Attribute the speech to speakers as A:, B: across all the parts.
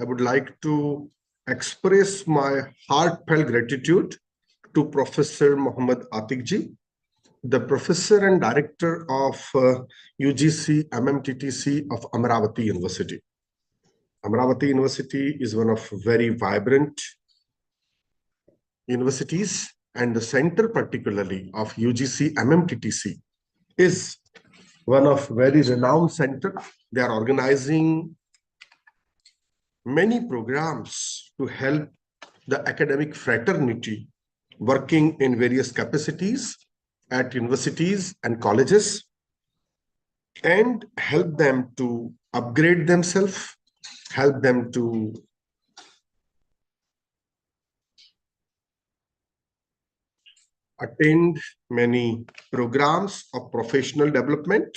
A: I would like to express my heartfelt gratitude to Professor Muhammad Atiq ji, the Professor and Director of UGC MMTTC of Amravati University. Amravati University is one of very vibrant universities, and the center particularly of UGC MMTTC is one of very renowned center. They are organizing many programs to help the academic fraternity working in various capacities at universities and colleges and help them to upgrade themselves, help them to attend many programs of professional development,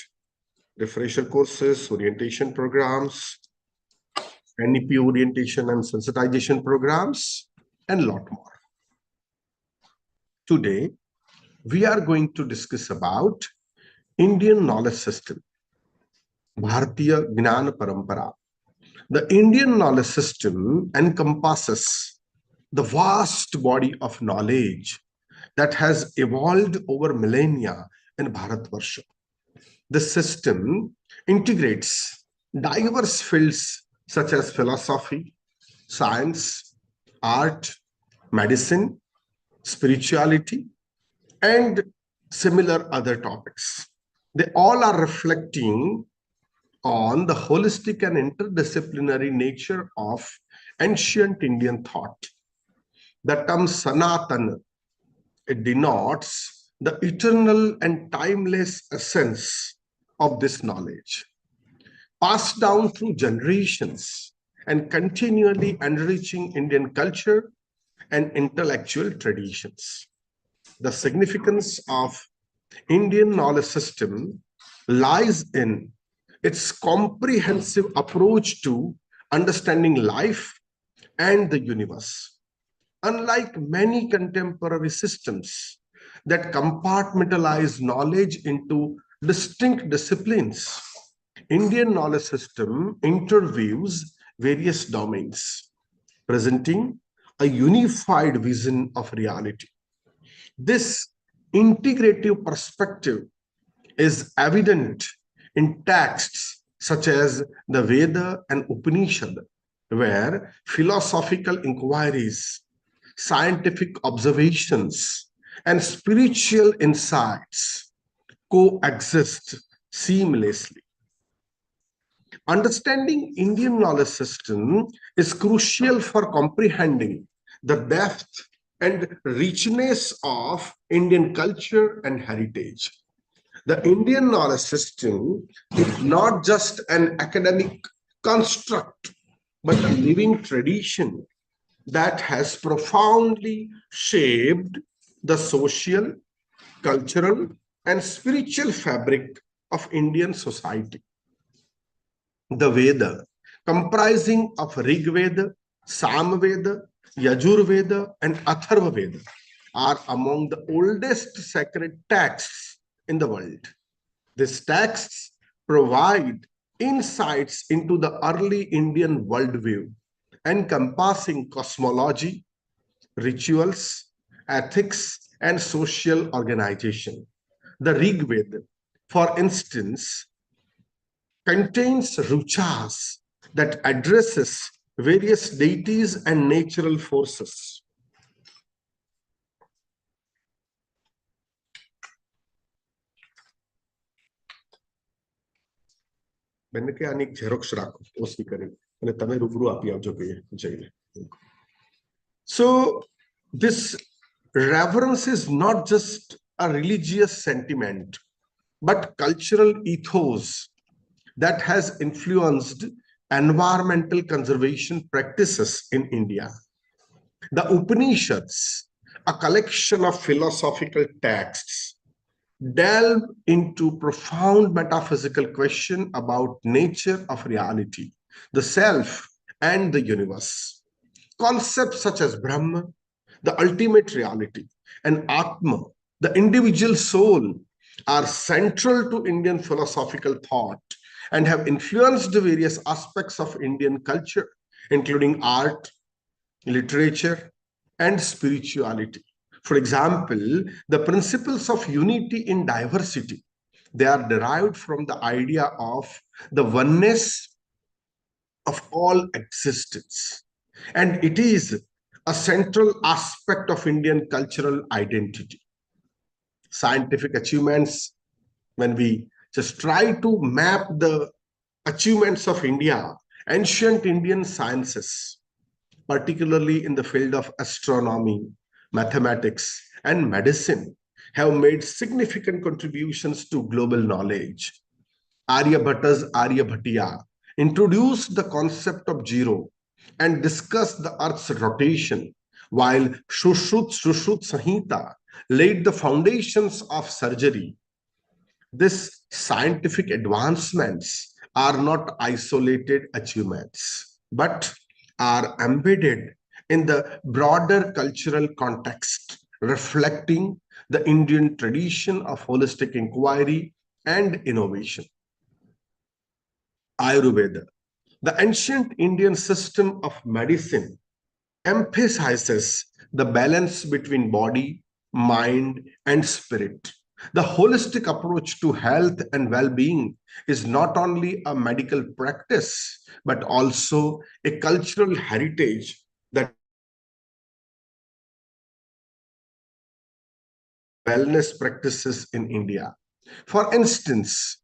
A: refresher courses, orientation programs, NEP orientation and sensitization programs, and a lot more. Today, we are going to discuss about Indian knowledge system, Bharatiya Gnan Parampara. The Indian knowledge system encompasses the vast body of knowledge that has evolved over millennia in Bharatvarsha. The system integrates diverse fields such as philosophy, science, art, medicine, spirituality, and similar other topics. They all are reflecting on the holistic and interdisciplinary nature of ancient Indian thought. The term Sanatana, it denotes the eternal and timeless essence of this knowledge, passed down through generations and continually enriching Indian culture and intellectual traditions. The significance of Indian knowledge system lies in its comprehensive approach to understanding life and the universe. Unlike many contemporary systems that compartmentalize knowledge into distinct disciplines, Indian knowledge system interviews various domains, presenting a unified vision of reality. This integrative perspective is evident in texts such as the Veda and Upanishad, where philosophical inquiries, scientific observations, and spiritual insights coexist seamlessly. Understanding Indian knowledge system is crucial for comprehending the depth and richness of Indian culture and heritage. The Indian knowledge system is not just an academic construct, but a living tradition that has profoundly shaped the social, cultural, and spiritual fabric of Indian society. The Veda, comprising of Rig Veda, Samveda, Yajur Veda, and Atharva Veda, are among the oldest sacred texts in the world. These texts provide insights into the early Indian worldview, encompassing cosmology, rituals, ethics, and social organization. The Rig Veda, for instance, contains ruchas that addresses various deities and natural forces. So this reverence is not just a religious sentiment, but cultural ethos that has influenced environmental conservation practices in India. The Upanishads, a collection of philosophical texts, delve into profound metaphysical questions about nature of reality, the self, and the universe. Concepts such as Brahma, the ultimate reality, and Atma, the individual soul, are central to Indian philosophical thought and have influenced various aspects of Indian culture, including art, literature, and spirituality. For example, the principles of unity in diversity, they are derived from the idea of the oneness of all existence. And it is a central aspect of Indian cultural identity. Scientific achievements, when we just try to map the achievements of India, ancient Indian sciences, particularly in the field of astronomy, mathematics, and medicine, have made significant contributions to global knowledge. Aryabhata's Aryabhatiya introduced the concept of zero and discussed the Earth's rotation, while Shushruta Samhita laid the foundations of surgery. These scientific advancements are not isolated achievements, but are embedded in the broader cultural context, reflecting the Indian tradition of holistic inquiry and innovation. Ayurveda, the ancient Indian system of medicine, emphasizes the balance between body, mind, and spirit. The holistic approach to health and well being is not only a medical practice, but also a cultural heritage that wellness practices in India. For instance,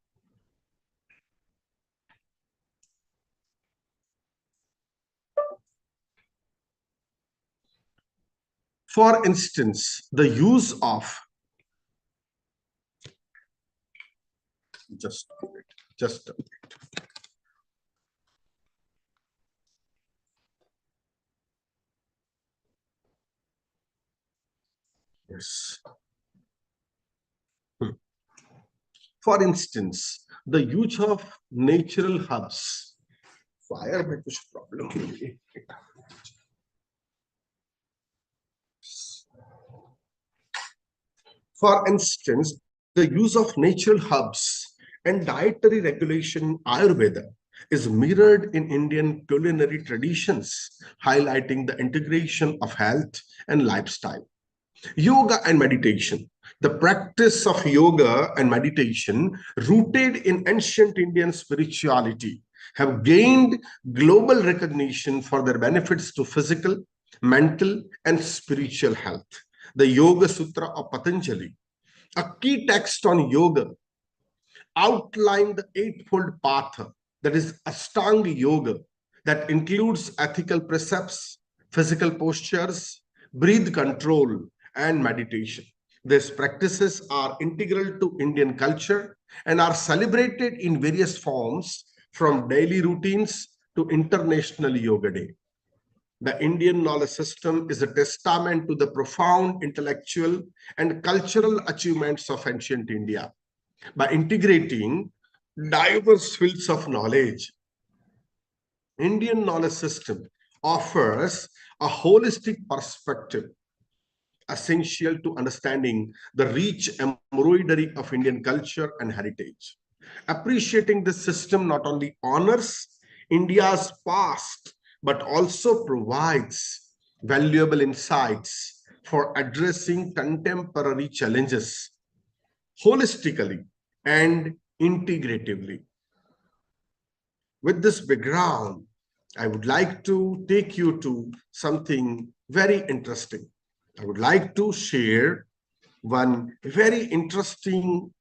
A: the use of just a minute, just a minute. Yes. For instance, the use of natural herbs. Fire में कुछ problem हो रही है. For instance, the use of natural herbs and dietary regulation in Ayurveda is mirrored in Indian culinary traditions, highlighting the integration of health and lifestyle. Yoga and meditation. The practice of yoga and meditation, rooted in ancient Indian spirituality, have gained global recognition for their benefits to physical, mental, and spiritual health. The Yoga Sutra of Patanjali, a key text on yoga, outlined the eightfold path, that is Ashtanga Yoga, that includes ethical precepts, physical postures, breath control, and meditation. These practices are integral to Indian culture and are celebrated in various forms, from daily routines to International Yoga Day. The Indian knowledge system is a testament to the profound intellectual and cultural achievements of ancient India. By integrating diverse fields of knowledge, Indian knowledge system offers a holistic perspective essential to understanding the rich embroidery of Indian culture and heritage. Appreciating this system not only honors India's past, but also provides valuable insights for addressing contemporary challenges holistically and integratively. With this background, I would like to take you to something very interesting. I would like to share one very interesting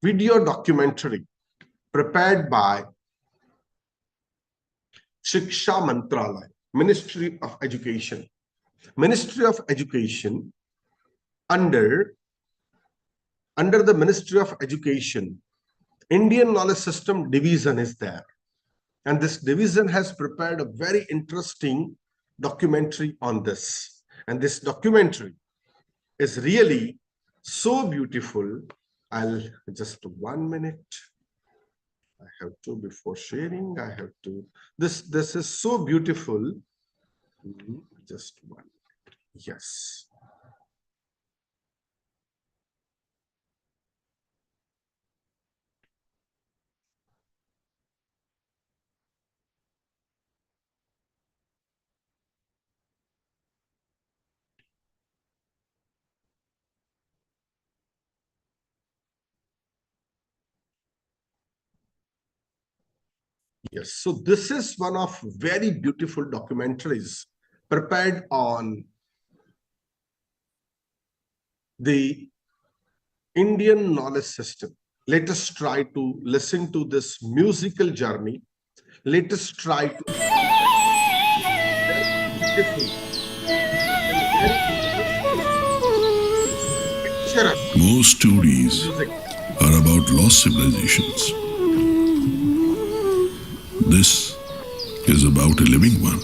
A: video documentary prepared by Shiksha Mantralaya, Ministry of Education. Ministry of Education, under the Ministry of Education, Indian Knowledge System Division is there. And this division has prepared a very interesting documentary on this. And this documentary is really so beautiful. I'll just 1 minute. I have to, before sharing, I have to, this is so beautiful. Just 1 minute. Yes. Yes, so this is one of very beautiful documentaries prepared on the Indian knowledge system. Let us try to listen to this musical journey. Let us try to very beautiful and very picturesque
B: Most stories
A: music.
B: are about lost civilizations. This is about a living one.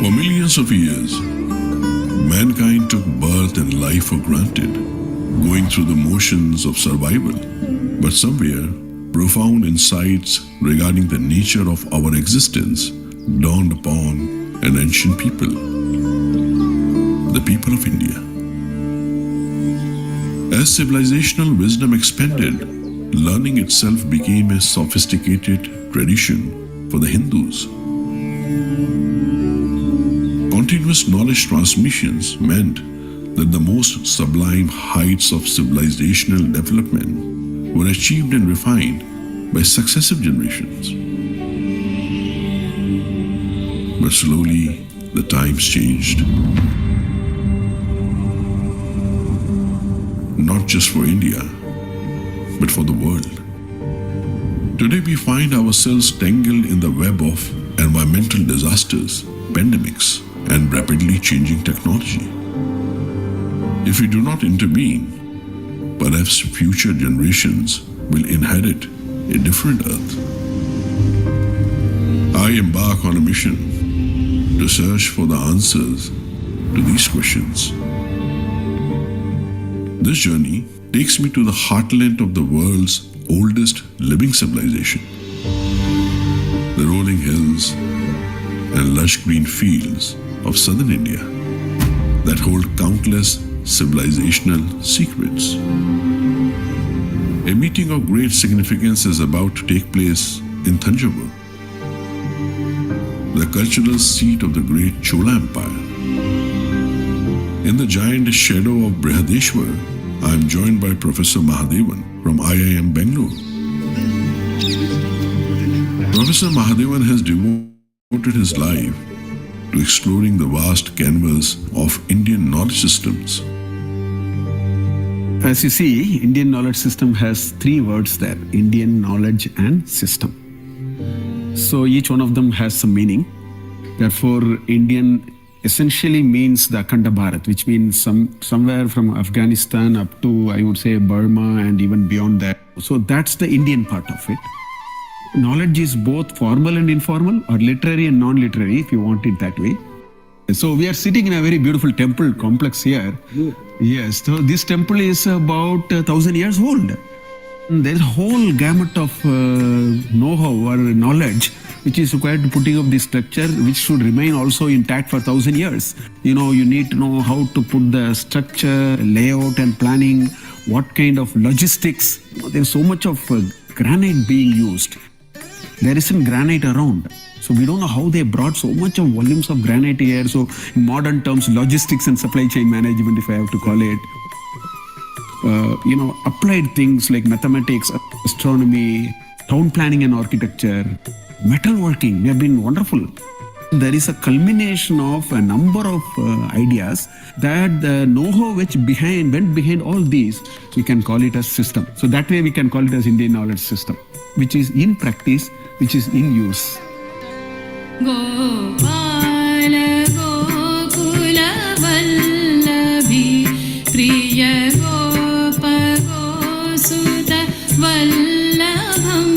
B: For millions of years, mankind took birth and life for granted, going through the motions of survival. But somewhere, profound insights regarding the nature of our existence dawned upon an ancient people, the people of India. As civilizational wisdom expanded, learning itself became a sophisticated tradition for the Hindus. Continuous knowledge transmissions meant that the most sublime heights of civilizational development were achieved and refined by successive generations. But slowly, the times changed. Not just for India, but for the world. Today we find ourselves tangled in the web of environmental disasters, pandemics, and rapidly changing technology. If we do not intervene, perhaps future generations will inherit a different earth. I embark on a mission to search for the answers to these questions. This journey takes me to the heartland of the world's oldest living civilization. The rolling hills and lush green fields of southern India that hold countless civilizational secrets. A meeting of great significance is about to take place in Thanjavur, the cultural seat of the great Chola Empire. In the giant shadow of Brihadeshwar, I am joined by Professor Mahadevan from IIM Bangalore. Professor Mahadevan has devoted his life to exploring the vast canvas of Indian knowledge systems.
C: As you see, Indian knowledge system has three words there: Indian, knowledge and system. So each one of them has some meaning. Therefore, Indian essentially means the Akhanda Bharat, which means somewhere from Afghanistan up to, I would say, Burma and even beyond that. So that's the Indian part of it. Knowledge is both formal and informal, or literary and non-literary, if you want it that way. So we are sitting in a very beautiful temple complex here. Yes, so this temple is about 1,000 years old. There's a whole gamut of know-how or knowledge which is required to putting up this structure, which should remain also intact for 1,000 years. You need to know how to put the structure, layout and planning, what kind of logistics. There's so much of granite being used. There isn't granite around. So we don't know how they brought so much of volumes of granite here. So in modern terms, logistics and supply chain management, if I have to call it. Applied things like mathematics, astronomy, town planning and architecture, metalworking, they have been wonderful. There is a culmination of a number of ideas that the know-how which went behind all these, we can call it as system. So that way we can call it as Indian knowledge system, which is in practice, which is in use.
D: Gopala Gokula Vallavi Priya Gopa Gosuta Vallabham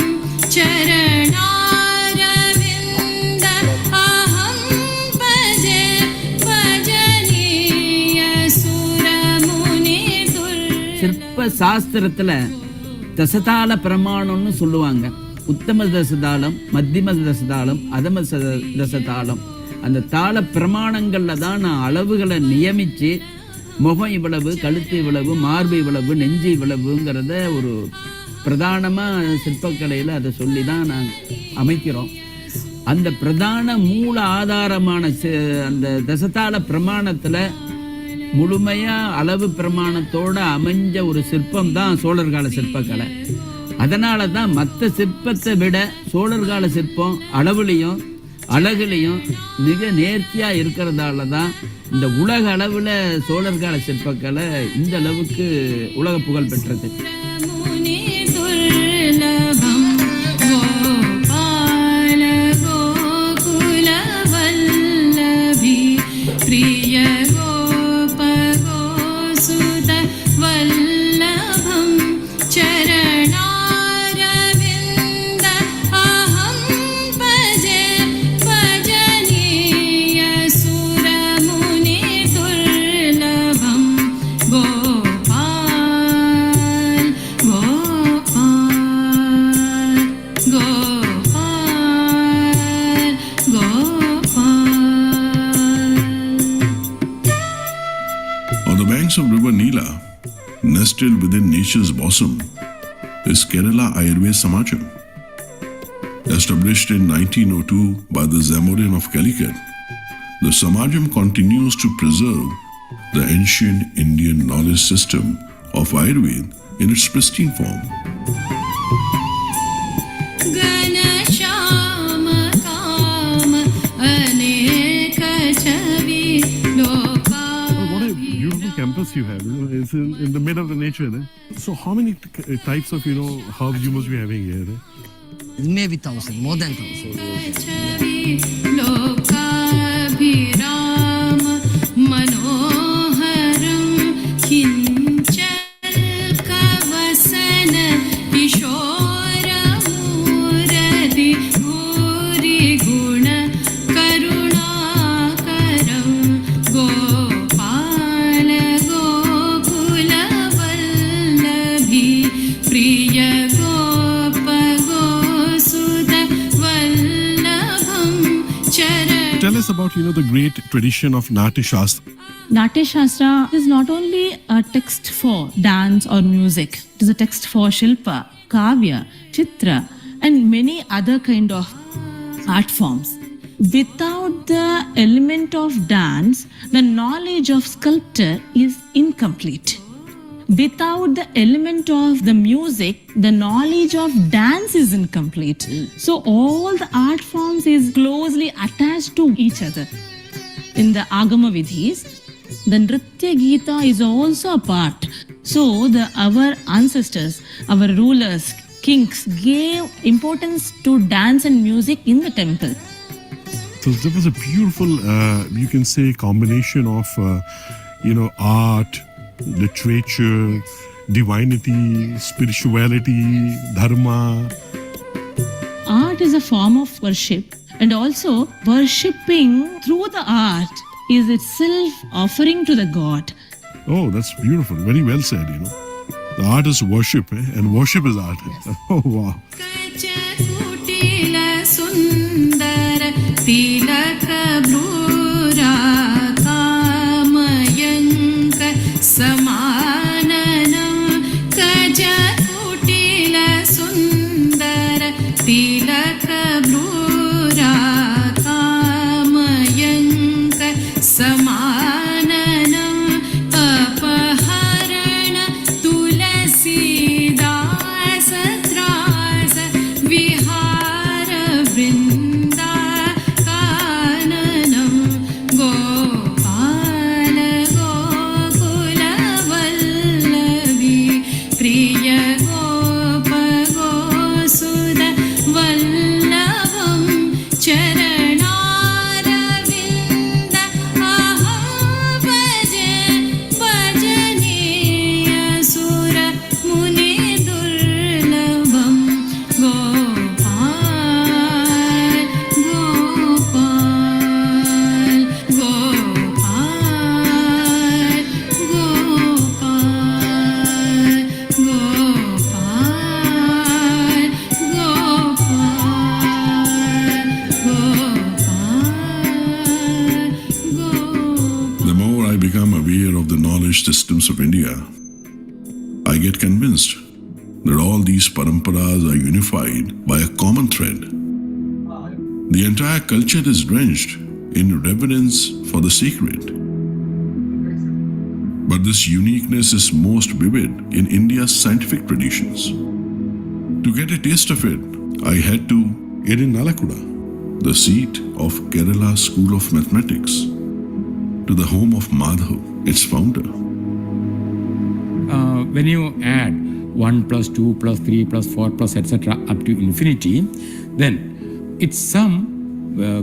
D: Charanaaravinda Aham Bhaje Bhajaniya Suramuni
E: சிற்ப சாஸ்திரத்துல தசதாள பிரமாணம்னு சொல்லுவாங்க. உத்தம தசதாளம், மத்தியம தசதாளம், அதம தசதாளம். அந்த தாள பிரமாணங்கள்ல தான் நான் அளவுகளை நியமிச்சு முகம் இவ்வளவு, கழுத்து இவ்வளவு, மார்பு இவ்வளவு, நெஞ்சு இவ்வளவுங்கிறத ஒரு பிரதானமாக சிற்பக்கலையில் அதை சொல்லி தான் நாங்கள் அமைக்கிறோம். அந்த பிரதான மூல ஆதாரமான அந்த தசதாள பிரமாணத்தில் முழுமையாக அளவு பிரமாணத்தோடு அமைஞ்ச ஒரு சிற்பம் தான் சோழர்கால சிற்பக்கலை. அதனால தான் மற்ற சிற்பத்தை விட சோழர்கால சிற்பம் அளவுலையும் அழகுலையும் மிக நேர்த்தியாக இருக்கிறதால தான் இந்த உலக அளவில் சோழர்கால சிற்பக்கலை இந்த அளவுக்கு உலக புகழ் பெற்றது.
B: Of river Neela, nested within nature's bosom, is Kerala Ayurveda Samajam. Established in 1902 by the Zamorin of Calicut, the Samajam continues to preserve the ancient Indian knowledge system of Ayurveda in its pristine form.
F: Campus you have, it's in the middle of the nature. So how many types of herbs you must be having here?
E: Maybe 1,000, more than 1,000.
F: Tell us about the great tradition of Natya Shastra.
G: Natya Shastra is not only a text for dance or music, it is a text for Shilpa, Kavya, Chitra and many other kind of art forms. Without the element of dance, the knowledge of sculptor is incomplete. Without the element of the music, the knowledge of dance is incomplete. So all the art forms is closely attached to each other. In the Agama Vidhis, the Nritya Gita is also a part. So our ancestors, our rulers, kings gave importance to dance and music in the temple.
F: So there was a beautiful, you can say, combination of, art, literature, divinity, spirituality, dharma.
G: Art is a form of worship, and also worshipping through the art is itself offering to the God.
F: Oh, that's beautiful. Very well said, The art is worship, and worship is art. Oh, wow.
D: कुटिल सुन्दर तिलक भ्रूरा कामयङ्क समाननं कज कुटिल सुन्दर तिलक भ्रूरा कामयङ्क समाननं अपहरण तुलसीदास त्रास विहार वृन्दा काननं गोपाल गोकुलवल्लभी प्रिय गोप गोसुद वल्लभं चरणारविन्द अहं भजे भजनीय सुर मुनि दुर्लभं Gopal Gopal Gopal Gopal Gopal
B: The more I become aware of the knowledge systems of India, I get convinced that all these paramparas are unified by a common thread. The entire culture is drenched in reverence for the sacred. But this uniqueness is most vivid in India's scientific traditions. To get a taste of it, I had to Nalakuda, the seat of Kerala School of Mathematics, to the home of Madhav, its founder.
H: When you add 1 plus 2 plus 3 plus 4 plus etc. up to infinity, then it's some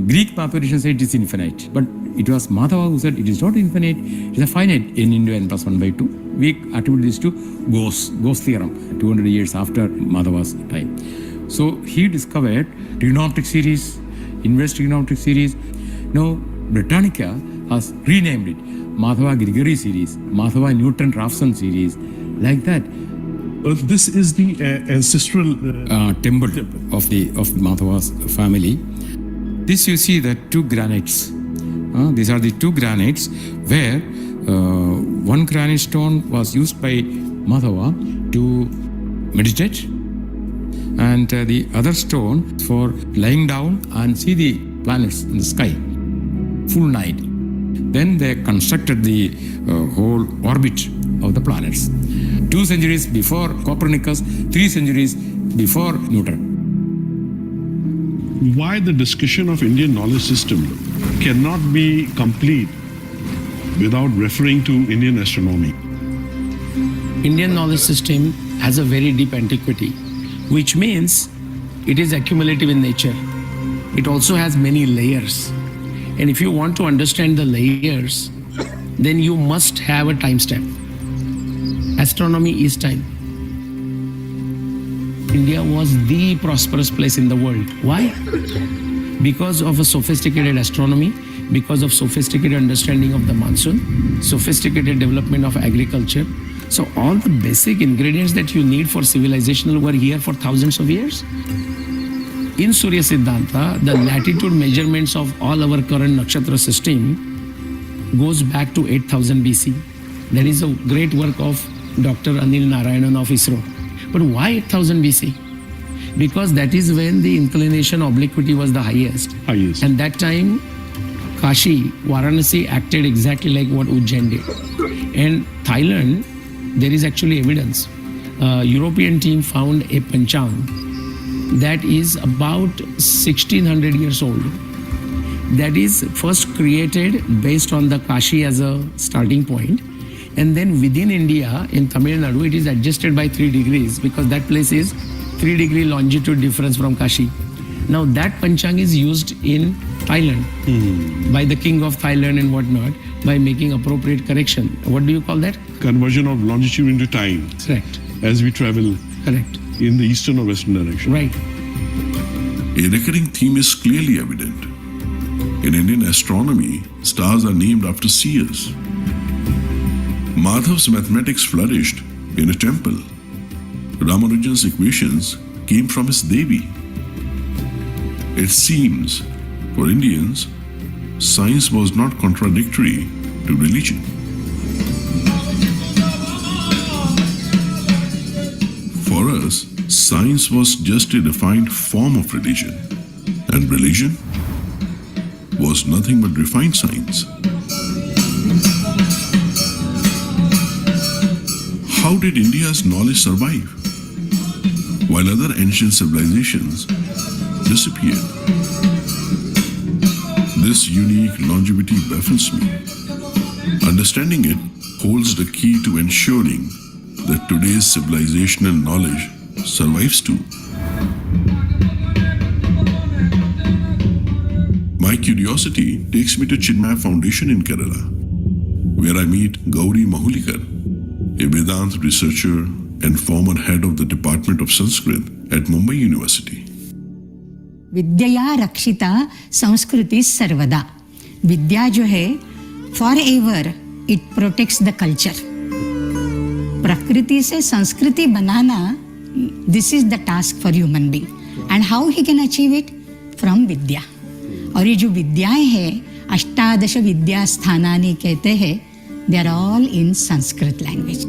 H: Greek mathematicians say it is infinite. But it was Madhava who said it is not infinite, it is a finite n into n plus 1 by 2. We attribute this to Gauss theorem, 200 years after Madhava's time. So he discovered trigonometric series, inverse trigonometric series. Now Britannica has renamed it Madhava Grigori series, Madhava Newton Raphson series, like that.
F: This is the ancestral
H: Temple of Madhava's family. This you see the two granites. These are the two granites where one granite stone was used by Madhava to meditate, and the other stone for lying down and see the planets in the sky, full night. Then they constructed the whole orbit of the planets. 2 centuries before Copernicus, 3 centuries before Newton.
F: why the discussion of Indian knowledge system cannot be complete without referring to Indian astronomy.
I: Indian knowledge system has a very deep antiquity, which means it is accumulative in nature. It also has many layers. And if you want to understand the layers, then you must have a timestamp. Astronomy is time. India was the prosperous place in the world. Why? Because of a sophisticated astronomy, because of sophisticated understanding of the monsoon, sophisticated development of agriculture. So all the basic ingredients that you need for civilization were here for thousands of years. In Surya Siddhanta, the latitude measurements of all our current nakshatra system goes back to 8000 BC. That is a great work of Dr. Anil Narayanan of ISRO. But why 8000 BC? Because that is when the inclination obliquity was the highest. And that time, Kashi, Varanasi acted exactly like what Ujjain did. And Thailand, there is actually evidence. European team found a panchang that is about 1600 years old. That is first created based on the Kashi as a starting point. And then within India, in Tamil Nadu, it is adjusted by 3 degrees because that place is 3-degree longitude difference from Kashi. Now that panchang is used in Thailand by the king of Thailand and whatnot by making appropriate correction. What do you call that?
F: Conversion of longitude into time.
I: Correct.
F: As we travel
I: Correct.
F: in the eastern or western direction.
I: Right.
B: A recurring theme is clearly evident. In Indian astronomy, stars are named after seers. Madhav's mathematics flourished In a temple, Ramanujan's equations came from his Devi. It seems, for Indians, science was not contradictory to religion. For us, science was just a defined form of religion, and religion was nothing but refined science. How did India's knowledge survive while other ancient civilizations disappeared? This unique longevity baffles me. Understanding it holds the key to ensuring that today's civilizational knowledge survives too. My curiosity takes me to Chinmaya Foundation in Kerala, where I meet Gauri Mahulikar, a Vedanta researcher and former head of the Department of Sanskrit at Mumbai University.
J: विद्या रक्षिता संस्कृति सर्वदा. विद्या जो है for ever it protects the culture. प्रकृति से संस्कृति बनाना, this is the task for human being. And how he can achieve it? From विद्या. और ये जो विद्याएं हैं, अष्टादश विद्या स्थानानि कहते हैं, they are all in Sanskrit language.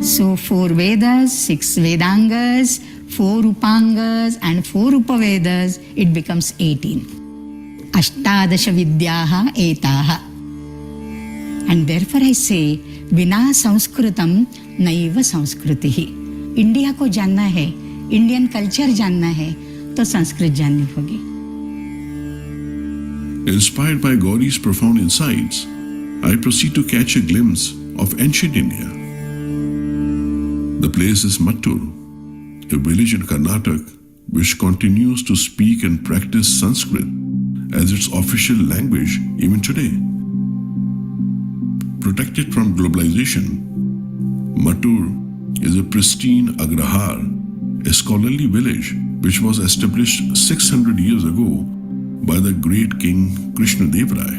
J: So 4 Vedas, 6 Vedangas, 4 Upangas and 4 Upavedas, it becomes 18. Ashtadasha Vidyaha Etaha. And therefore I say, Vina Sanskritam Naiva Sanskritihi. India को जानना है, इंडियन कल्चर जानना है, तो संस्कृत जाननी होगी.
B: Inspired by Gauri's profound insights, I proceed to catch a glimpse of ancient India. The place is Mattur, a village in Karnataka which continues to speak and practice Sanskrit as its official language even today. Protected from globalization, Mattur is a pristine agrahar, a scholarly village which was established 600 years ago by the great king Krishna Dev Rai.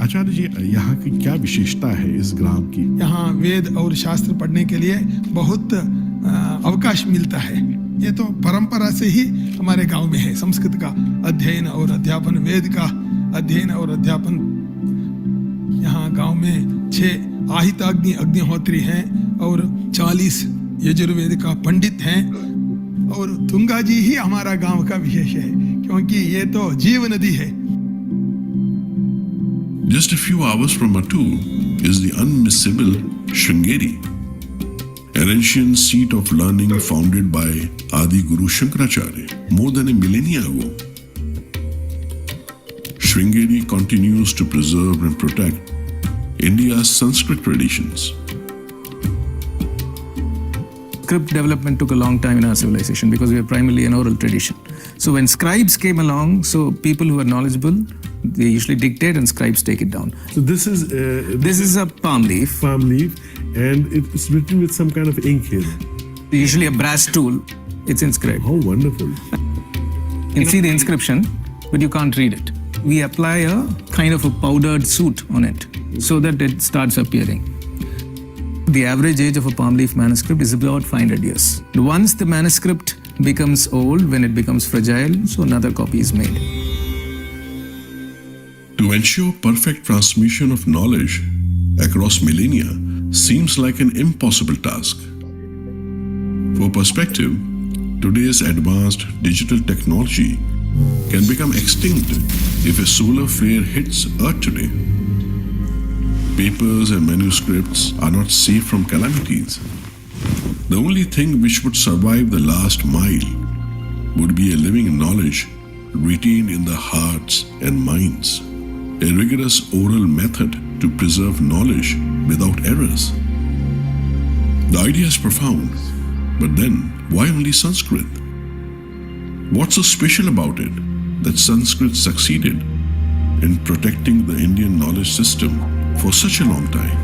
K: आचार्य जी, यहाँ की क्या विशेषता है इस ग्राम की?
L: यहाँ वेद और शास्त्र पढ़ने के लिए बहुत अवकाश मिलता है. ये तो परंपरा से ही हमारे गांव में है. संस्कृत का अध्ययन और अध्यापन, वेद का अध्ययन और अध्यापन. यहाँ गांव में 6 आहिताग्नि अग्निहोत्री हैं और 40 यजुर्वेद का पंडित हैं. और तुंगा जी ही हमारा गांव का विशेष है, क्योंकि ये तो जीव नदी है.
B: Just a few hours from Mattur is the unmissable Sringeri, an ancient seat of learning founded by Adi Guru Shankaracharya more than a millennia ago. Sringeri continues to preserve and protect India's Sanskrit traditions.
H: Script development took a long time in our civilization because we are primarily an oral tradition. So when scribes came along, so people who are knowledgeable, they usually dictate and scribes take it down.
F: So this is
H: a palm leaf.
F: Palm leaf, and it's written with some kind of ink here.
H: Usually a brass tool, it's inscribed.
F: How wonderful.
H: You can see the inscription, but you can't read it. We apply a kind of a powdered soot on it so that it starts appearing. The average age of a palm leaf manuscript is about 500 years. Once the manuscript becomes old, when it becomes fragile, so another copy is made.
B: To ensure perfect transmission of knowledge across millennia seems like an impossible task. For perspective, today's advanced digital technology can become extinct if a solar flare hits Earth today. Papers and manuscripts are not safe from calamities. The only thing which would survive the last mile would be a living knowledge retained in the hearts and minds. A rigorous oral method to preserve knowledge without errors. The idea is profound, but then why only Sanskrit? What's so special about it that Sanskrit succeeded in protecting the Indian knowledge system for such a long time?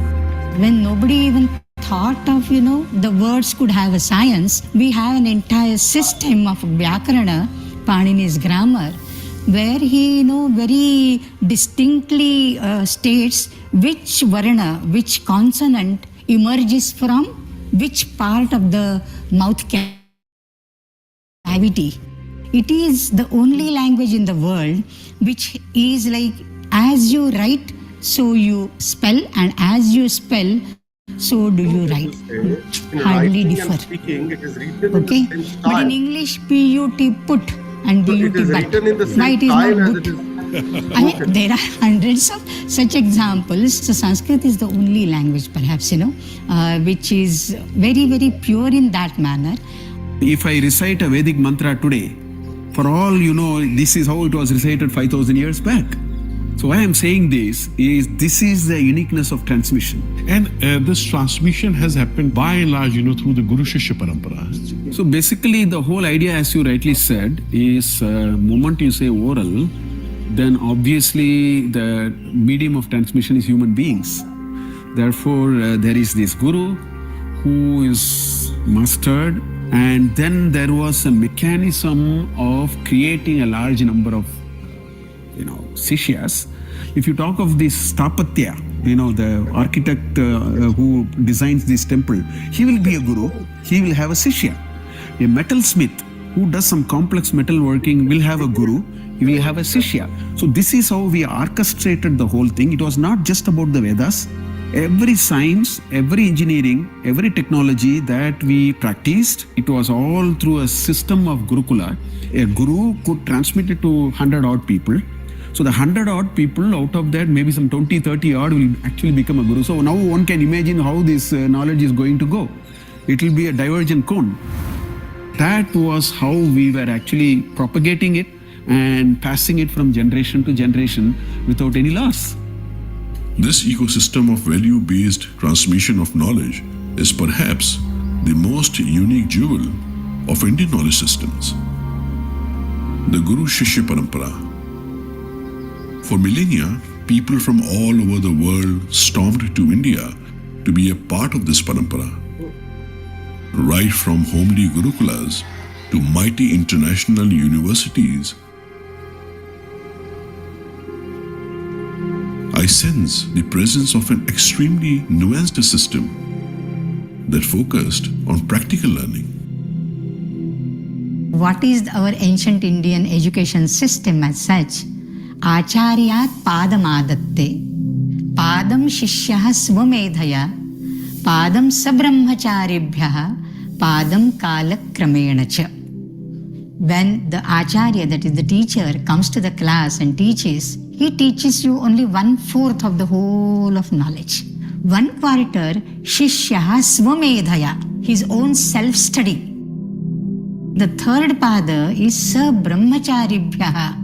J: When nobody even thought of, the words could have a science, we have an entire system of Vyakarana, Panini's grammar, where he, very distinctly states which varna, which consonant emerges from which part of the mouth cavity. It is the only language in the world which is like, as you write, so you spell, and as you spell, so do you write.
A: In
J: Hardly
A: writing
J: differ.
A: and speaking, it is written
J: Okay,
A: in the same
J: but in
A: style.
J: English, PUT put and
A: So
J: BUT
A: it is
J: but.
A: written in the
J: Why
A: same
J: it is
A: style
J: not
A: as
J: but?
A: it is.
J: I mean, there are hundreds of such examples. So Sanskrit is the only language, perhaps, which is very, very pure in that manner.
C: If I recite a Vedic mantra today, for all you know, this is how it was recited 5,000 years back. So why I'm saying this is the uniqueness of transmission.
F: And this transmission has happened by and large, through the Guru Shishya Parampara.
C: So basically the whole idea, as you rightly said, is moment you say oral, then obviously the medium of transmission is human beings. Therefore, there is this guru who is mastered, and then there was a mechanism of creating a large number of Sishyas. If you talk of this Stapatya, the architect who designs this temple, he will be a guru, he will have a Sishya. A metalsmith who does some complex metal working will have a guru, he will have a Sishya. So this is how we orchestrated the whole thing. It was not just about the Vedas. Every science, every engineering, every technology that we practiced, it was all through a system of Gurukula. A guru could transmit it to 100 odd people. So the 100 odd people, out of that maybe some 20, 30 odd will actually become a guru. So now one can imagine how this knowledge is going to go. It will be a divergent cone. That was how we were actually propagating it and passing it from generation to generation without any loss.
B: This ecosystem of value-based transmission of knowledge is perhaps the most unique jewel of Indian knowledge systems. The Guru Shishya Parampara. For millennia, people from all over the world stormed to India to be a part of this parampara. Right from homely gurukulas to mighty international universities, I sense the presence of an extremely nuanced system that focused on practical learning.
J: What is our ancient Indian education system as such? Acharyat padamadatte, padam shishyah svamedhaya, padam sabrahmacharibhyah, padam kalakramenacha. When the acharya, that is the teacher, comes to the class and teaches, he teaches you only 1/4 of the whole of knowledge. 1/4 shishyah svamedhaya, his own self-study. The third pada is sabrahmacharibhyah,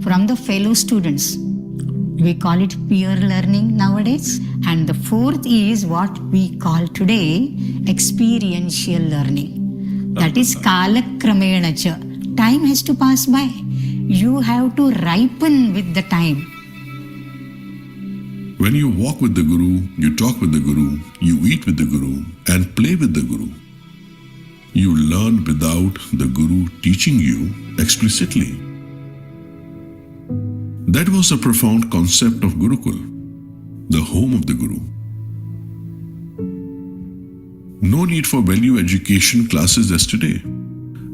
J: from the fellow students. We call it peer learning nowadays. And the fourth is what we call today experiential learning. That is kalakramenacha. Time has to pass by. You have to ripen with the time.
B: When you walk with the Guru, you talk with the Guru, you eat with the Guru, and play with the Guru. You learn without the Guru teaching you explicitly. That was a profound concept of Gurukul, the home of the Guru. No need for value education classes as today,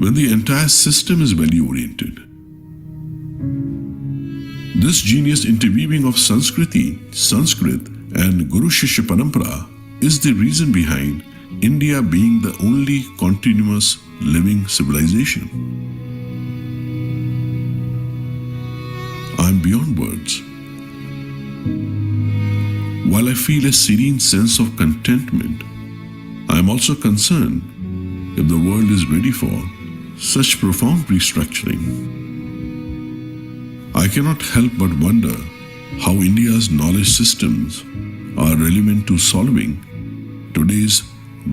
B: when the entire system is value-oriented. This genius interweaving of Sanskrit, and Guru Shishya Parampara is the reason behind India being the only continuous living civilization. I'm beyond words. While I feel a serene sense of contentment, I am also concerned if the world is ready for such profound restructuring. I cannot help but wonder how India's knowledge systems are relevant to solving today's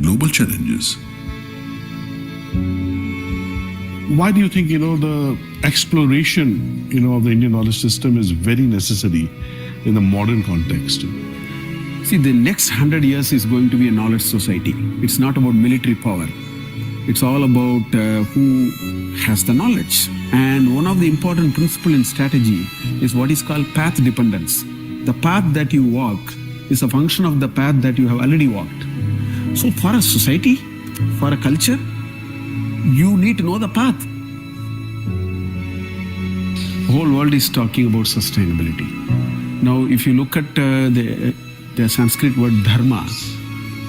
B: global challenges.
F: Why do you think, the exploration, of the Indian knowledge system is very necessary in the modern context?
C: See, the next 100 years is going to be a knowledge society. It's not about military power. It's all about who has the knowledge. And one of the important principles in strategy is what is called path dependence. The path that you walk is a function of the path that you have already walked. So for a society, for a culture, you need to know the path. The whole world is talking about sustainability. Now, if you look at the Sanskrit word dharma,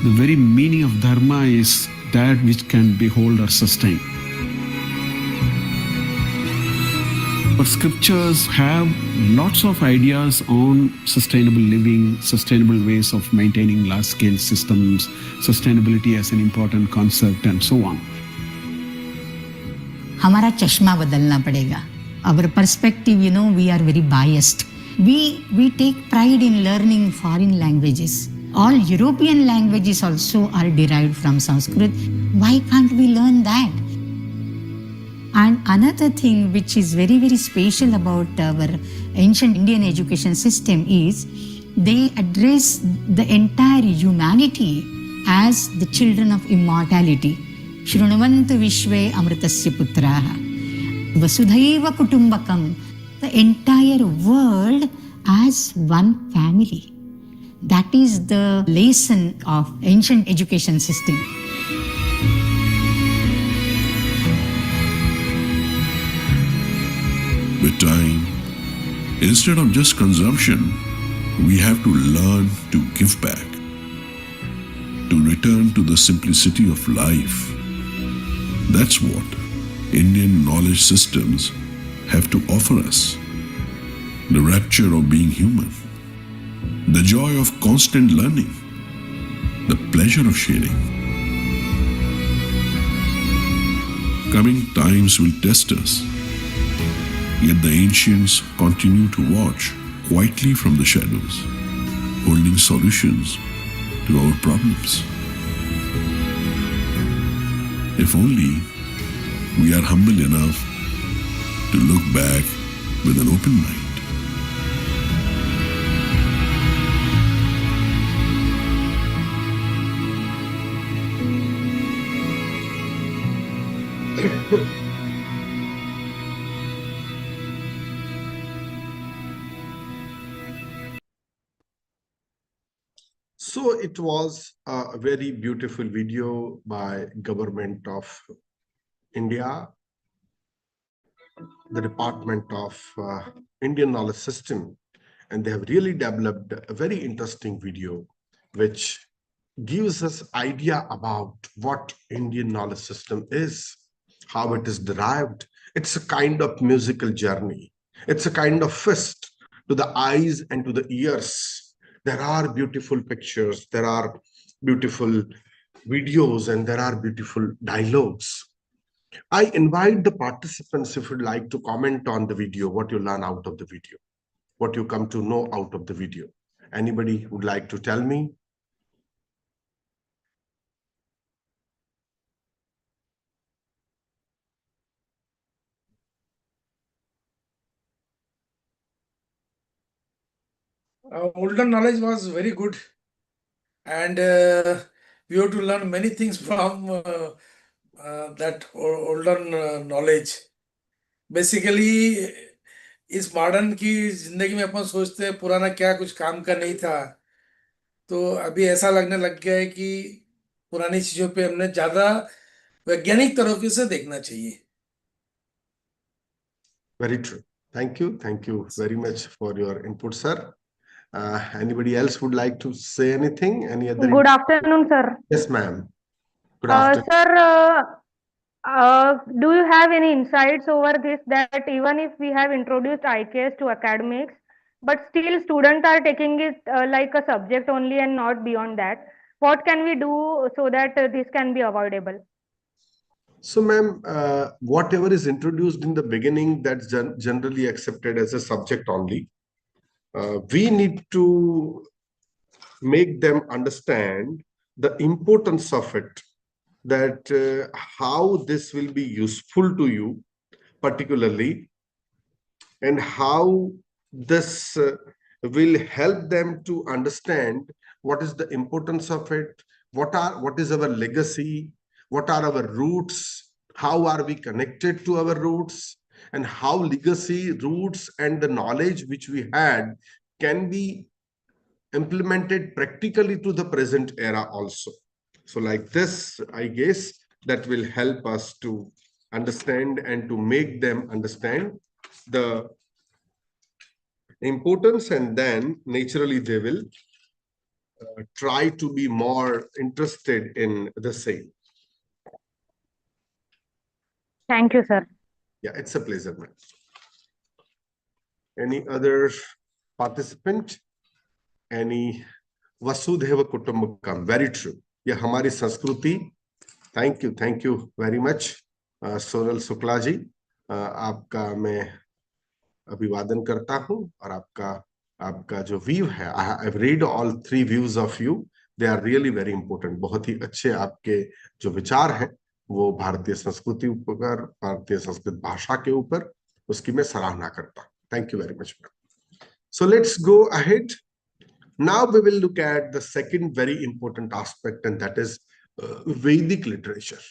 C: the very meaning of dharma is that which can behold or sustain. But scriptures have lots of ideas on sustainable living, sustainable ways of maintaining large-scale systems, sustainability as an important concept, and so on.
J: हमारा चश्मा बदलना पड़ेगा. Our perspective, we are very biased. We take pride in learning foreign languages. All European languages also are derived from Sanskrit. Why can't we learn that? And another thing which is very, very special about our ancient Indian education system is they address the entire humanity as the children of immortality. Shrunuvantu Vishve Amritasya Putraha. Vasudhaiva Kutumbakam. The entire world as one family. That is the lesson of ancient education system.
B: With time, instead of just consumption, we have to learn to give back, to return to the simplicity of life. That's what Indian knowledge systems have to offer us. The rapture of being human, the joy of constant learning, the pleasure of sharing. Coming times will test us. Yet the ancients continue to watch quietly from the shadows, holding solutions to our problems. If only we are humble enough to look back with an open mind.
A: So it was a very beautiful video by Government of India, the Department of Indian Knowledge System, and they have really developed a very interesting video which gives us idea about what Indian knowledge system is, how it is derived. It's a kind of musical journey. It's a kind of feast to the eyes and to the ears. There are beautiful pictures, there are beautiful videos, and there are beautiful dialogues. I invite the participants, if you'd like to comment on the video, what you learn out of the video, what you come to know out of the video. Anybody would like to tell me?
M: Older knowledge was very good, and we have to learn many things from that older knowledge. Basically, इस modern की जिंदगी में अपन सोचते हैं पुराना क्या कुछ काम का नहीं था, तो अभी ऐसा लगने लग गया है कि पुरानी चीजों पे हमने ज्यादा वैज्ञानिक तरीके से देखना चाहिए.
A: Very true. Thank you very much for your input, sir. Anybody else would like to say anything? Any other?
N: Good afternoon, sir.
A: Yes, ma'am. Good afternoon.
N: Sir, do you have any insights over this, that even if we have introduced IKS to academics, but still students are taking it like a subject only and not beyond that? What can we do so that this can be avoidable?
A: So, ma'am, whatever is introduced in the beginning, that's generally accepted as a subject only. We need to make them understand the importance of it, that how this will be useful to you particularly, and how this will help them to understand what is the importance of it, what is our legacy, what are our roots, how are we connected to our roots, and how legacy, roots, and the knowledge which we had can be implemented practically to the present era also. So like this, I guess that will help us to understand and to make them understand the importance, and then naturally they will try to be more interested in the same.
N: Thank you, sir.
A: Yeah, it's a pleasure, man. Any other participant? Any? Vasudhaiva Kutumbakam, very true. ये हमारी संस्कृति. Thank you very much, Sonal Shukla ji. आपका मैं अभिवादन करता हूं, और आपका जो व्यू है, I've read all 3 views of you. They are really very important. बहुत ही अच्छे आपके जो विचार हैं वो भारतीय संस्कृति ऊपर, भारतीय संस्कृत भाषा के ऊपर, उसकी मैं सराहना करता हूं. Thank you very much. So let's go ahead. Now we will look at the second very important aspect, and that is Vedic literature.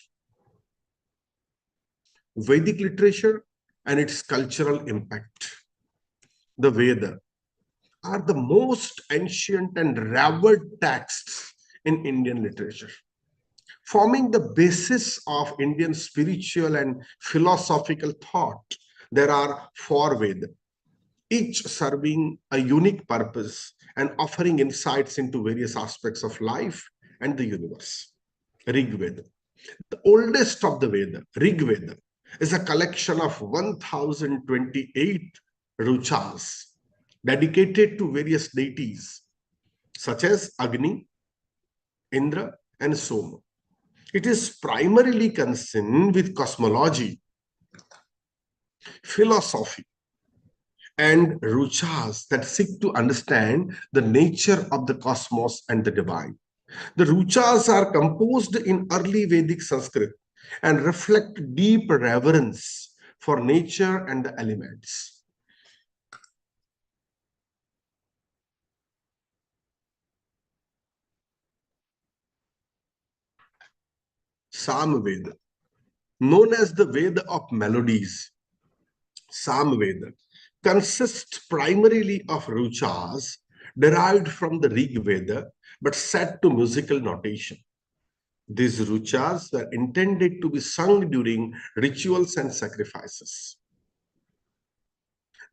A: Vedic literature and its cultural impact. The Veda are the most ancient and revered texts in Indian literature, forming the basis of Indian spiritual and philosophical thought. There are 4 Vedas, each serving a unique purpose and offering insights into various aspects of life and the universe. Rig Veda, the oldest of the Veda, Rig Veda, is a collection of 1028 ruchas dedicated to various deities such as Agni, Indra, and Soma. It is primarily concerned with cosmology, philosophy, and ruchas that seek to understand the nature of the cosmos and the divine. The ruchas are composed in early Vedic Sanskrit and reflect deep reverence for nature and the elements. Samveda, known as the Veda of melodies, Samveda consists primarily of ruchas derived from the Rig Veda but set to musical notation. These ruchas are intended to be sung during rituals and sacrifices.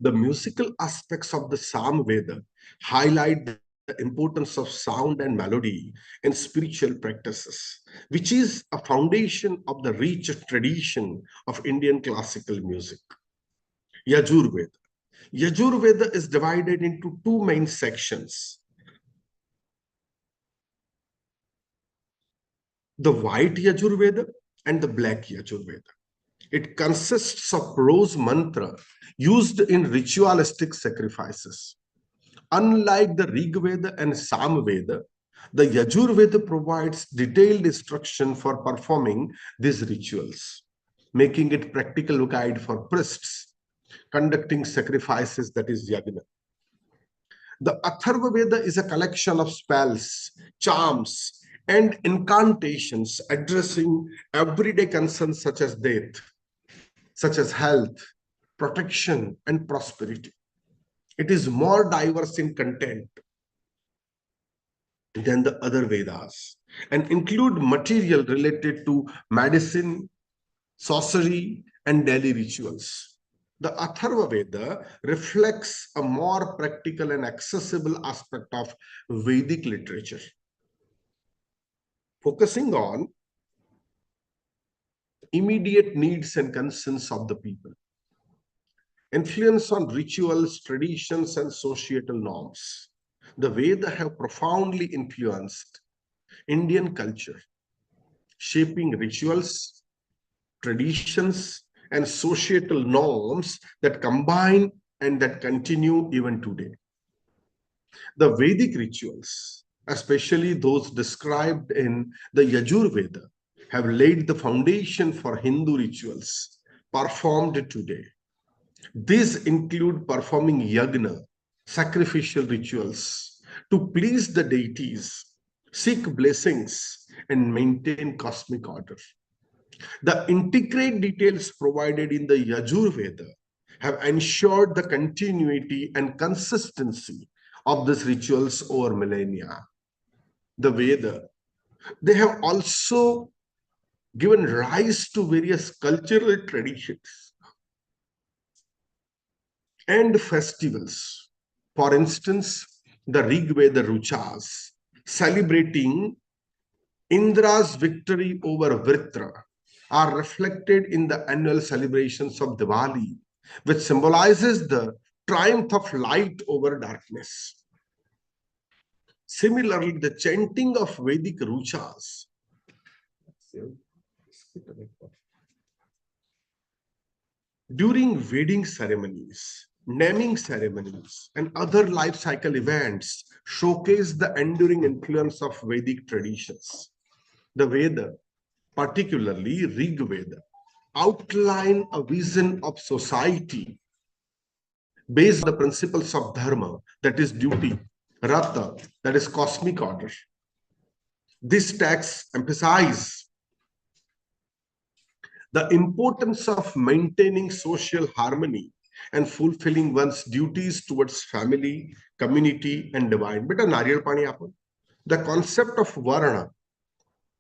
A: The musical aspects of the Samveda highlight the importance of sound and melody in spiritual practices, which is a foundation of the rich tradition of Indian classical music. Yajurveda. Yajurveda is divided into 2 main sections. The white Yajurveda and the black Yajurveda. It consists of prose mantra used in ritualistic sacrifices. Unlike the Rig Veda and Samveda, the Yajurveda provides detailed instruction for performing these rituals, making it practical guide for priests conducting sacrifices, that is yagna. The Atharva Veda is a collection of spells, charms, and incantations addressing everyday concerns such as death, such as health, protection, and prosperity. It is more diverse in content than the other Vedas and include material related to medicine, sorcery, and daily rituals. The Atharva Veda reflects a more practical and accessible aspect of Vedic literature, focusing on immediate needs and concerns of the people. Influence on rituals, traditions, and societal norms. The Veda have profoundly influenced Indian culture, shaping rituals, traditions, and societal norms that combine and that continue even today. The Vedic rituals, especially those described in the Yajurveda, have laid the foundation for Hindu rituals performed today. These include performing yagna, sacrificial rituals, to please the deities, seek blessings, and maintain cosmic order. The intricate details provided in the Yajurveda have ensured the continuity and consistency of these rituals over millennia. The Veda they have also given rise to various cultural traditions and festivals. For instance, the Rigveda Ruchas, celebrating Indra's victory over Vritra, are reflected in the annual celebrations of Diwali, which symbolizes the triumph of light over darkness. Similarly, the chanting of Vedic Ruchas during wedding ceremonies, naming ceremonies, and other life cycle events showcase the enduring influence of Vedic traditions. The Veda, particularly Rig Veda, outline a vision of society based on the principles of dharma, that is duty, rata, that is cosmic order. This text emphasizes the importance of maintaining social harmony and fulfilling one's duties towards family, community, and divine. Beta nariyal pani apan. The concept of varna,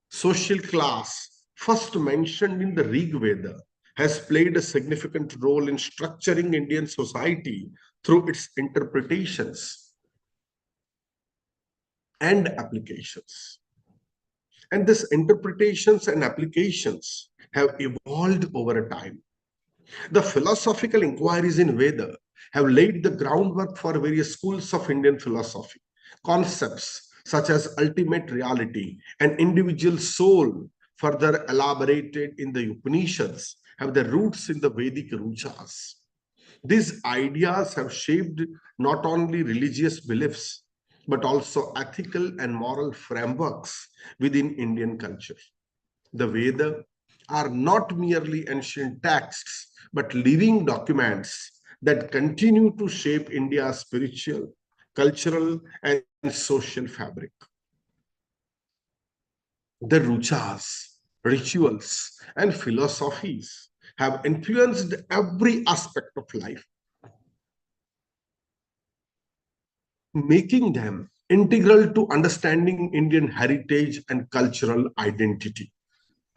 A: social class, first mentioned in the Rig Veda, has played a significant role in structuring Indian society through its interpretations and applications. And these interpretations and applications have evolved over time. The philosophical inquiries in Veda have laid the groundwork for various schools of Indian philosophy. Concepts such as ultimate reality and individual soul, further elaborated in the Upanishads, have their roots in the Vedic Ruchas. These ideas have shaped not only religious beliefs, but also ethical and moral frameworks within Indian culture. The Veda are not merely ancient texts, but living documents that continue to shape India's spiritual, cultural, and social fabric. The Ruchas, rituals, and philosophies have influenced every aspect of life, making them integral to understanding Indian heritage and cultural identity.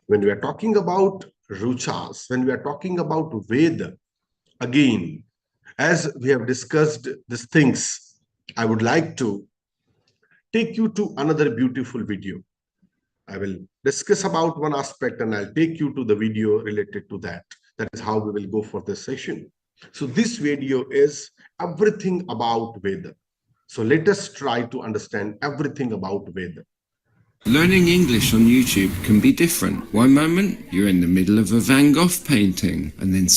A: When we are talking about Ruchas, when we are talking about Veda, again, as we have discussed these things, I would like to take you to another beautiful video. I will discuss about one aspect and I'll take you to the video related to that. That is how we will go for this session. So this video is everything about Veda. So let us try to understand everything about Veda.
O: Learning English on YouTube can be different. One moment, you're in the middle of a Van Gogh painting, and then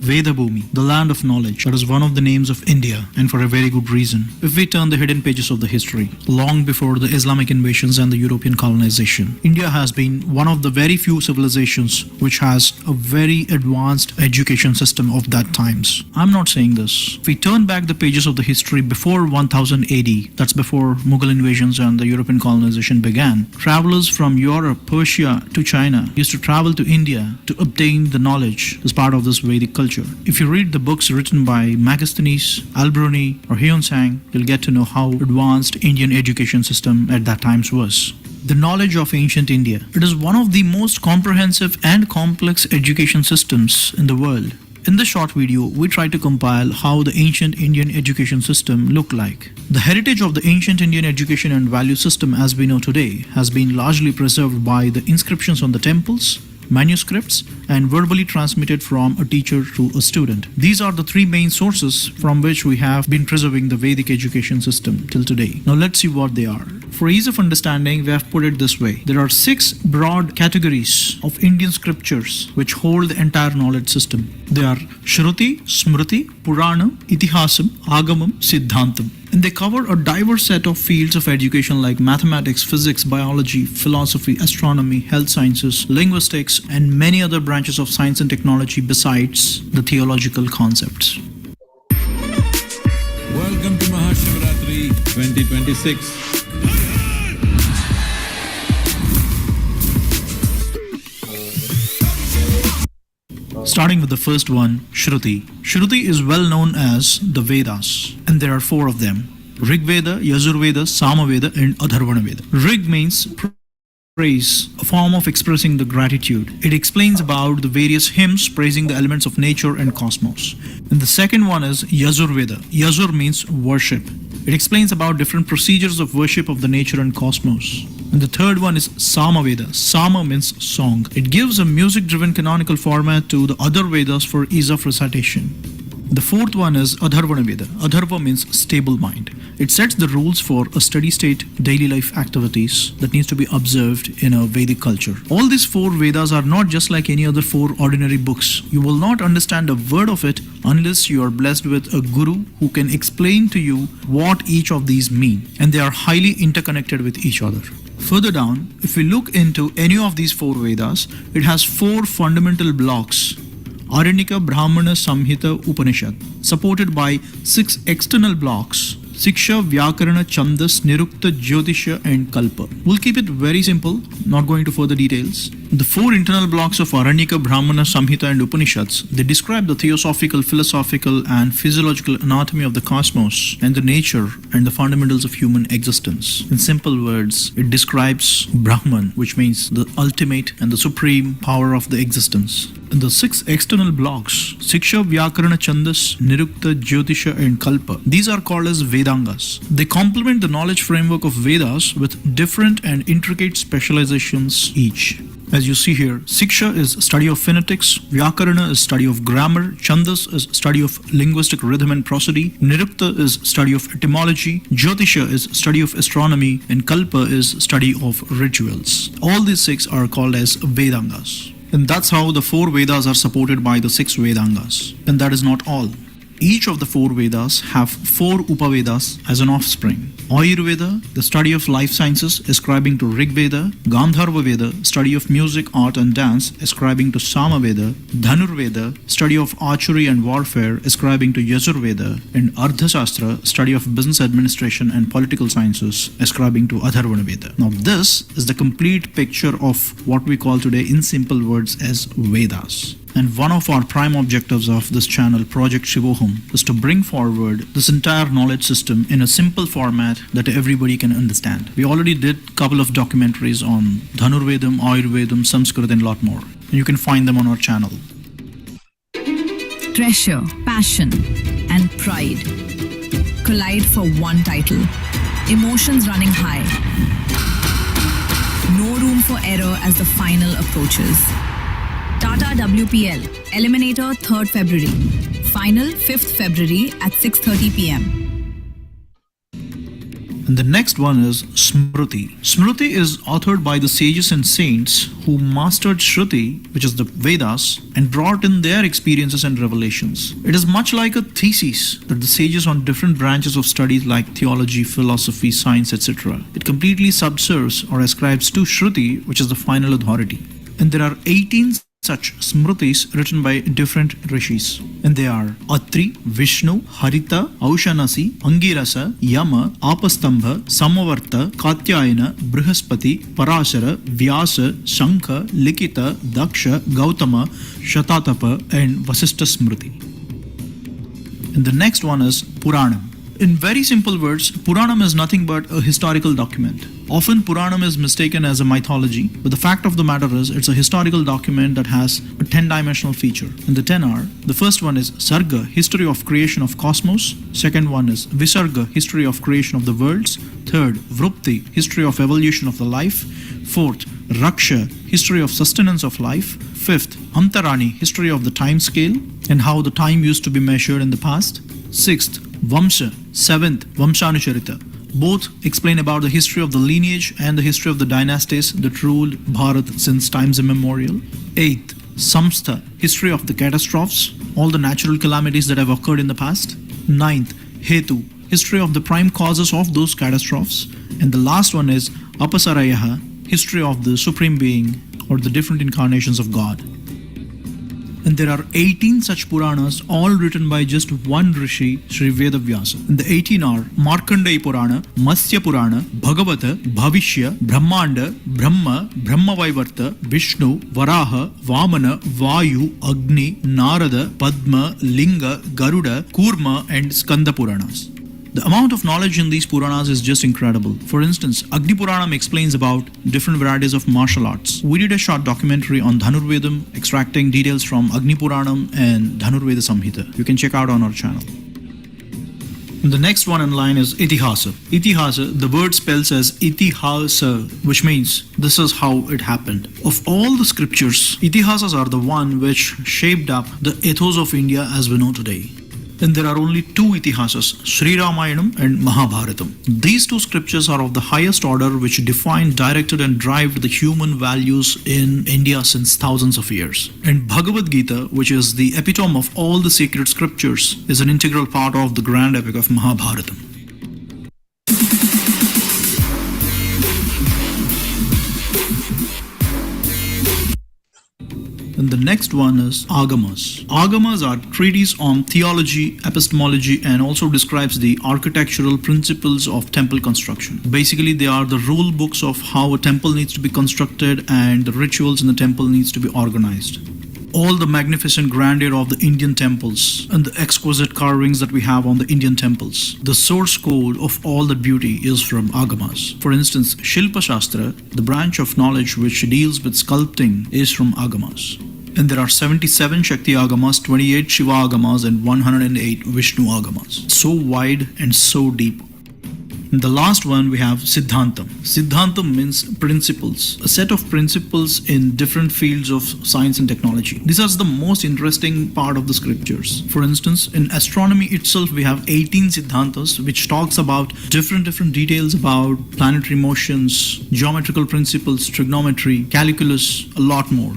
P: Vedabhumi, the land of knowledge, that is one of the names of India, and for a very good reason. If we turn the hidden pages of the history, long before the Islamic invasions and the European colonization, India has been one of the very few civilizations which has a very advanced education system of that times. I'm not saying this. If we turn back the pages of the history before 1000 AD, that's before Mughal invasions and the European colonization began, travelers from Europe, Persia to China used to travel to India to obtain the knowledge as part of this Vedic culture. If you read the books written by Megasthenes, Alberoni, or Hyun-Sang, you'll get to know how advanced Indian education system at that times was. The knowledge of ancient India. It is one of the most comprehensive and complex education systems in the world. In this short video, we try to compile how the ancient Indian education system looked like. The heritage of the ancient Indian education and value system as we know today has been largely preserved by the inscriptions on the temples, manuscripts, and verbally transmitted from a teacher to a student. These are the three main sources from which we have been preserving the Vedic education system till today. Now let's see what they are. For ease of understanding, we have put it this way. There are 6 broad categories of Indian scriptures which hold the entire knowledge system. They are Shruti, Smriti, Purana, Itihasam, Agamam, Siddhantam. And they cover a diverse set of fields of education like mathematics, physics, biology, philosophy, astronomy, health sciences, linguistics, and many other branches of science and technology besides the theological concepts.
Q: Welcome to Mahashivratri 2026.
P: Starting with the first one, Shruti. Shruti is well known as the Vedas, and there are 4 of them: Rig Veda, Yajur Veda, Sama Veda, and Atharvana Veda. Rig means praise, a form of expressing the gratitude. It explains about the various hymns praising the elements of nature and cosmos. And the second one is Yajur Veda. Yajur means worship. It explains about different procedures of worship of the nature and cosmos. And the third one is Sama Veda. Sama means song. It gives a music-driven canonical format to the other Vedas for ease of recitation. The fourth one is Atharvana Veda. Atharva means stable mind. It sets the rules for a steady state daily life activities that needs to be observed in a Vedic culture. All these 4 Vedas are not just like any other 4 ordinary books. You will not understand a word of it unless you are blessed with a guru who can explain to you what each of these mean, and they are highly interconnected with each other. Further down, if we look into any of these 4 Vedas, it has 4 fundamental blocks: Aranyaka, Brahmana, Samhita, Upanishad, supported by 6 external blocks: Siksha, Vyakarana, Chandas, Nirukta, Jyotisha, and Kalpa. We'll keep it very simple, not going to further details. The 4 internal blocks of Aranyaka, Brahmana, Samhita, and Upanishads, they describe the theosophical, philosophical, and physiological anatomy of the cosmos and the nature and the fundamentals of human existence. In simple words, it describes Brahman, which means the ultimate and the supreme power of the existence. And the 6 external blocks, Siksha, Vyakarana, Chandas, Nirukta, Jyotisha, and Kalpa, these are called as Vedangas. They complement the knowledge framework of Vedas with different and intricate specializations each. As you see here, Siksha is study of phonetics, Vyakarana is study of grammar, Chandas is study of linguistic rhythm and prosody, Nirukta is study of etymology, Jyotisha is study of astronomy, and Kalpa is study of rituals. All these 6 are called as Vedangas. And that's how the 4 Vedas are supported by the 6 Vedangas. And that is not all. Each of the 4 Vedas have 4 Upavedas as an offspring. Ayurveda, the study of life sciences, ascribing to Rig Veda; Gandharva Veda, study of music, art and dance, ascribing to Sama Veda; Dhanur Veda, study of archery and warfare, ascribing to Yajur Veda; and Ardhashastra, study of business administration and political sciences, ascribing to Atharvana Veda. Now this is the complete picture of what we call today in simple words as Vedas. And one of our prime objectives of this channel, Project Shivoham, is to bring forward this entire knowledge system in a simple format that everybody can understand. We already did a couple of documentaries on Dhanurvedam, Ayurvedam, Sanskrit, and a lot more. And you can find them on our channel.
R: Treasure, passion, and pride collide for one title. Emotions running high. No room for error as the final approaches. Tata WPL, Eliminator 3rd February. Final 5th February at 6:30 p.m.
P: And the next one is Smriti. Smriti is authored by the sages and saints who mastered Shruti, which is the Vedas, and brought in their experiences and revelations. It is much like a thesis that the sages on different branches of studies like theology, philosophy, science, etc. It completely subserves or ascribes to Shruti, which is the final authority. And there are 18 such Smritis written by different rishis, and they are Atri, Vishnu, Harita, Aushanasi, Angirasa, Yama, Apastambha, Samavarta, Katyayana, Brihaspati, Parashara, Vyasa, Shankha, Likita, Daksha, Gautama, Shatatapa, and Vasishtha Smriti. And the next one is Puranam. In very simple words, Puranam is nothing but a historical document. Often Puranam is mistaken as a mythology, but the fact of the matter is it's a historical document that has a 10-dimensional feature. And the 10 are, the first one is Sarga, history of creation of cosmos. Second one is Visarga, history of creation of the worlds. Third, Vrupti, history of evolution of the life. Fourth, Raksha, history of sustenance of life. Fifth, Antarani, history of the time scale and how the time used to be measured in the past. Sixth, Vamsha. Seventh, Vamshanucharita. Both explain about the history of the lineage and the history of the dynasties that ruled Bharat since times immemorial. Eighth, Samstha, history of the catastrophes, all the natural calamities that have occurred in the past. Ninth, Hetu, history of the prime causes of those catastrophes. And the last one is Apasarayaha, history of the Supreme Being or the different incarnations of God. And And there are 18 such Puranas, all written by just one Rishi, Sri Vedavyasa. And the 18 are Markandeya Purana, Matsya Purana, Bhagavata, Bhavishya, Brahmanda, Brahma, Brahmavaivarta, Vishnu, Varaha, Vamana, Vayu, Agni, Narada, Padma, Linga, Garuda, Kurma and Skanda Puranas. The amount of knowledge in these Puranas is just incredible. For instance, Agni Puranam explains about different varieties of martial arts. We did a short documentary on Dhanurvedam, extracting details from Agni Puranam and Dhanurveda Samhita. You can check out on our channel. The next one in line is Itihasa. Itihasa, the word spells as Itihasa, which means this is how it happened. Of all the scriptures, Itihasas are the one which shaped up the ethos of India as we know today. And there are only two Itihasas, Sri Ramayanam and Mahabharatam. These two scriptures are of the highest order, which defined, directed and drive the human values in India since thousands of years. And Bhagavad Gita, which is the epitome of all the sacred scriptures, is an integral part of the grand epic of Mahabharatam. And the next one is Agamas. Agamas are treatises on theology, epistemology, and also describes the architectural principles of temple construction. Basically, they are the rule books of how a temple needs to be constructed and the rituals in the temple needs to be organized. All the magnificent grandeur of the Indian temples and the exquisite carvings that we have on the Indian temples. The source code of all the beauty is from Agamas. For instance, Shilpa Shastra, the branch of knowledge which deals with sculpting, is from Agamas. And there are 77 Shakti Agamas, 28 Shiva Agamas, and 108 Vishnu Agamas. So wide and so deep. In the last one we have Siddhantam. Siddhantam means principles, a set of principles in different fields of science and technology. These are the most interesting part of the scriptures. For instance, in astronomy itself we have 18 Siddhantas which talks about different details about planetary motions, geometrical principles, trigonometry, calculus, a lot more.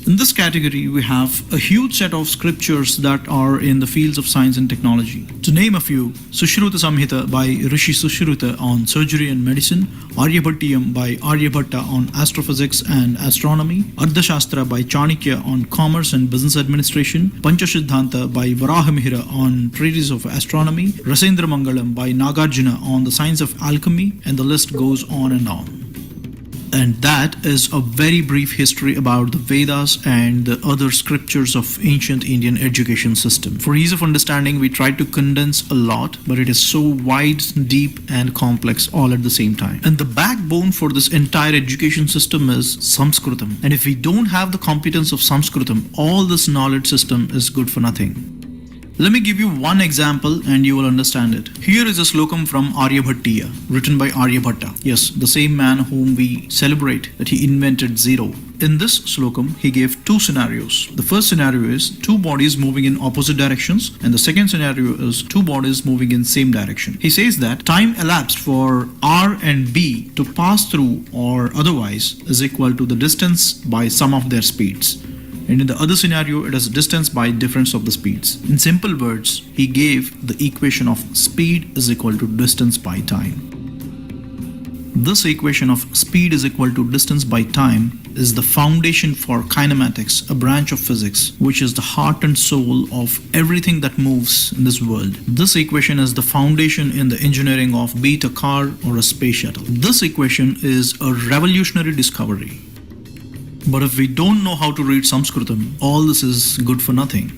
P: In this category, we have a huge set of scriptures that are in the fields of science and technology. To name a few, Sushruta Samhita by Rishi Sushruta on surgery and medicine, Aryabhattiyam by Aryabhatta on astrophysics and astronomy, Ardhashastra by Chanakya on commerce and business administration, Panchasiddhanta by Varahamihira on treatise of astronomy, Rasendra Mangalam by Nagarjuna on the science of alchemy, and the list goes on and on. And that is a very brief history about the Vedas and the other scriptures of ancient Indian education system. For ease of understanding, we tried to condense a lot, but it is so wide, deep and complex all at the same time. And the backbone for this entire education system is Sanskritam. And if we don't have the competence of Sanskritam, all this knowledge system is good for nothing. Let me give you one example and you will understand it. Here is a slokam from Aryabhattiya, written by Aryabhatta. Yes, the same man whom we celebrate that he invented zero. In this slokam, he gave two scenarios. The first scenario is two bodies moving in opposite directions, and the second scenario is two bodies moving in same direction. He says that time elapsed for R and B to pass through or otherwise is equal to the distance by sum of their speeds. And in the other scenario, it is distance by difference of the speeds. In simple words, he gave the equation of speed is equal to distance by time. This equation of speed is equal to distance by time is the foundation for kinematics, a branch of physics, which is the heart and soul of everything that moves in this world. This equation is the foundation in the engineering of be it a car or a space shuttle. This equation is a revolutionary discovery. But if we don't know how to read Sanskritam, all this is good for nothing.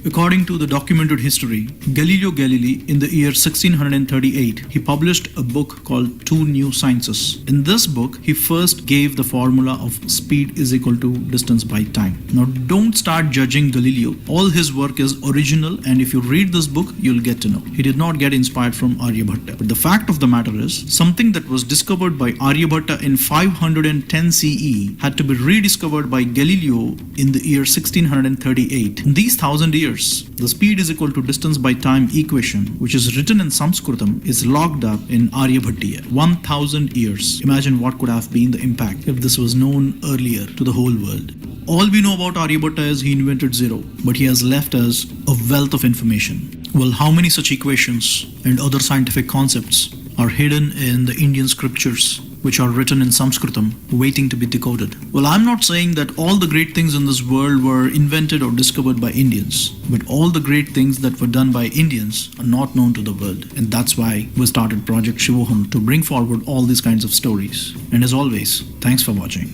P: According to the documented history, Galileo Galilei in the year 1638, he published a book called Two New Sciences. In this book, he first gave the formula of speed is equal to distance by time. Now don't start judging Galileo. All his work is original, and if you read this book, you'll get to know. He did not get inspired from Aryabhatta. But the fact of the matter is, something that was discovered by Aryabhatta in 510 CE had to be rediscovered by Galileo in the year 1638. In these 1,000 years, the speed is equal to distance by time equation, which is written in Sanskritam, is locked up in Aryabhattiya. 1,000 years. Imagine what could have been the impact if this was known earlier to the whole world. All we know about Aryabhatta is he invented zero, but he has left us a wealth of information. Well, how many such equations and other scientific concepts are hidden in the Indian scriptures? which are written in Sanskritam, waiting to be decoded. Well, I'm not saying that all the great things in this world were invented or discovered by Indians, but all the great things that were done by Indians are not known to the world. And that's why we started Project Shivoham, to bring forward all these kinds of stories. And as always, thanks for watching.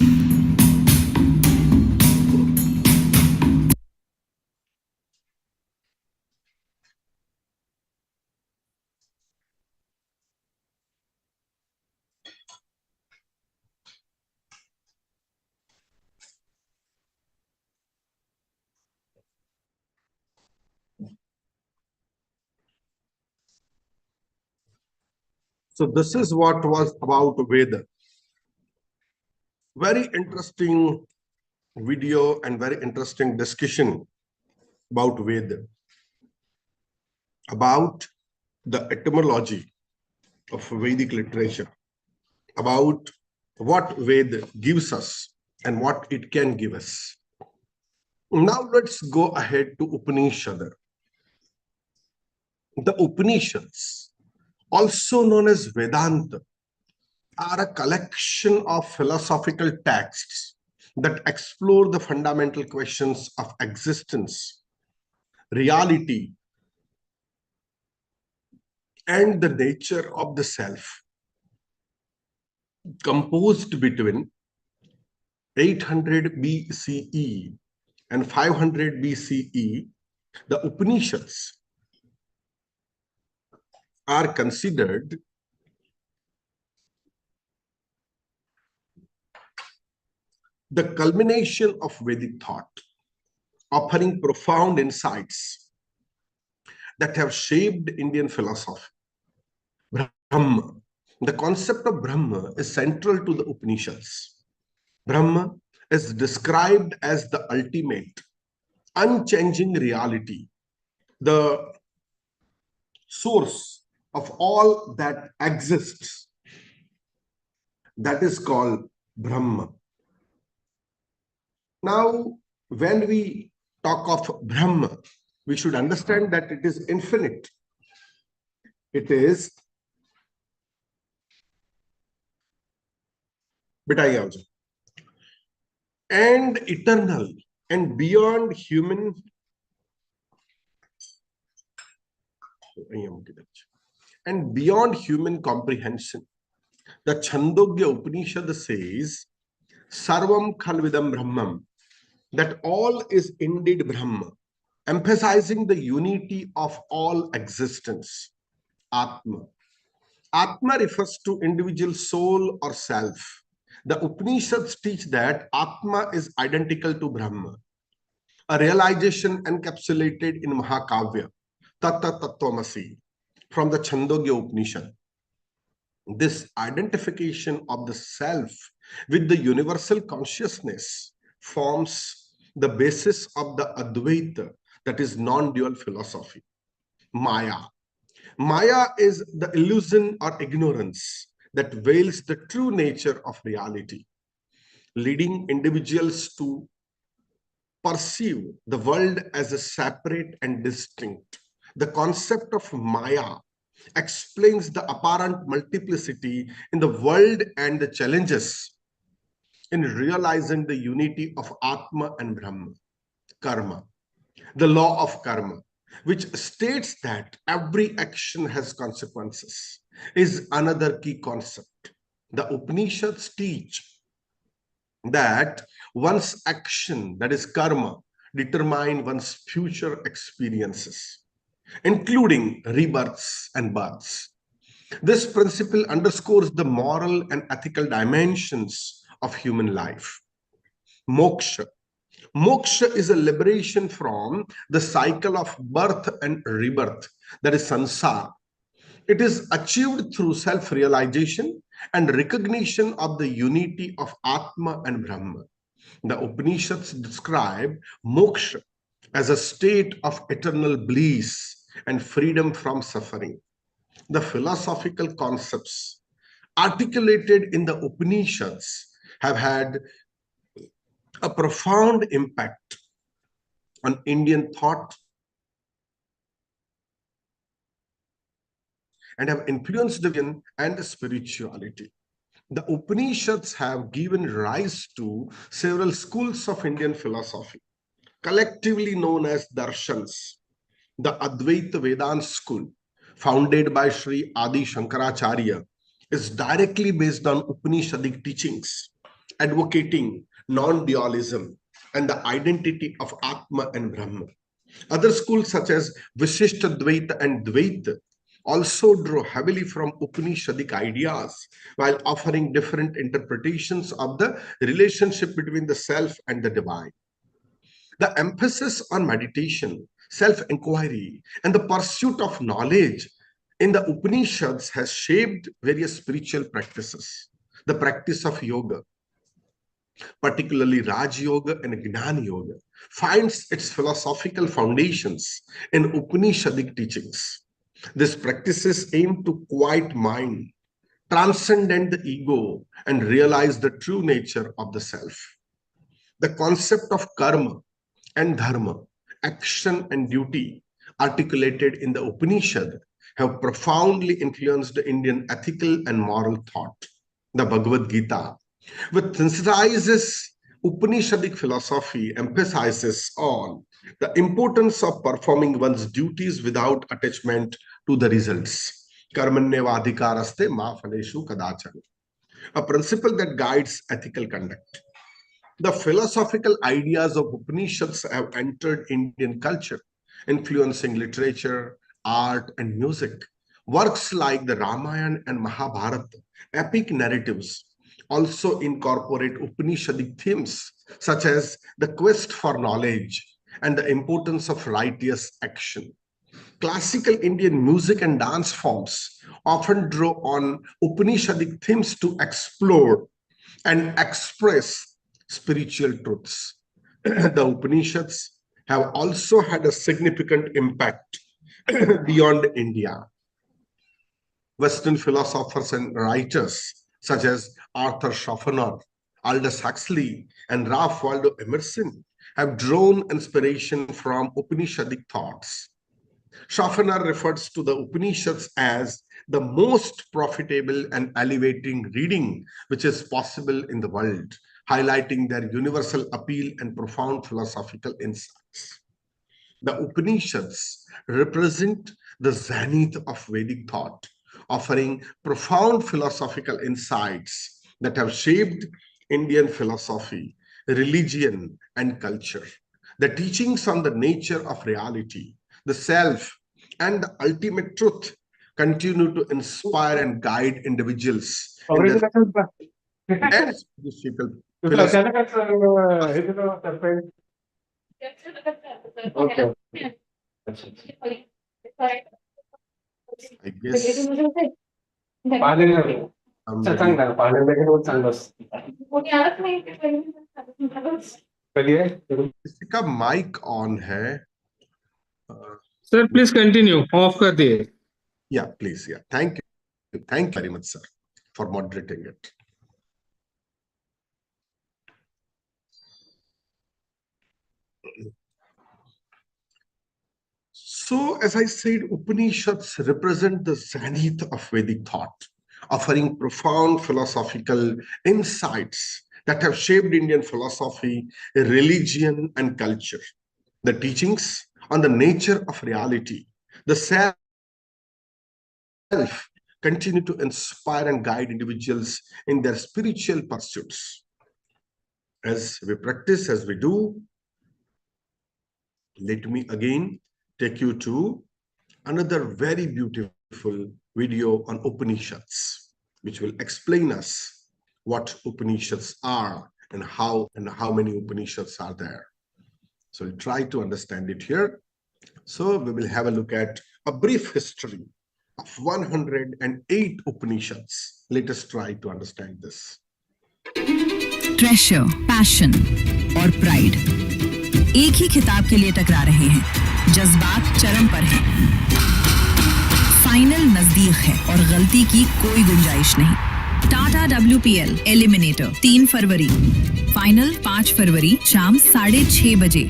A: So this is what was about Veda. Very interesting video and very interesting discussion about Veda, about the etymology of Vedic literature, about what Veda gives us and what it can give us. Now let's go ahead to Upanishad. The Upanishads, also known as Vedanta, are a collection of philosophical texts that explore the fundamental questions of existence, reality, and the nature of the self. Composed between 800 BCE and 500 BCE, the Upanishads are considered the culmination of Vedic thought, offering profound insights that have shaped Indian philosophy. Brahma. The concept of Brahma is central to the Upanishads. Brahma is described as the ultimate, unchanging reality, the source of all that exists. That is called Brahma. Now, when we talk of Brahma, we should understand that it is infinite. It is and eternal and beyond human comprehension. The Chandogya Upanishad says, Sarvam Khalvidam Brahmam, that all is indeed Brahma, emphasizing the unity of all existence. Atma. Atma refers to individual soul or self. The Upanishads teach that Atma is identical to Brahma, a realization encapsulated in Mahakavya, Tatta Tattvamasi, from the Chandogya Upanishad. This identification of the self with the universal consciousness forms the basis of the Advaita, that is non-dual philosophy. Maya. Maya is the illusion or ignorance that veils the true nature of reality, leading individuals to perceive the world as a separate and distinct. The concept of Maya explains the apparent multiplicity in the world and the challenges in realizing the unity of Atma and Brahma. Karma, the law of karma, which states that every action has consequences, is another key concept. The Upanishads teach that one's action, that is karma, determine one's future experiences, including rebirths and births. This principle underscores the moral and ethical dimensions of human life. Moksha. Moksha is a liberation from the cycle of birth and rebirth, that is samsara. It is achieved through self-realization and recognition of the unity of Atma and Brahma. The Upanishads describe moksha as a state of eternal bliss and freedom from suffering. The philosophical concepts articulated in the Upanishads have had a profound impact on Indian thought and have influenced the vision and the spirituality. The Upanishads have given rise to several schools of Indian philosophy, collectively known as darshans. The Advaita Vedanta school, founded by Sri Adi Shankaracharya, is directly based on Upanishadic teachings, advocating non-dualism and the identity of Atma and Brahma. Other schools such as Vishishtadvaita and Dvaita also draw heavily from Upanishadic ideas while offering different interpretations of the relationship between the self and the divine. The emphasis on meditation, self-inquiry, and the pursuit of knowledge in the Upanishads has shaped various spiritual practices. The practice of yoga, particularly Raj Yoga and Gnana Yoga, finds its philosophical foundations in Upanishadic teachings. These practices aim to quiet mind, transcend the ego, and realize the true nature of the self. The concept of karma and dharma, action and duty, articulated in the Upanishad, have profoundly influenced Indian ethical and moral thought. The Bhagavad Gita, which synthesizes Upanishadic philosophy, emphasizes on the importance of performing one's duties without attachment to the results. Karmanyavadhikaraste ma phaleshu kadachan, a principle that guides ethical conduct. The philosophical ideas of Upanishads have entered Indian culture, influencing literature, art, and music. Works like the Ramayana and Mahabharata, epic narratives, also incorporate Upanishadic themes such as the quest for knowledge and the importance of righteous action. Classical Indian music and dance forms often draw on Upanishadic themes to explore and express spiritual truths. The Upanishads have also had a significant impact beyond India. Western philosophers and writers such as Arthur Schopenhauer, Aldous Huxley, and Ralph Waldo Emerson have drawn inspiration from Upanishadic thoughts. Schopenhauer refers to the Upanishads as the most profitable and elevating reading which is possible in the world, highlighting their universal appeal and profound philosophical insights. The Upanishads represent the zenith of Vedic thought, offering profound philosophical insights that have shaped Indian philosophy, religion, and culture. The teachings on the nature of reality, the self, and the ultimate truth continue to inspire and guide individuals in their and spiritual
S: Okay.
A: I guess इसका mic on है.
S: Sir, please continue. Off कर दिए.
A: Yeah, please. Yeah, thank you very much, sir, for moderating it. So, as I said, Upanishads represent the zenith of Vedic thought, offering profound philosophical insights that have shaped Indian philosophy, religion, and culture. The teachings on the nature of reality, the self, continue to inspire and guide individuals in their spiritual pursuits. As we practice, as we do, let me again take you to another very beautiful video on Upanishads, which will explain us what Upanishads are and how many Upanishads are there. So we'll try to understand it here. So we will have a look at a brief history of 108 Upanishads. Let us try to understand this.
R: ट्रेशर, passion और pride एक ही खिताब के लिए टकरा रहे हैं. जज्बात चरम पर है. फाइनल नजदीक है और गलती की कोई गुंजाइश नहीं. टाटा WPL एलिमिनेटर 3 फरवरी, फाइनल 5 फरवरी शाम 6:30 बजे.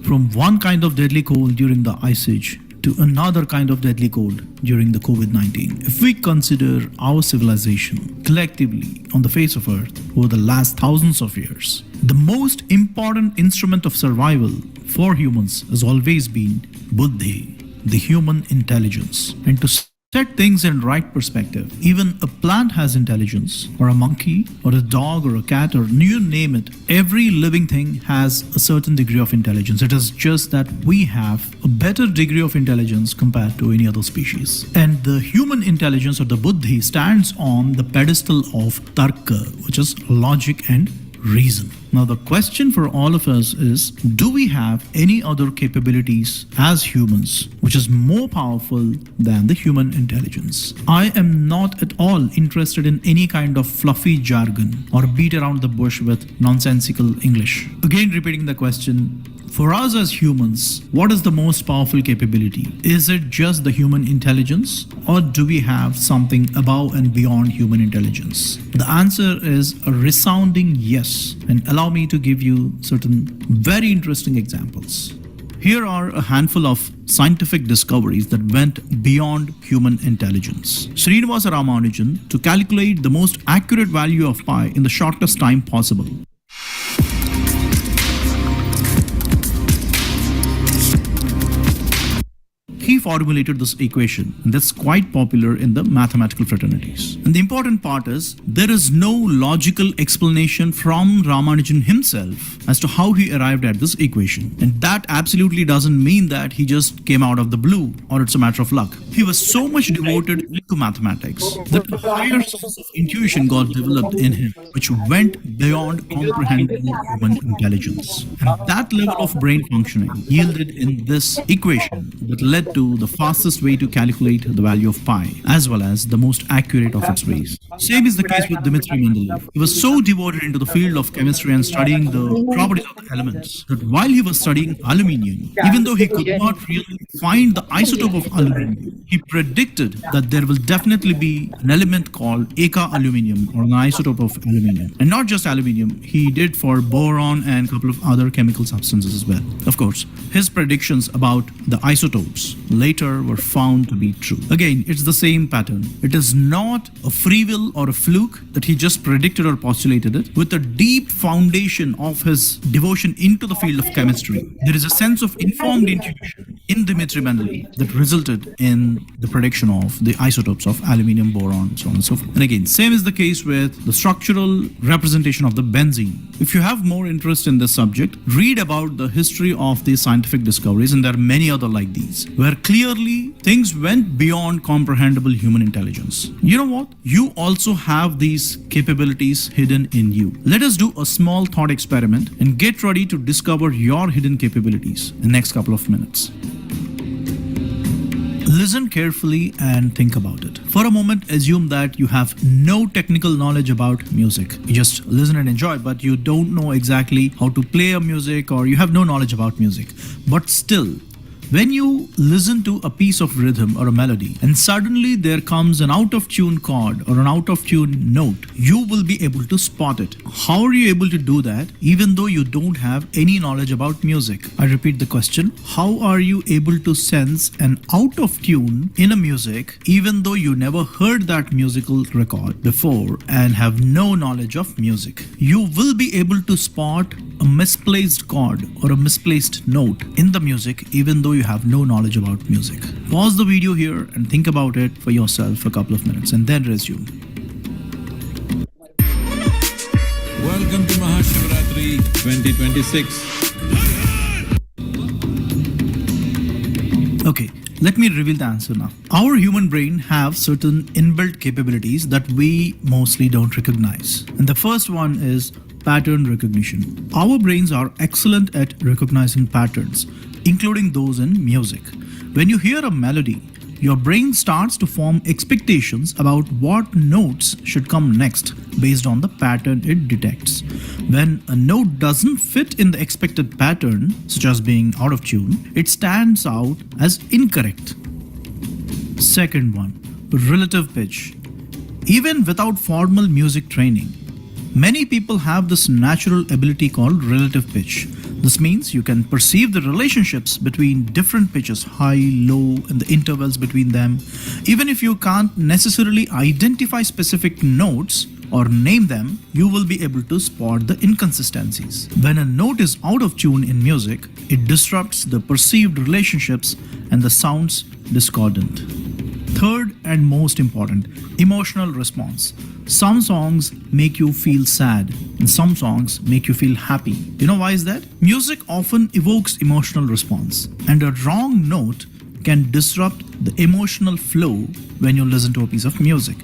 P: from one kind of deadly cold during the Ice Age to another kind of deadly cold during the COVID-19. If we consider our civilization collectively on the face of Earth over the last thousands of years, the most important instrument of survival for humans has always been buddhi, the human intelligence. And to set things in right perspective, even a plant has intelligence, or a monkey, or a dog, or a cat, or you name it. Every living thing has a certain degree of intelligence. It is just that we have a better degree of intelligence compared to any other species. And the human intelligence, or the buddhi, stands on the pedestal of tarka, which is logic and reason. Now the question for all of us is, do we have any other capabilities as humans which is more powerful than the human intelligence? I am not at all interested in any kind of fluffy jargon or beat around the bush with nonsensical English. Again, repeating the question, for us as humans, what is the most powerful capability? Is it just the human intelligence, or do we have something above and beyond human intelligence? The answer is a resounding yes, and allow me to give you certain very interesting examples. Here are a handful of scientific discoveries that went beyond human intelligence. Srinivasa Ramanujan to calculate the most accurate value of pi in the shortest time possible. He formulated this equation, and that's quite popular in the mathematical fraternities. And the important part is, there is no logical explanation from Ramanujan himself as to how he arrived at this equation. And that absolutely doesn't mean that he just came out of the blue, or it's a matter of luck. He was so much devoted to mathematics that a higher sense of intuition got developed in him, which went beyond comprehensible human intelligence. And that level of brain functioning yielded in this equation that led to the fastest way to calculate the value of pi, as well as the most accurate of its ways. Same is the case with Dmitry Mendeleev. He was so devoted into the field of chemistry and studying the properties of the elements that while he was studying aluminium, even though he could not really find the isotope of aluminium, he predicted that there will definitely be an element called Eka aluminium, or an isotope of aluminium. And not just aluminium, he did for boron and a couple of other chemical substances as well. Of course, his predictions about the isotopes later were found to be true. Again, it's the same pattern. It is not a free will or a fluke that he just predicted or postulated it. With a deep foundation of his devotion into the field of chemistry, there is a sense of informed intuition in Dmitry Mendeleev that resulted in the prediction of the isotopes of aluminium, boron, so on and so forth. And again, same is the case with the structural representation of the benzene. If you have more interest in this subject, read about the history of these scientific discoveries, and there are many other like these, where clearly things went beyond comprehensible human intelligence. You know what? You also have these capabilities hidden in you. Let us do a small thought experiment and get ready to discover your hidden capabilities in the next couple of minutes. Listen carefully and think about it. For a moment, assume that you have no technical knowledge about music. You just listen and enjoy, but you don't know exactly how to play a music, or you have no knowledge about music. But still, when you listen to a piece of rhythm or a melody and suddenly there comes an out of tune chord or an out of tune note, you will be able to spot it. How are you able to do that even though you don't have any knowledge about music? I repeat the question. How are you able to sense an out of tune in a music even though you never heard that musical record before and have no knowledge of music? You will be able to spot a misplaced chord or a misplaced note in the music even though you have no knowledge about music. Pause the video here and think about it for yourself for a couple of minutes and then resume.
Q: Welcome to Mahashivratri 2026.
P: Okay, let me reveal the answer now. Our human brain have certain inbuilt capabilities that we mostly don't recognize. And the first one is pattern recognition. Our brains are excellent at recognizing patterns, including those in music. When you hear a melody, your brain starts to form expectations about what notes should come next based on the pattern it detects. When a note doesn't fit in the expected pattern, such as being out of tune, it stands out as incorrect. Second one, relative pitch. Even without formal music training, many people have this natural ability called relative pitch. This means you can perceive the relationships between different pitches, high, low, and the intervals between them. Even if you can't necessarily identify specific notes or name them, you will be able to spot the inconsistencies. When a note is out of tune in music, it disrupts the perceived relationships and the sounds discordant. Third and most important, emotional response. Some songs make you feel sad and some songs make you feel happy. You know why is that? Music often evokes emotional response, and a wrong note can disrupt the emotional flow when you listen to a piece of music.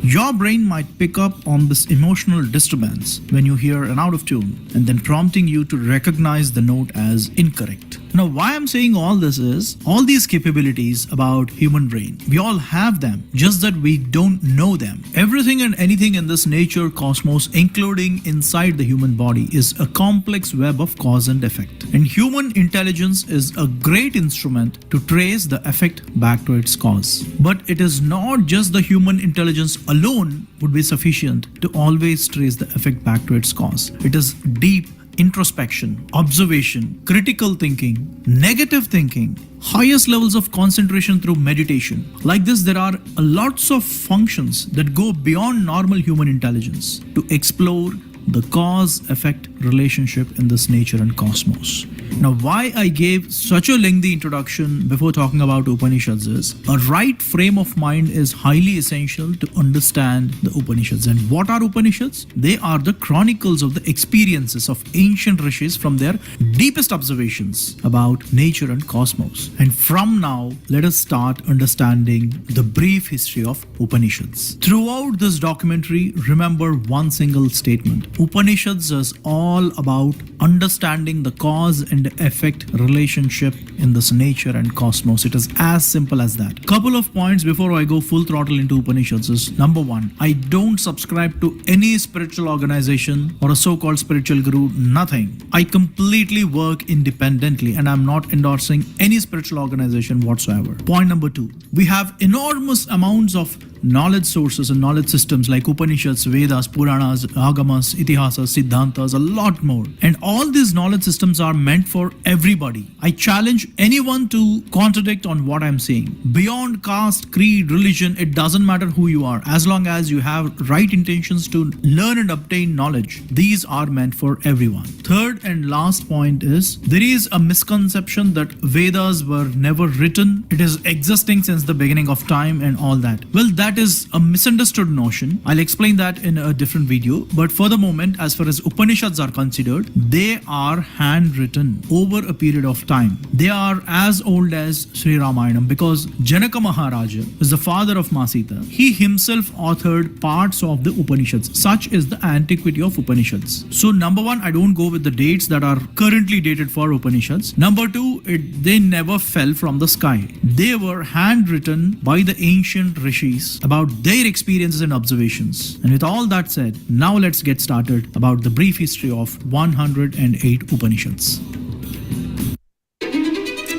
P: Your brain might pick up on this emotional disturbance when you hear an out of tune and then prompting you to recognize the note as incorrect. Now, why I'm saying all this is, all these capabilities about human brain, we all have them, just that we don't know them. Everything and anything in this nature cosmos, including inside the human body, is a complex web of cause and effect. And human intelligence is a great instrument to trace the effect back to its cause. But it is not just the human intelligence alone would be sufficient to always trace the effect back to its cause. It is deep introspection, observation, critical thinking, negative thinking, highest levels of concentration through meditation. Like this, there are lots of functions that go beyond normal human intelligence to explore the cause-effect relationship in this nature and cosmos. Now, why I gave such a lengthy introduction before talking about Upanishads is, a right frame of mind is highly essential to understand the Upanishads. And what are Upanishads? They are the chronicles of the experiences of ancient rishis from their deepest observations about nature and cosmos. And from now, let us start understanding the brief history of Upanishads. Throughout this documentary, remember one single statement. Upanishads is all about understanding the cause and effect relationship in this nature and cosmos. It is as simple as that. Couple of points before I go full throttle into Upanishads is, number one, I don't subscribe to any spiritual organization or a so-called spiritual guru, nothing. I completely work independently and I'm not endorsing any spiritual organization whatsoever. Point number two, we have enormous amounts of knowledge sources and knowledge systems like Upanishads, Vedas, Puranas, Agamas, Itihasas, Siddhantas, a lot more. And all these knowledge systems are meant for everybody. I challenge anyone to contradict on what I'm saying. Beyond caste, creed, religion, it doesn't matter who you are. As long as you have right intentions to learn and obtain knowledge, these are meant for everyone. Third and last point is, there is a misconception that Vedas were never written. It is existing since the beginning of time and all that. Well, that is a misunderstood notion. I'll explain that in a different video. But for the moment, as far as Upanishads are considered, they are handwritten over a period of time. They are as old as Sri Ramayanam, because Janaka Maharaja is the father of Masita. He himself authored parts of the Upanishads. Such is the antiquity of Upanishads. So number one, I don't go with the dates that are currently dated for Upanishads. Number two, they never fell from the sky. They were handwritten by the ancient rishis about their experiences and observations. And with all that said, now let's get started about the brief history of 108 Upanishads.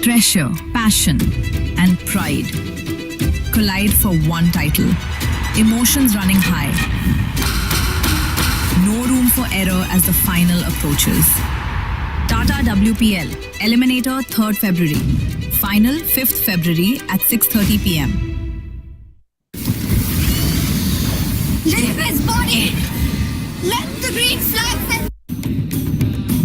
R: Treasure, passion, and pride collide for one title. Emotions running high. No room for error as the final approaches. Tata WPL, Eliminator 3rd February. Final 5th February at 6:30 p.m.
D: Leave his body! Let the green flag...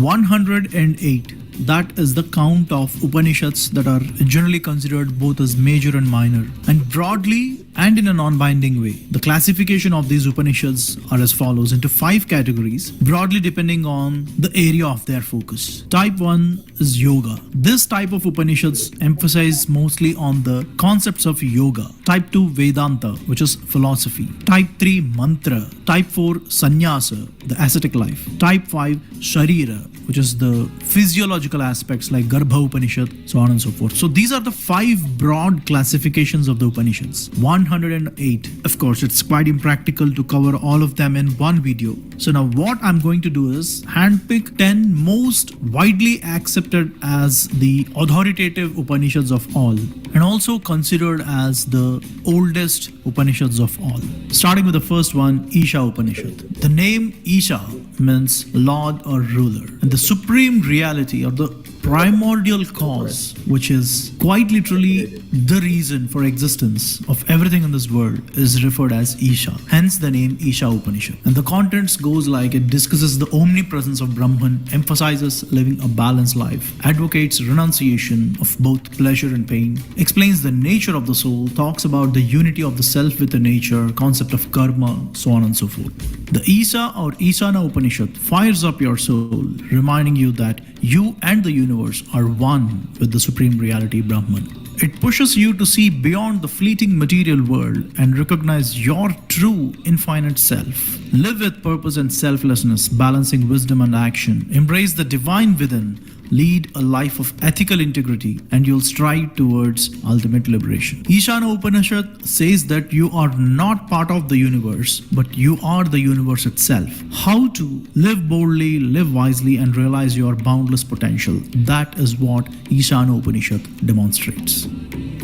P: 108. That is the count of Upanishads that are generally considered both as major and minor, and broadly and in a non-binding way. The classification of these Upanishads are as follows into 5 categories, broadly depending on the area of their focus. Type 1 is Yoga. This type of Upanishads emphasize mostly on the concepts of yoga. Type 2 Vedanta, which is philosophy. Type 3 Mantra. Type 4 Sannyasa, the ascetic life. Type 5 Sharira, which is the physiological aspects like Garbha Upanishad, so on and so forth. So these are the 5 broad classifications of the Upanishads. 108. Of course, it's quite impractical to cover all of them in one video. So now what I'm going to do is handpick 10 most widely accepted as the authoritative Upanishads of all, and also considered as the oldest Upanishads of all. Starting with the first one, Isha Upanishad. The name Isha means Lord or ruler. And the supreme reality or the primordial cause, which is quite literally the reason for existence of everything in this world, is referred as Isha. Hence the name Isha Upanishad. And the contents goes like it discusses the omnipresence of Brahman, emphasizes living a balanced life, advocates renunciation of both pleasure and pain, explains the nature of the soul, talks about the unity of the self with the nature, concept of karma, so on and so forth. The Isa or Isana Upanishad fires up your soul, reminding you that you and the universe are one with the supreme reality Brahman. It pushes you to see beyond the fleeting material world and recognize your true infinite self. Live with purpose and selflessness, balancing wisdom and action. Embrace the divine within. Lead a life of ethical integrity, and you'll strive towards ultimate liberation. Ishana Upanishad says that you are not part of the universe, but you are the universe itself. How to live boldly, live wisely, and realize your boundless potential. That is what Ishana Upanishad demonstrates.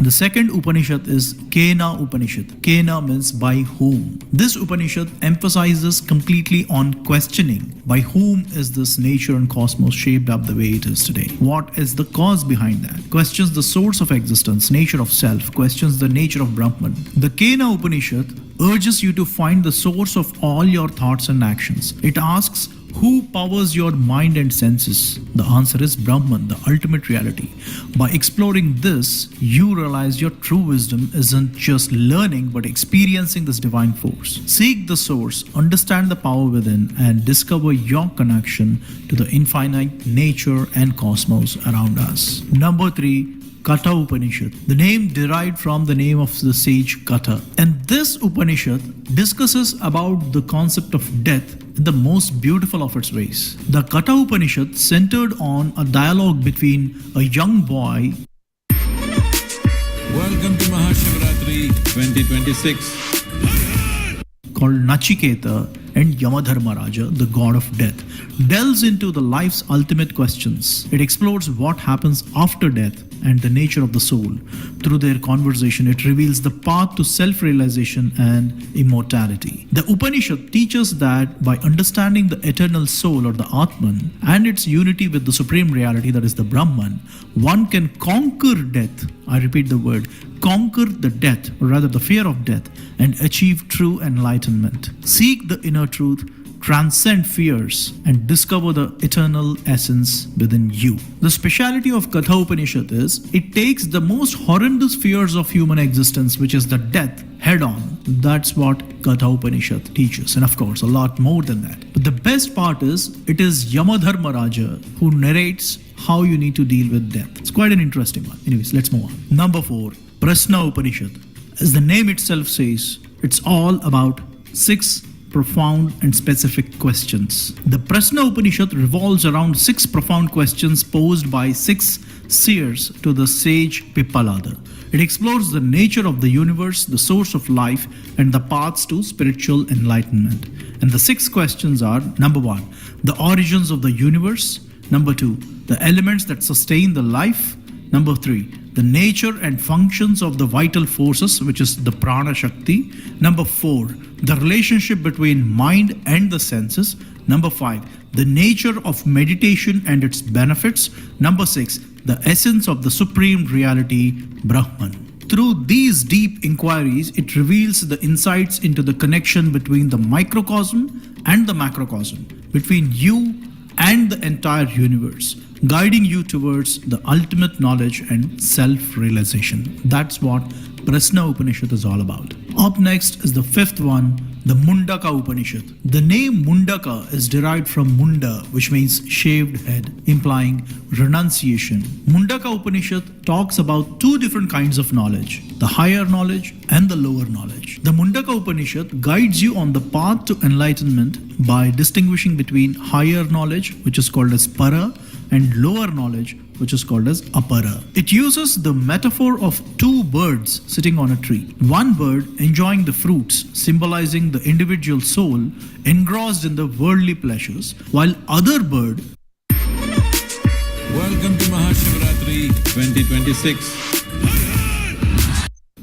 P: The second Upanishad is Kena Upanishad. Kena means by whom. This Upanishad emphasizes completely on questioning by whom is this nature and cosmos shaped up the way it is today. What is the cause behind that? Questions the source of existence, nature of self, questions the nature of Brahman. The Kena Upanishad urges you to find the source of all your thoughts and actions. It asks, who powers your mind and senses? The answer is Brahman, the ultimate reality. By exploring this, you realize your true wisdom isn't just learning but experiencing this divine force. Seek the source, understand the power within, and discover your connection to the infinite nature and cosmos around us. Number 3. Katha Upanishad. The name derived from the name of the sage Katha. And this Upanishad discusses about the concept of death in the most beautiful of its ways. The Katha Upanishad centered on a dialogue between a young boy.
Q: Welcome to Mahashivratri 2026.
P: Called Nachiketa and Yamadharmaraja, the god of death, delves into the life's ultimate questions. It explores what happens after death and the nature of the soul. Through their conversation, it reveals the path to self-realization and immortality. The Upanishad teaches that by understanding the eternal soul or the Atman and its unity with the supreme reality that is the Brahman, one can conquer death. I repeat the word, conquer the death, or rather the fear of death, and achieve true enlightenment. Seek the inner truth, transcend fears, and discover the eternal essence within you. The speciality of Katha Upanishad is it takes the most horrendous fears of human existence, which is the death, head on. That's what Katha Upanishad teaches, and of course a lot more than that. But the best part is it is Yamadharmaraja who narrates how you need to deal with death. It's quite an interesting one. Anyways, let's move on. Number 4, Prashna Upanishad. As the name itself says, it's all about 6 profound and specific questions. The Prashna Upanishad revolves around 6 profound questions posed by 6 seers to the sage Pippalada. It explores the nature of the universe, the source of life, and the paths to spiritual enlightenment. And the 6 questions are: number 1, the origins of the universe; number 2, the elements that sustain the life; number 3, the nature and functions of the vital forces, which is the prana shakti; number 4, the relationship between mind and the senses; number 5, the nature of meditation and its benefits; number 6, the essence of the supreme reality Brahman. Through these deep inquiries, it reveals the insights into the connection between the microcosm and the macrocosm, between you and the entire universe, guiding you towards the ultimate knowledge and self-realization. That's what Prashna Upanishad is all about. Up next is the 5th one, the Mundaka Upanishad. The name Mundaka is derived from Munda, which means shaved head, implying renunciation. Mundaka Upanishad talks about 2 different kinds of knowledge, the higher knowledge and the lower knowledge. The Mundaka Upanishad guides you on the path to enlightenment by distinguishing between higher knowledge, which is called as para, and lower knowledge, which is called as apara. It uses the metaphor of 2 birds sitting on a tree. One bird enjoying the fruits, symbolizing the individual soul engrossed in the worldly pleasures, while other bird.
Q: Welcome to Mahashivratri 2026.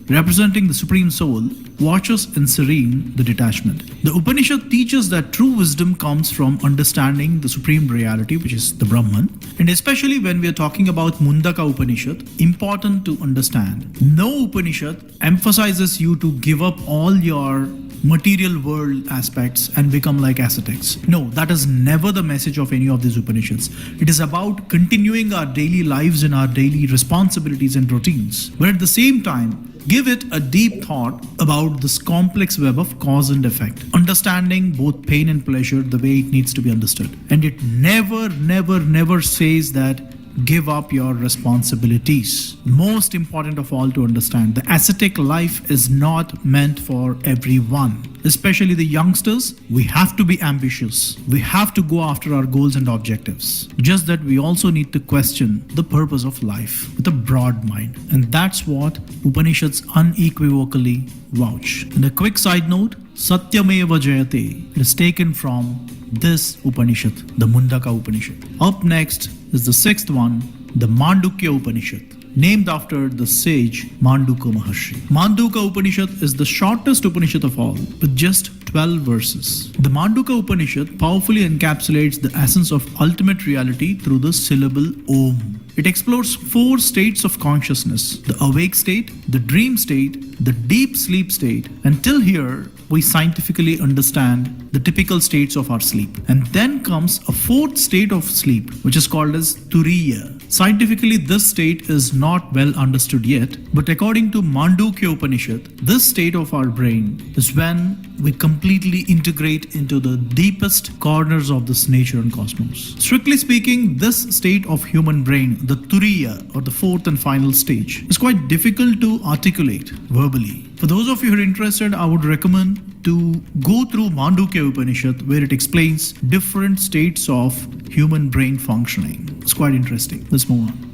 P: representing the Supreme Soul, watches in serene the detachment. The Upanishad teaches that true wisdom comes from understanding the supreme reality, which is the Brahman. And especially when we are talking about Mundaka Upanishad, important to understand. No Upanishad emphasizes you to give up all your material world aspects and become like ascetics. No, that is never the message of any of these Upanishads. It is about continuing our daily lives and our daily responsibilities and routines, but at the same time, give it a deep thought about this complex web of cause and effect, understanding both pain and pleasure the way it needs to be understood. And it never says that give up your responsibilities. Most important of all to understand, the ascetic life is not meant for everyone. Especially the youngsters, we have to be ambitious. We have to go after our goals and objectives. Just that we also need to question the purpose of life with a broad mind. And that's what Upanishads unequivocally vouch. And a quick side note, Satyameva Jayate is taken from this Upanishad, the Mundaka Upanishad. Up next is the sixth one, the Mandukya Upanishad, named after the sage Manduka Maharshi. Manduka Upanishad is the shortest Upanishad of all, with just 12 verses. The Manduka Upanishad powerfully encapsulates the essence of ultimate reality through the syllable Om. It explores 4 states of consciousness: the awake state, the dream state, the deep sleep state. Until here, we scientifically understand the typical states of our sleep. And then comes a 4th state of sleep, which is called as Turiya. Scientifically, this state is not well understood yet, but according to Mandukya Upanishad, this state of our brain is when we completely integrate into the deepest corners of this nature and cosmos. Strictly speaking, this state of human brain, the Turiya, or the 4th and final stage, is quite difficult to articulate verbally. For those of you who are interested, I would recommend to go through Mandukya Upanishad, where it explains different states of human brain functioning. It's quite interesting. Let's move on.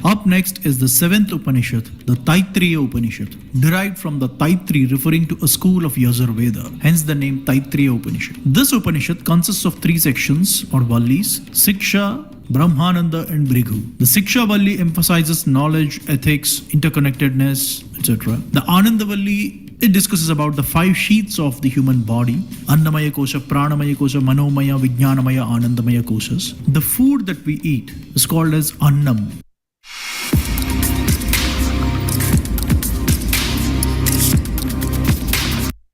P: Up next is the 7th Upanishad, the Taittiriya Upanishad, derived from the Taittri, referring to a school of Yajurveda, hence the name Taittiriya Upanishad. This Upanishad consists of 3 sections or vallis: Siksha, Brahmananda and Bhrigu. The Siksha Valli emphasizes knowledge, ethics, interconnectedness, etc. The Ananda Valli, it discusses about the 5 sheaths of the human body: Annamaya Kosha, Pranamaya Kosha, Manomaya, Vijnanamaya, Anandamaya Koshas. The food that we eat is called as Annam.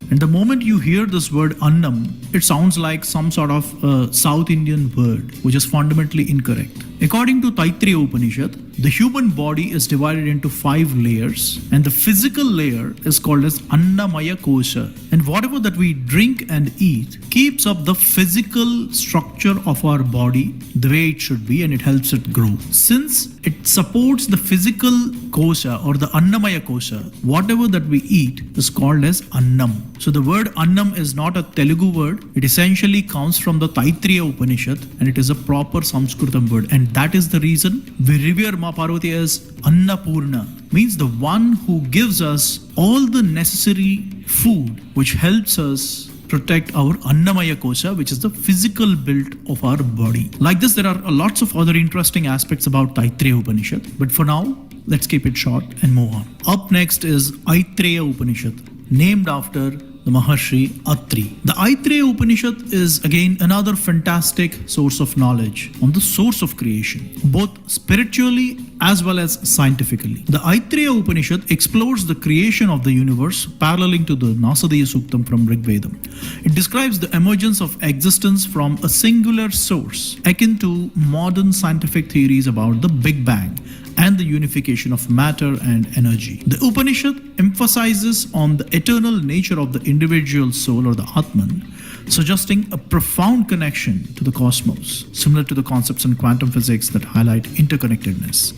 P: And the moment you hear this word Annam, it sounds like some sort of South Indian word, which is fundamentally incorrect. According to Taittiriya Upanishad, the human body is divided into 5 layers, and the physical layer is called as Annamaya Kosha. And whatever that we drink and eat keeps up the physical structure of our body the way it should be, and it helps it grow. Since it supports the physical kosha or the Annamaya Kosha, whatever that we eat is called as Annam. So the word Annam is not a Telugu word. It essentially comes from the Taittiriya Upanishad, and it is a proper Sanskritam word. And that is the reason we revere Ma Parvati as Annapurna, means the one who gives us all the necessary food which helps us protect our Annamaya Kosha, which is the physical build of our body. Like this, there are lots of other interesting aspects about Taittiriya Upanishad, but for now, let's keep it short and move on. Up next is Aitreya Upanishad, named after the Maharshi Atri. The Aitreya Upanishad is again another fantastic source of knowledge on the source of creation, both spiritually as well as scientifically. The Aitreya Upanishad explores the creation of the universe, paralleling to the Nasadaya Suktam from Rig Vedam. It describes the emergence of existence from a singular source, akin to modern scientific theories about the Big Bang and the unification of matter and energy. The Upanishad emphasizes on the eternal nature of the individual soul or the Atman, suggesting a profound connection to the cosmos, similar to the concepts in quantum physics that highlight interconnectedness.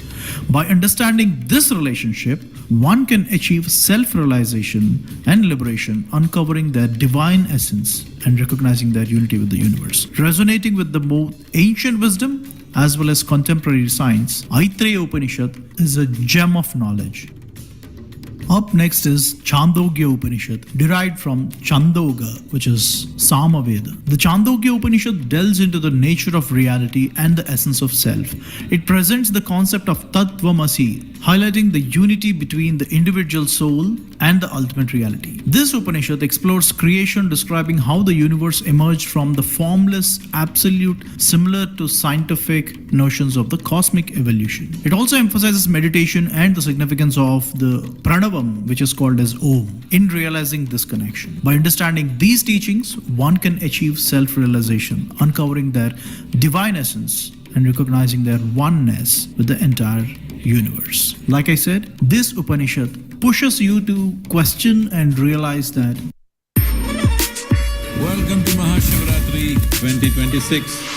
P: By understanding this relationship, one can achieve self-realization and liberation, uncovering their divine essence and recognizing their unity with the universe. Resonating with the both ancient wisdom as well as contemporary science, Aitreya Upanishad is a gem of knowledge. Up next is Chandogya Upanishad, derived from Chandoga, which is Samaveda. The Chandogya Upanishad delves into the nature of reality and the essence of self. It presents the concept of Tattvamasi, highlighting the unity between the individual soul and the ultimate reality. This Upanishad explores creation, describing how the universe emerged from the formless absolute, similar to scientific notions of the cosmic evolution. It also emphasizes meditation and the significance of the Pranavam, which is called as Om, in realizing this connection. By understanding these teachings, one can achieve self-realization, uncovering their divine essence and recognizing their oneness with the entire universe. Like I said, this Upanishad pushes you to question and realize that
Q: Welcome to Mahashivratri 2026.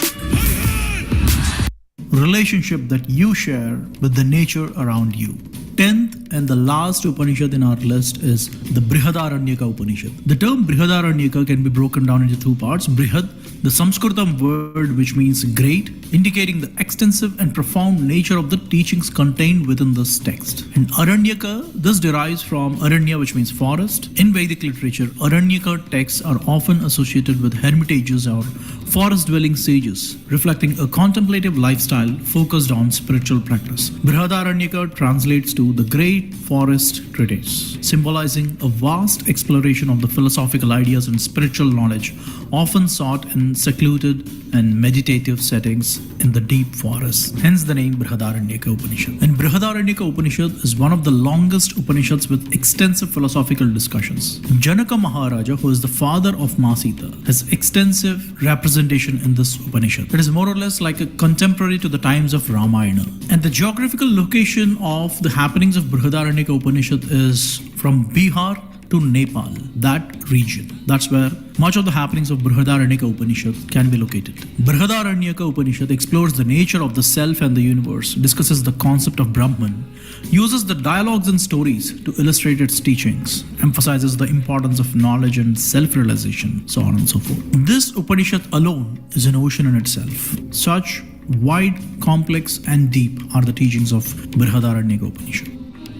P: relationship that you share with the nature around you. 10th and the last Upanishad in our list is the Brihadaranyaka Upanishad. The term Brihadaranyaka can be broken down into two parts. Brihad, the Sanskritam word which means great, indicating the extensive and profound nature of the teachings contained within this text. And Aranyaka, this derives from Aranya, which means forest. In Vedic literature, Aranyaka texts are often associated with hermitages or forest-dwelling sages, reflecting a contemplative lifestyle focused on spiritual practice. Brihadaranyaka translates to the Great Forest Treatise, symbolizing a vast exploration of the philosophical ideas and spiritual knowledge, often sought in secluded and meditative settings in the deep forests. Hence the name Brihadaranyaka Upanishad. And Brihadaranyaka Upanishad is one of the longest Upanishads with extensive philosophical discussions. Janaka Maharaja, who is the father of Masita, has extensive representation in this Upanishad. It is more or less like a contemporary to the times of Ramayana. And the geographical location of the happenings of Brihadaranyaka Upanishad is from Bihar to Nepal, that region. That's where much of the happenings of Brihadaranyaka Upanishad can be located. Brihadaranyaka Upanishad explores the nature of the self and the universe, discusses the concept of Brahman, uses the dialogues and stories to illustrate its teachings, emphasizes the importance of knowledge and self-realization, so on and so forth. This Upanishad alone is an ocean in itself. Such wide, complex and deep are the teachings of Brihadaranyaka Upanishad.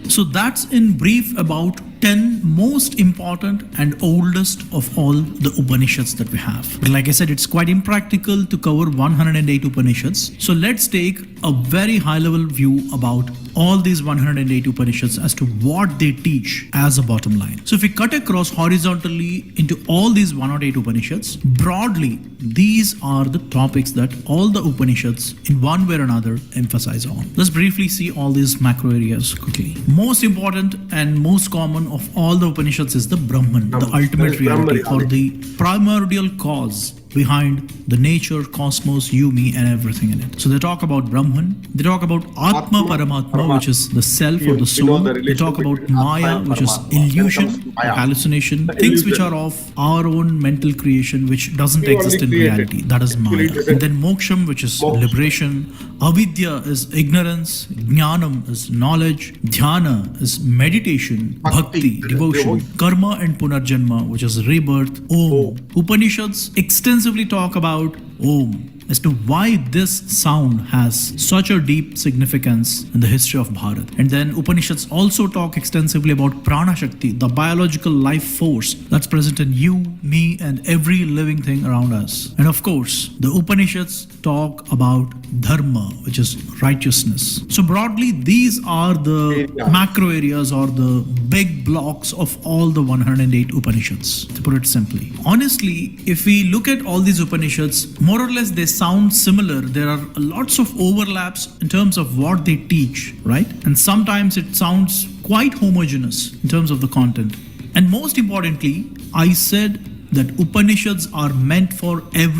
P: So that's in brief about 10 most important and oldest of all the Upanishads that we have. But like I said, it's quite impractical to cover 108 Upanishads. So let's take a very high level view about all these 108 Upanishads as to what they teach as a bottom line. So if we cut across horizontally into all these 108 Upanishads, broadly, these are the topics that all the Upanishads in one way or another emphasize on. Let's briefly see all these macro areas quickly. Most important and most common of all the Upanishads is the Brahman, the ultimate reality or the primordial cause behind the nature, cosmos, you, me, and everything in it. So they talk about Brahman, they talk about Atma Paramatma, which is the self or the soul. They talk about Maya, which is illusion, hallucination, things which are of our own mental creation, which doesn't exist in reality. That is Maya. And then Moksham, which is liberation. Avidya is ignorance. Jnanam is knowledge. Dhyana is meditation. Bhakti, devotion. Karma and Punarjanma, which is rebirth. Om. Upanishads extensively talk about Om as to why this sound has such a deep significance in the history of Bharat. And then Upanishads also talk extensively about Prana Shakti, the biological life force that's present in you, me, and every living thing around us. And of course, the Upanishads talk about Dharma, which is righteousness. So broadly, these are the macro areas or the big blocks of all the 108 Upanishads, to put it simply. Honestly, if we look at all these Upanishads, more or less they sound similar. There are lots of overlaps in terms of what they teach, right? And sometimes it sounds quite homogeneous in terms of the content. And most importantly, I said that Upanishads are meant for every.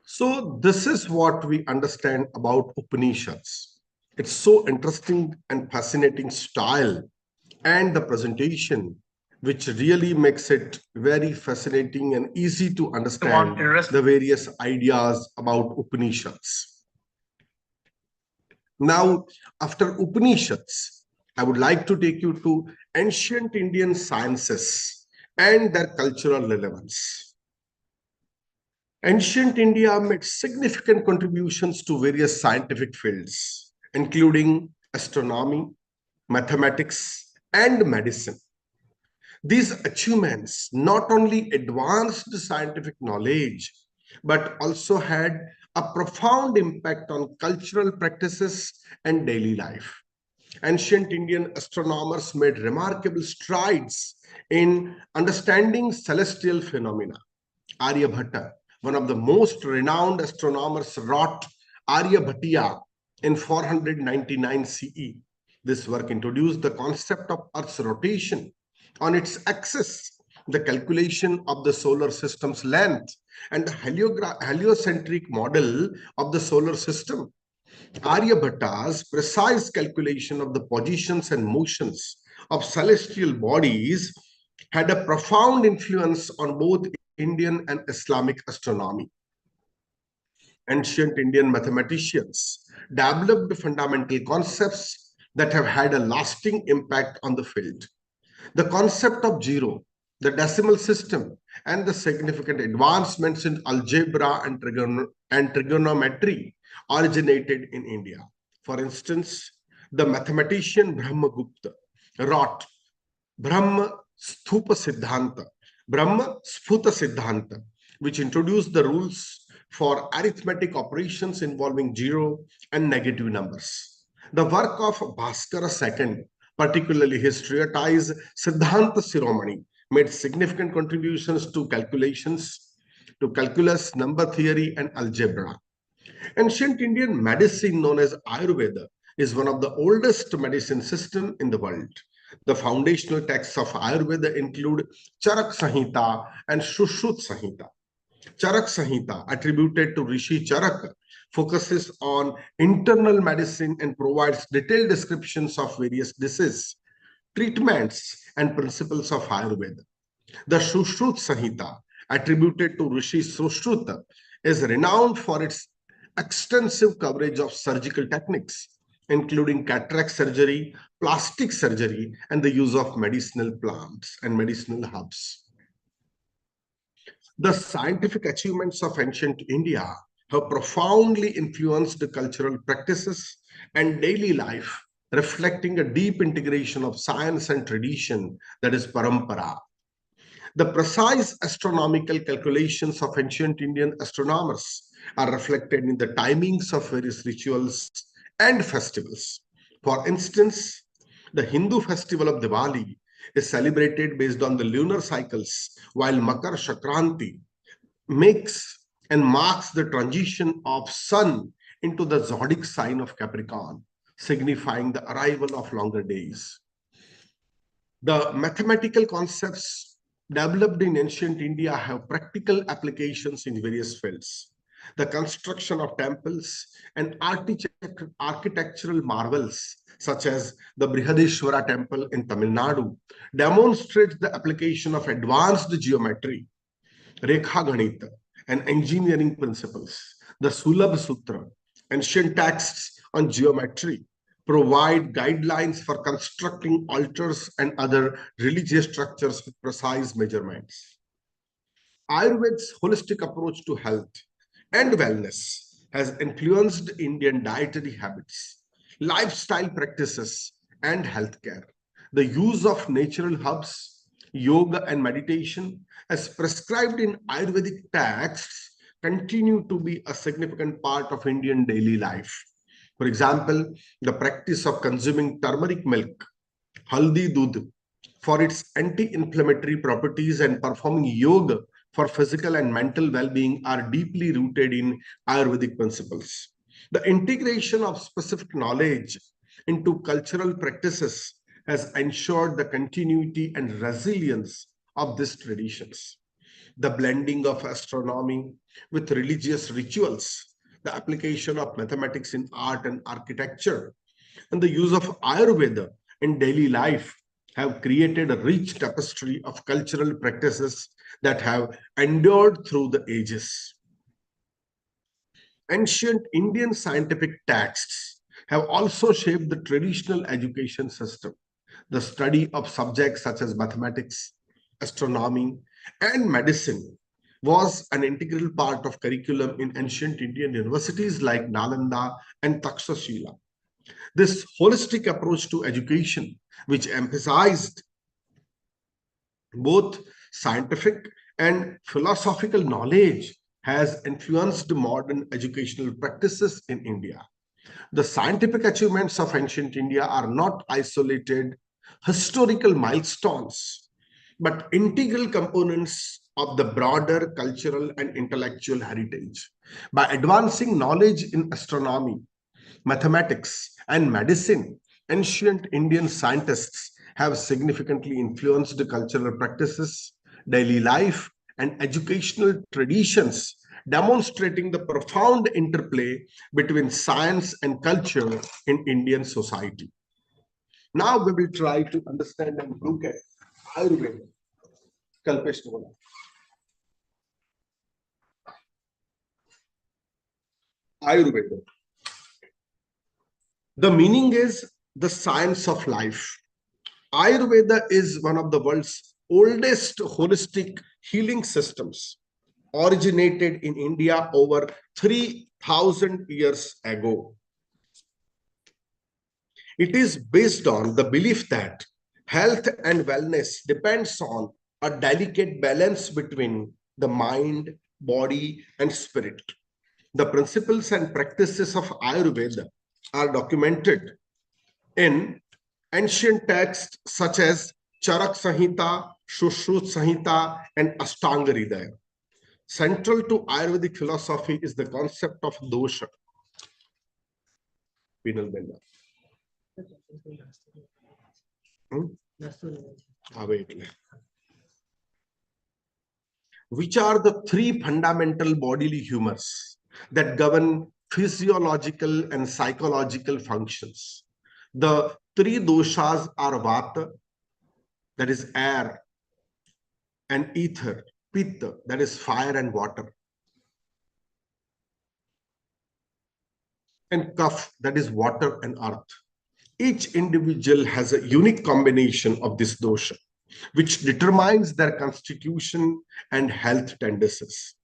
A: So this is what we understand about Upanishads. It's so interesting and fascinating style and the presentation, which really makes it very fascinating and easy to understand the various ideas about Upanishads. Now, after Upanishads, I would like to take you to ancient Indian sciences and their cultural relevance. Ancient India made significant contributions to various scientific fields, including astronomy, mathematics, and medicine. These achievements not only advanced scientific knowledge, but also had a profound impact on cultural practices and daily life. Ancient Indian astronomers made remarkable strides in understanding celestial phenomena. Aryabhatta, one of the most renowned astronomers, wrote Aryabhatiya in 499 CE. This work introduced the concept of Earth's rotation on its axis, the calculation of the solar system's length, and the heliocentric model of the solar system. Aryabhatta's precise calculation of the positions and motions of celestial bodies had a profound influence on both Indian and Islamic astronomy. Ancient Indian mathematicians developed fundamental concepts that have had a lasting impact on the field. The concept of zero, the decimal system, and the significant advancements in algebra and trigonometry originated in India. For instance, the mathematician Brahmagupta wrote Brahma Sphuta Siddhanta, which introduced the rules for arithmetic operations involving zero and negative numbers. The work of Bhaskara II, particularly his treatise Siddhanta Shiromani, made significant contributions to calculus, number theory, and algebra. Ancient Indian medicine, known as Ayurveda, is one of the oldest medicine systems in the world. The foundational texts of Ayurveda include Charak Samhita and Shushruta Samhita. Charak Samhita, attributed to Rishi Charak, focuses on internal medicine and provides detailed descriptions of various diseases, treatments, and principles of Ayurveda. The Shushruta Samhita, attributed to Rishi Sushruta, is renowned for its extensive coverage of surgical techniques, including cataract surgery, plastic surgery, and the use of medicinal plants and medicinal herbs. The scientific achievements of ancient India have profoundly influenced the cultural practices and daily life, reflecting a deep integration of science and tradition, that is parampara. The precise astronomical calculations of ancient Indian astronomers are reflected in the timings of various rituals and festivals. For instance, the Hindu festival of Diwali is celebrated based on the lunar cycles, while Makar Sankranti makes and marks the transition of sun into the zodiac sign of Capricorn, signifying the arrival of longer days. The mathematical concepts developed in ancient India have practical applications in various fields. The construction of temples and architectural marvels, such as the Brihadeshwara temple in Tamil Nadu, demonstrates the application of advanced geometry, Rekha Ganita, and engineering principles. The Sulabh Sutra, ancient texts on geometry, provide guidelines for constructing altars and other religious structures with precise measurements. Ayurveda's holistic approach to health and wellness has influenced Indian dietary habits, lifestyle practices, and healthcare. The use of natural herbs, yoga, and meditation, as prescribed in Ayurvedic texts, continue to be a significant part of Indian daily life. For example, the practice of consuming turmeric milk, haldi dudh, for its anti-inflammatory properties, and performing yoga for physical and mental well-being are deeply rooted in Ayurvedic principles. The integration of specific knowledge into cultural practices has ensured the continuity and resilience of these traditions. The blending of astronomy with religious rituals, the application of mathematics in art and architecture, and the use of Ayurveda in daily life have created a rich tapestry of cultural practices that have endured through the ages. Ancient Indian scientific texts have also shaped the traditional education system. The study of subjects such as mathematics, astronomy, and medicine was an integral part of curriculum in ancient Indian universities like Nalanda and Takshashila. This holistic approach to education which emphasized both scientific and philosophical knowledge, has influenced modern educational practices in India. The scientific achievements of ancient India are not isolated historical milestones, but integral components of the broader cultural and intellectual heritage. By advancing knowledge in astronomy, mathematics, and medicine, ancient Indian scientists have significantly influenced cultural practices, daily life, and educational traditions, demonstrating the profound interplay between science and culture in Indian society. Now we will try to understand and look at Ayurveda. Kalpesh Nola. Ayurveda. The meaning is the science of life. Ayurveda is one of the world's oldest holistic healing systems, originated in India over 3,000 years ago. It is based on the belief that health and wellness depends on a delicate balance between the mind, body, and spirit. The principles and practices of Ayurveda are documented in ancient texts such as Charak Samhita, Shushruta Samhita, and Ashtanga Hridaya. Central to Ayurvedic philosophy is the concept of dosha. Which are the three fundamental bodily humors that govern physiological and psychological functions? The three doshas are Vata, that is air, and ether, Pitta, that is fire and water, and Kapha, that is water and earth. Each individual has a unique combination of this dosha, which determines their constitution and health tendencies.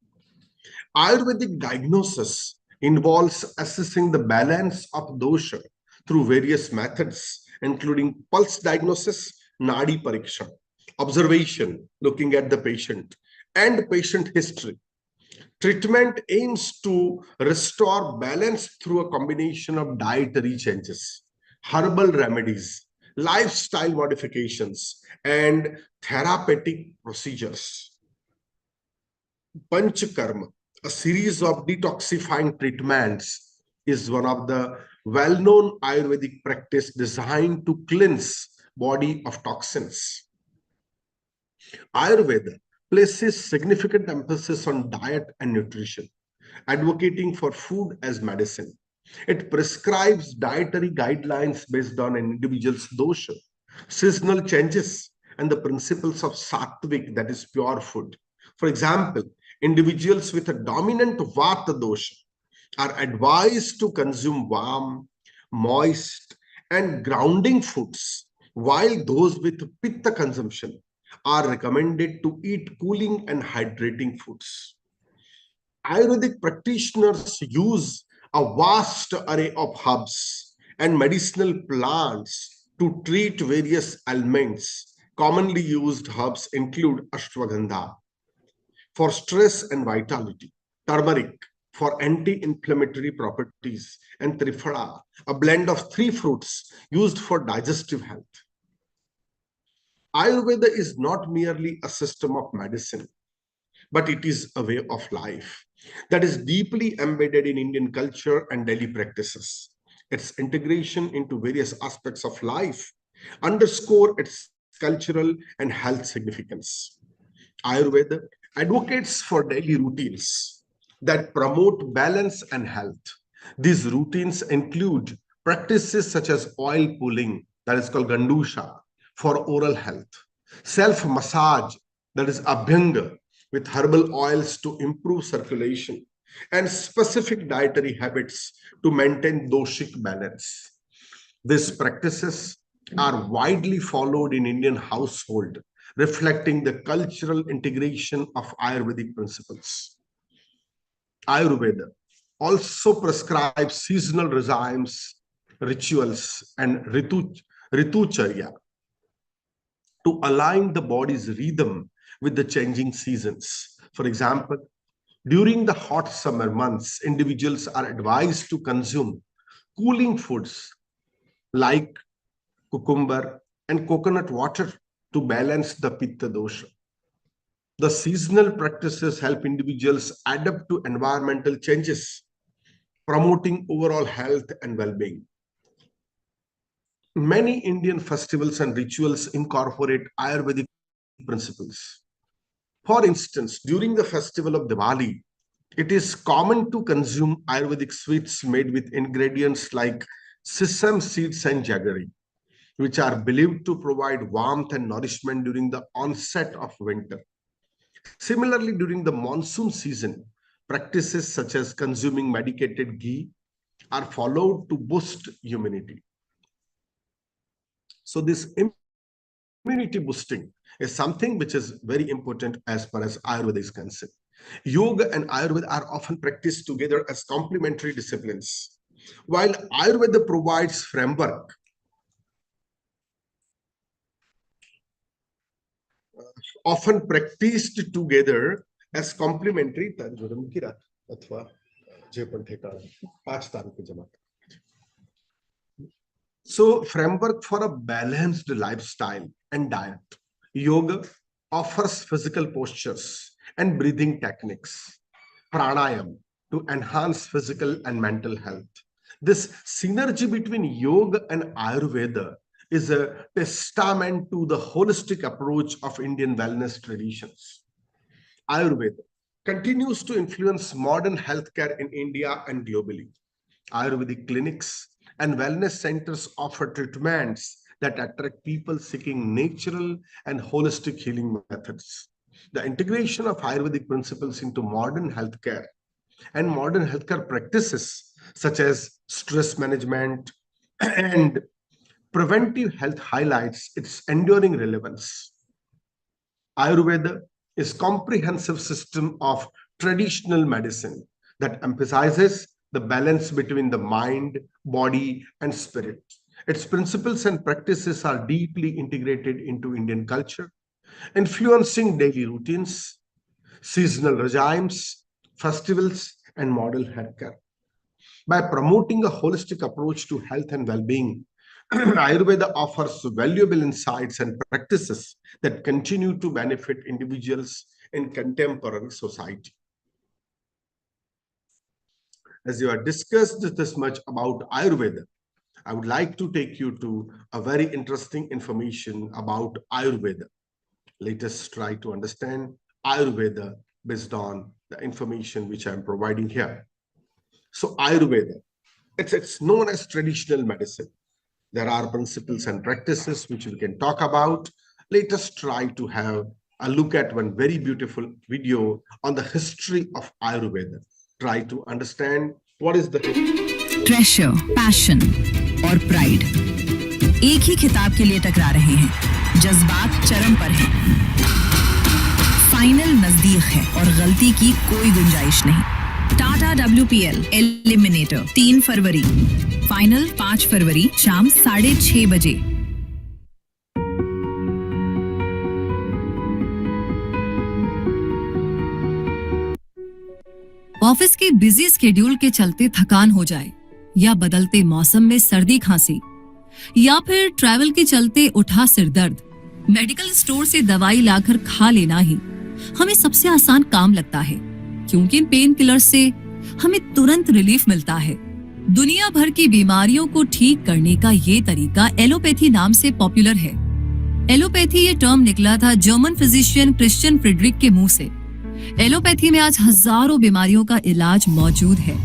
A: Ayurvedic diagnosis involves assessing the balance of dosha through various methods, including pulse diagnosis, nadi pariksha, observation, looking at the patient, and patient history. Treatment aims to restore balance through a combination of dietary changes, herbal remedies, lifestyle modifications, and therapeutic procedures. Panchakarma, a series of detoxifying treatments, is one of the well-known Ayurvedic practice designed to cleanse body of toxins. Ayurveda places significant emphasis on diet and nutrition, advocating for food as medicine. It prescribes dietary guidelines based on an individual's dosha, seasonal changes, and the principles of sattvic, that is pure food. For example, individuals with a dominant vata dosha are advised to consume warm, moist, and grounding foods, while those with pitta consumption are recommended to eat cooling and hydrating foods. Ayurvedic practitioners use a vast array of herbs and medicinal plants to treat various ailments. Commonly used herbs include ashwagandha for stress and vitality, turmeric for anti-inflammatory properties, and triphala, a blend of 3 fruits used for digestive health. Ayurveda is not merely a system of medicine, but it is a way of life that is deeply embedded in Indian culture and daily practices. Its integration into various aspects of life underscore its cultural and health significance. Ayurveda advocates for daily routines that promote balance and health. These routines include practices such as oil pulling, that is called gandusha, for oral health, self-massage, that is abhyanga, with herbal oils to improve circulation, and specific dietary habits to maintain doshic balance. These practices are widely followed in Indian household, reflecting the cultural integration of Ayurvedic principles. Ayurveda also prescribes seasonal regimes, rituals, and ritu Ritucharya, to align the body's rhythm with the changing seasons. For example, during the hot summer months, individuals are advised to consume cooling foods like cucumber and coconut water to balance the Pitta dosha. The seasonal practices help individuals adapt to environmental changes, promoting overall health and well-being. Many Indian festivals and rituals incorporate Ayurvedic principles. For instance, during the festival of Diwali, it is common to consume Ayurvedic sweets made with ingredients like sesame seeds and jaggery, which are believed to provide warmth and nourishment during the onset of winter. Similarly, during the monsoon season, practices such as consuming medicated ghee are followed to boost immunity. So this immunity boosting is something which is very important as far as Ayurveda is concerned. Yoga and Ayurveda are often practiced together as complementary disciplines. While Ayurveda provides framework, often practiced together as complementary. So, framework for a balanced lifestyle and diet. Yoga offers physical postures and breathing techniques, pranayam, to enhance physical and mental health. This synergy between yoga and Ayurveda is a testament to the holistic approach of Indian wellness traditions. Ayurveda continues to influence modern healthcare in India and globally. Ayurvedic clinics and wellness centers offer treatments that attract people seeking natural and holistic healing methods. The integration of Ayurvedic principles into modern healthcare and modern healthcare practices such as stress management and preventive health highlights its enduring relevance. Ayurveda is a comprehensive system of traditional medicine that emphasizes the balance between the mind, body, and spirit. Its principles and practices are deeply integrated into Indian culture, influencing daily routines, seasonal regimes, festivals, and modern healthcare. By promoting a holistic approach to health and well-being, Ayurveda offers valuable insights and practices that continue to benefit individuals in contemporary society. As you have discussed this much about Ayurveda, I would like to take you to a very interesting information about Ayurveda. Let us try to understand Ayurveda based on the information which I am providing here. So Ayurveda, it's known as traditional medicine. There are principles and practices which we can talk about. Let us try to have a look at one very beautiful video on the history of Ayurveda. Try to understand what is the history.
R: Treasure, passion और pride एक ही खिताब के लिए टकरा रहे हैं। जज्बात चरम पर हैं। फाइनल नजदीक है और गलती की कोई गुंजाइश नहीं। टाटा WPL एलिमिनेटर 3 फरवरी, फाइनल 5 फरवरी शाम 6:30 बजे। ऑफिस के बिजी स्केड्यूल के चलते थकान हो जाए, या बदलते मौसम में सर्दी खांसी, या फिर ट्रैवल के चलते उठा सिर दर्द, मेडिकल स्टोर से दवाई लाकर खा लेना ही हमें सबसे आसान काम लगता है, क्योंकि इन पेन किलर से हमें तुरंत रिलीफ मिलता है। दुनिया भर की बीमारियों को ठीक करने का ये तरीका एलोपैथी नाम से पॉपुलर है। एलोपैथी ये टर्म निकला था जर्मन फिजिशियन क्रिश्चियन फ्रेडरिक के मुंह से। एलोपैथी में आज हजारों बीमारियों का इलाज मौजूद है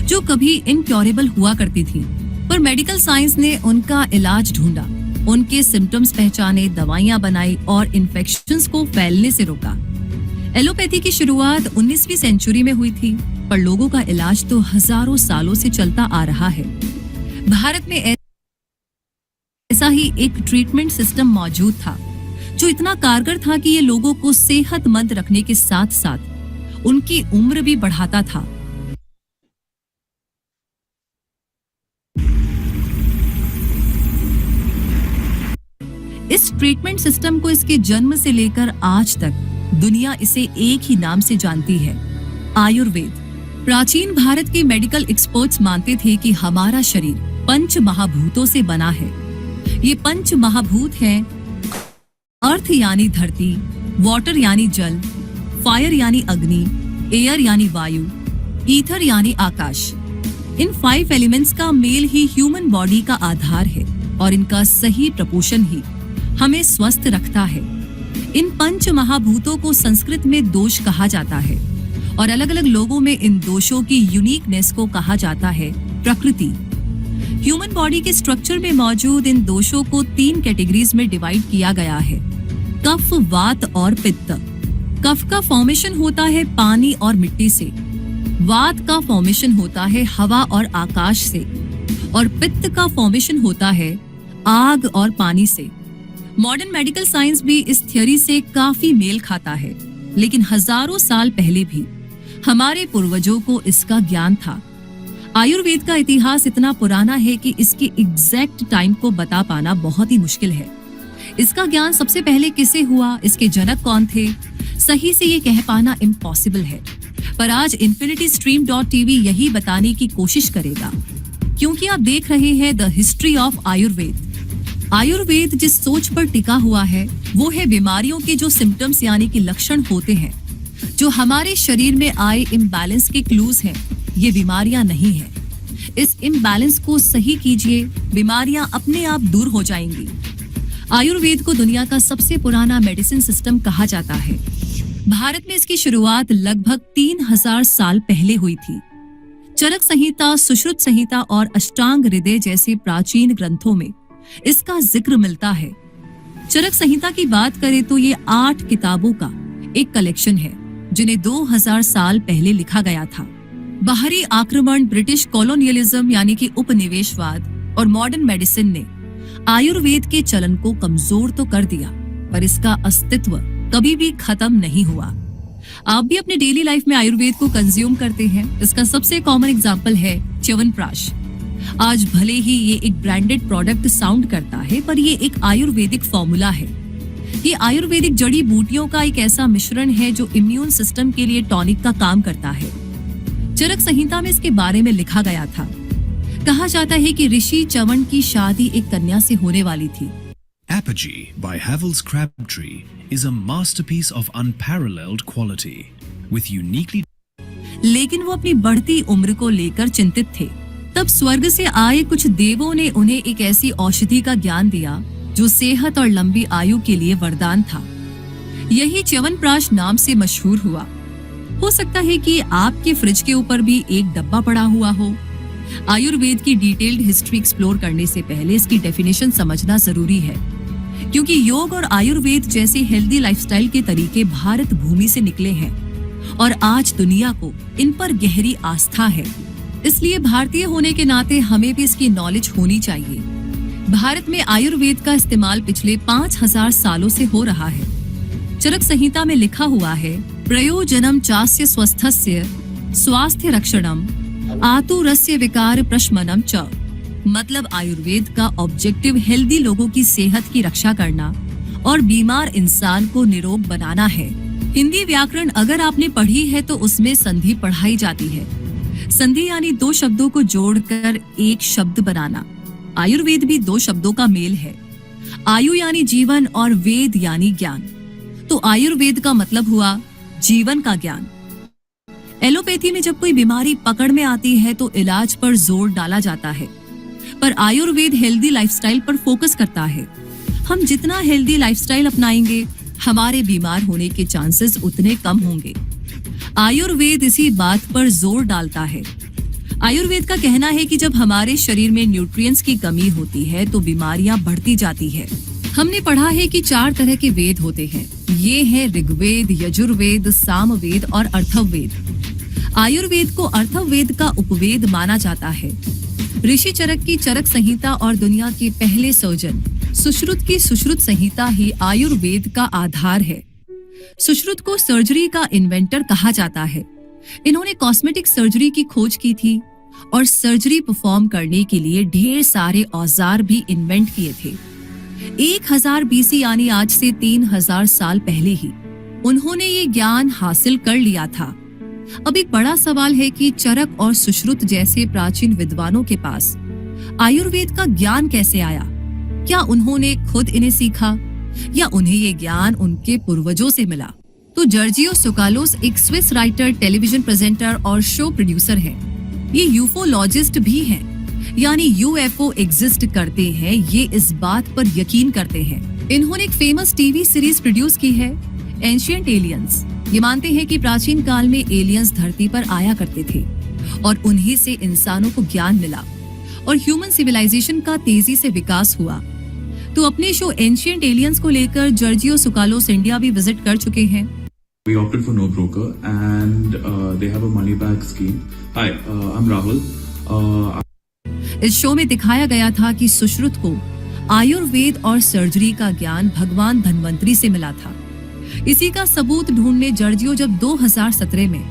R: जो कभी इनक्योरेबल हुआ करती थी, पर मेडिकल साइंस ने उनका इलाज ढूंढा, उनके सिम्टम्स पहचाने, दवाइयां बनाई और इन्फेक्शंस को फैलने से रोका। एलोपैथी की शुरुआत 19वीं सेंचुरी में हुई थी, पर लोगों का इलाज तो हजारों सालों से चलता आ रहा है। भारत में ऐसा ही एक ट्रीटमेंट सिस्टम मौजूद था जो इतना कारगर था कि ये लोगों को सेहतमंद रखने के साथ साथ उनकी उम्र भी बढ़ाता था। इस ट्रीटमेंट सिस्टम को इसके जन्म से लेकर आज तक दुनिया इसे एक ही नाम से जानती है, आयुर्वेद। प्राचीन भारत के मेडिकल एक्सपर्ट्स मानते थे कि हमारा शरीर पंच महाभूतों से बना है। ये पंच महाभूत हैं अर्थ यानी धरती, वाटर यानी जल, फायर यानी अग्नि, एयर यानी वायु, ईथर यानी आकाश। इन 5 एलिमेंट्स का मेल ही ह्यूमन बॉडी का आधार है और इनका सही प्रपोर्शन ही हमें स्वस्थ रखता है। इन पंच महाभूतों को संस्कृत में दोष कहा जाता है और अलग अलग लोगों में इन दोषों की यूनिकनेस को कहा जाता है प्रकृति। ह्यूमन बॉडी के स्ट्रक्चर में मौजूद इन दोषों को 3 कैटेगरीज में डिवाइड किया गया है, कफ, वात और पित्त। कफ का फॉर्मेशन होता है पानी और मिट्टी से, वात का फॉर्मेशन होता है हवा और आकाश से, और पित्त का फॉर्मेशन होता है आग और पानी से। मॉडर्न मेडिकल साइंस भी इस थ्योरी से काफी मेल खाता है, लेकिन हजारों साल पहले भी हमारे पूर्वजों को इसका ज्ञान था। आयुर्वेद का इतिहास इतना पुराना है कि इसके एग्जैक्ट टाइम को बता पाना बहुत ही मुश्किल है। इसका ज्ञान सबसे पहले किसे हुआ, इसके जनक कौन थे, सही से ये कह पाना इम्पॉसिबल है। पर आज infinitystream.tv यही बताने की कोशिश करेगा, क्योंकि आप देख रहे हैं the history of Ayurveda. Ayurveda जिस सोच पर टिका हुआ है वो है बीमारियों के जो सिम्टम्स यानी कि लक्षण होते हैं, जो हमारे शरीर में आए इम्बैलेंस के क्लूज हैं, ये बीमारियां नहीं है। इस इम्बैलेंस को सही कीजिए, बीमारियां अपने आप दूर हो जाएंगी। आयुर्वेद को दुनिया का सबसे पुराना मेडिसिन सिस्टम कहा जाता है। भारत में इसकी शुरुआत लगभग 3000 साल पहले हुई थी। चरक संहिता, सुश्रुत संहिता और अष्टांग हृदय जैसे प्राचीन ग्रंथों में इसका जिक्र मिलता है। चरक संहिता की बात करें तो ये 8 किताबों का एक कलेक्शन है, जिन्हें 2000 साल पहले लिखा गया था। बाहरी आक्रमण, ब्रिटिश कॉलोनियलिज्म यानी कि उपनिवेशवाद और मॉडर्न मेडिसिन ने आयुर्वेद के चलन को कमजोर तो कर दिया, पर इसका अस्तित्व कभी भी खत्म नहीं हुआ। आप भी अपने डेली लाइफ में आयुर्वेद को कंज्यूम करते हैं। इसका सबसे कॉमन एग्जांपल है च्यवनप्राश। आज भले ही ये एक ब्रांडेड प्रोडक्ट साउंड करता है, पर ये एक आयुर्वेदिक फॉर्मूला है। ये आयुर्वेदिक जड़ी बूटियों का एक ऐसा मिश्रण है जो इम्यून सिस्टम के लिए टॉनिक का काम करता है। चरक संहिता में इसके बारे में लिखा गया था। कहा जाता है कि ऋषि च्यवन की शादी एक कन्या से होने वाली थी।
T: Apogee by Havel's Crabtree is a masterpiece of unparalleled quality, with uniquely.
R: लेकिन वो अपनी बढ़ती उम्र को लेकर चिंतित थे। तब स्वर्ग से आए कुछ देवों ने उन्हें एक ऐसी औषधि का ज्ञान दिया जो सेहत और लंबी आयु के लिए वरदान था। यही च्यवनप्राश नाम से मशहूर हुआ। हो सकता है कि आपके फ्रिज के ऊपर भी एक डब्बा पड़ा हुआ हो। आयुर्वेद की डिटेल्ड हिस्ट्री एक्सप्लोर करने से पहले इसकी डेफिनेशन समझना जरूरी है, क्योंकि योग और आयुर्वेद जैसे हेल्दी लाइफस्टाइल के तरीके भारत भूमि से निकले हैं और आज दुनिया को इन पर गहरी आस्था है। इसलिए भारतीय होने के नाते हमें भी इसकी नॉलेज होनी चाहिए। भारत में आयुर्वेद का इस्तेमाल पिछले 5000 सालों से हो रहा है। चरक संहिता में लिखा हुआ है, प्रयोजनम चास्य स्वस्थस्य स्वास्थ्य रक्षणम आतुरस्य विकार प्रशमनम च। मतलब आयुर्वेद का ऑब्जेक्टिव हेल्दी लोगों की सेहत की रक्षा करना और बीमार इंसान को निरोग बनाना है। हिंदी व्याकरण अगर आपने पढ़ी है तो उसमें संधि पढ़ाई जाती है। संधि यानी 2 शब्दों को जोड़कर एक शब्द बनाना। आयुर्वेद भी 2 शब्दों का मेल है। आयु यानी जीवन और वेद यानी ज्ञान। तो आयुर्वेद का मतलब हुआ जीवन का ज्ञान। एलोपैथी में जब कोई बीमारी पकड़ में आती है तो इलाज पर जोर डाला जाता है, पर आयुर्वेद हेल्दी लाइफस्टाइल पर फोकस करता है। हम जितना हेल्दी लाइफस्टाइल अपनाएंगे, हमारे बीमार होने के चांसेस उतने कम होंगे। आयुर्वेद इसी बात पर जोर डालता है। आयुर्वेद का कहना है कि जब हमारे शरीर में न्यूट्रिएंट्स की कमी होती है तो बीमारियां बढ़ती जाती है। हमने पढ़ा है कि 4 तरह के वेद होते हैं। ये हैं ऋग्वेद, यजुर्वेद, सामवेद और अर्थववेद। आयुर्वेद को अर्थववेद का उपवेद माना जाता है। ऋषि चरक की चरक संहिता और दुनिया के पहले सर्जन सुश्रुत की सुश्रुत संहिता ही आयुर्वेद का आधार है। सुश्रुत को सर्जरी का इन्वेंटर कहा जाता है। इन्होंने कॉस्मेटिक सर्जरी की खोज की थी और सर्जरी परफॉर्म करने के लिए ढेर सारे औजार भी इन्वेंट किए थे। 1000 BC यानी आज से 3000 साल पहले ही उन्होंने ये ज्ञान हासिल कर लिया था। अब एक बड़ा सवाल है कि चरक और सुश्रुत जैसे प्राचीन विद्वानों के पास आयुर्वेद का ज्ञान कैसे आया? क्या उन्होंने खुद इन्हें सीखा या उन्हें ये ज्ञान उनके पूर्वजों से मिला? तो जॉर्जियो सुकालोस एक स्विस राइटर, टेलीविजन प्रेजेंटर और शो प्रोड्यूसर हैं। ये यूफोलॉजिस्ट भी हैं, यानी यूएफओ एग्जिस्ट करते हैं, ये इस बात पर यकीन करते हैं। इन्होंने एक फेमस टीवी सीरीज प्रोड्यूस की है, एंशिएंट एलियंस। ये मानते हैं कि प्राचीन काल में एलियंस धरती पर आया करते थे और उन्हीं से इंसानों को ज्ञान मिला और ह्यूमन सिविलाइजेशन का तेजी से विकास हुआ। तो अपने शो एंशिएंट एलियंस को लेकर जॉर्जियो सुकालोस इंडिया भी विजिट कर चुके हैं।
U: We opted for no broker and they have a money back scheme. Hi, I'm Rahul.
R: इस शो में दिखाया गया था कि सुश्रुत को आयुर्वेद और सर्जरी का ज्ञान भगवान धन्वंतरी से मिला था। इसी का सबूत ढूंढने जॉर्जियो जब 2017 में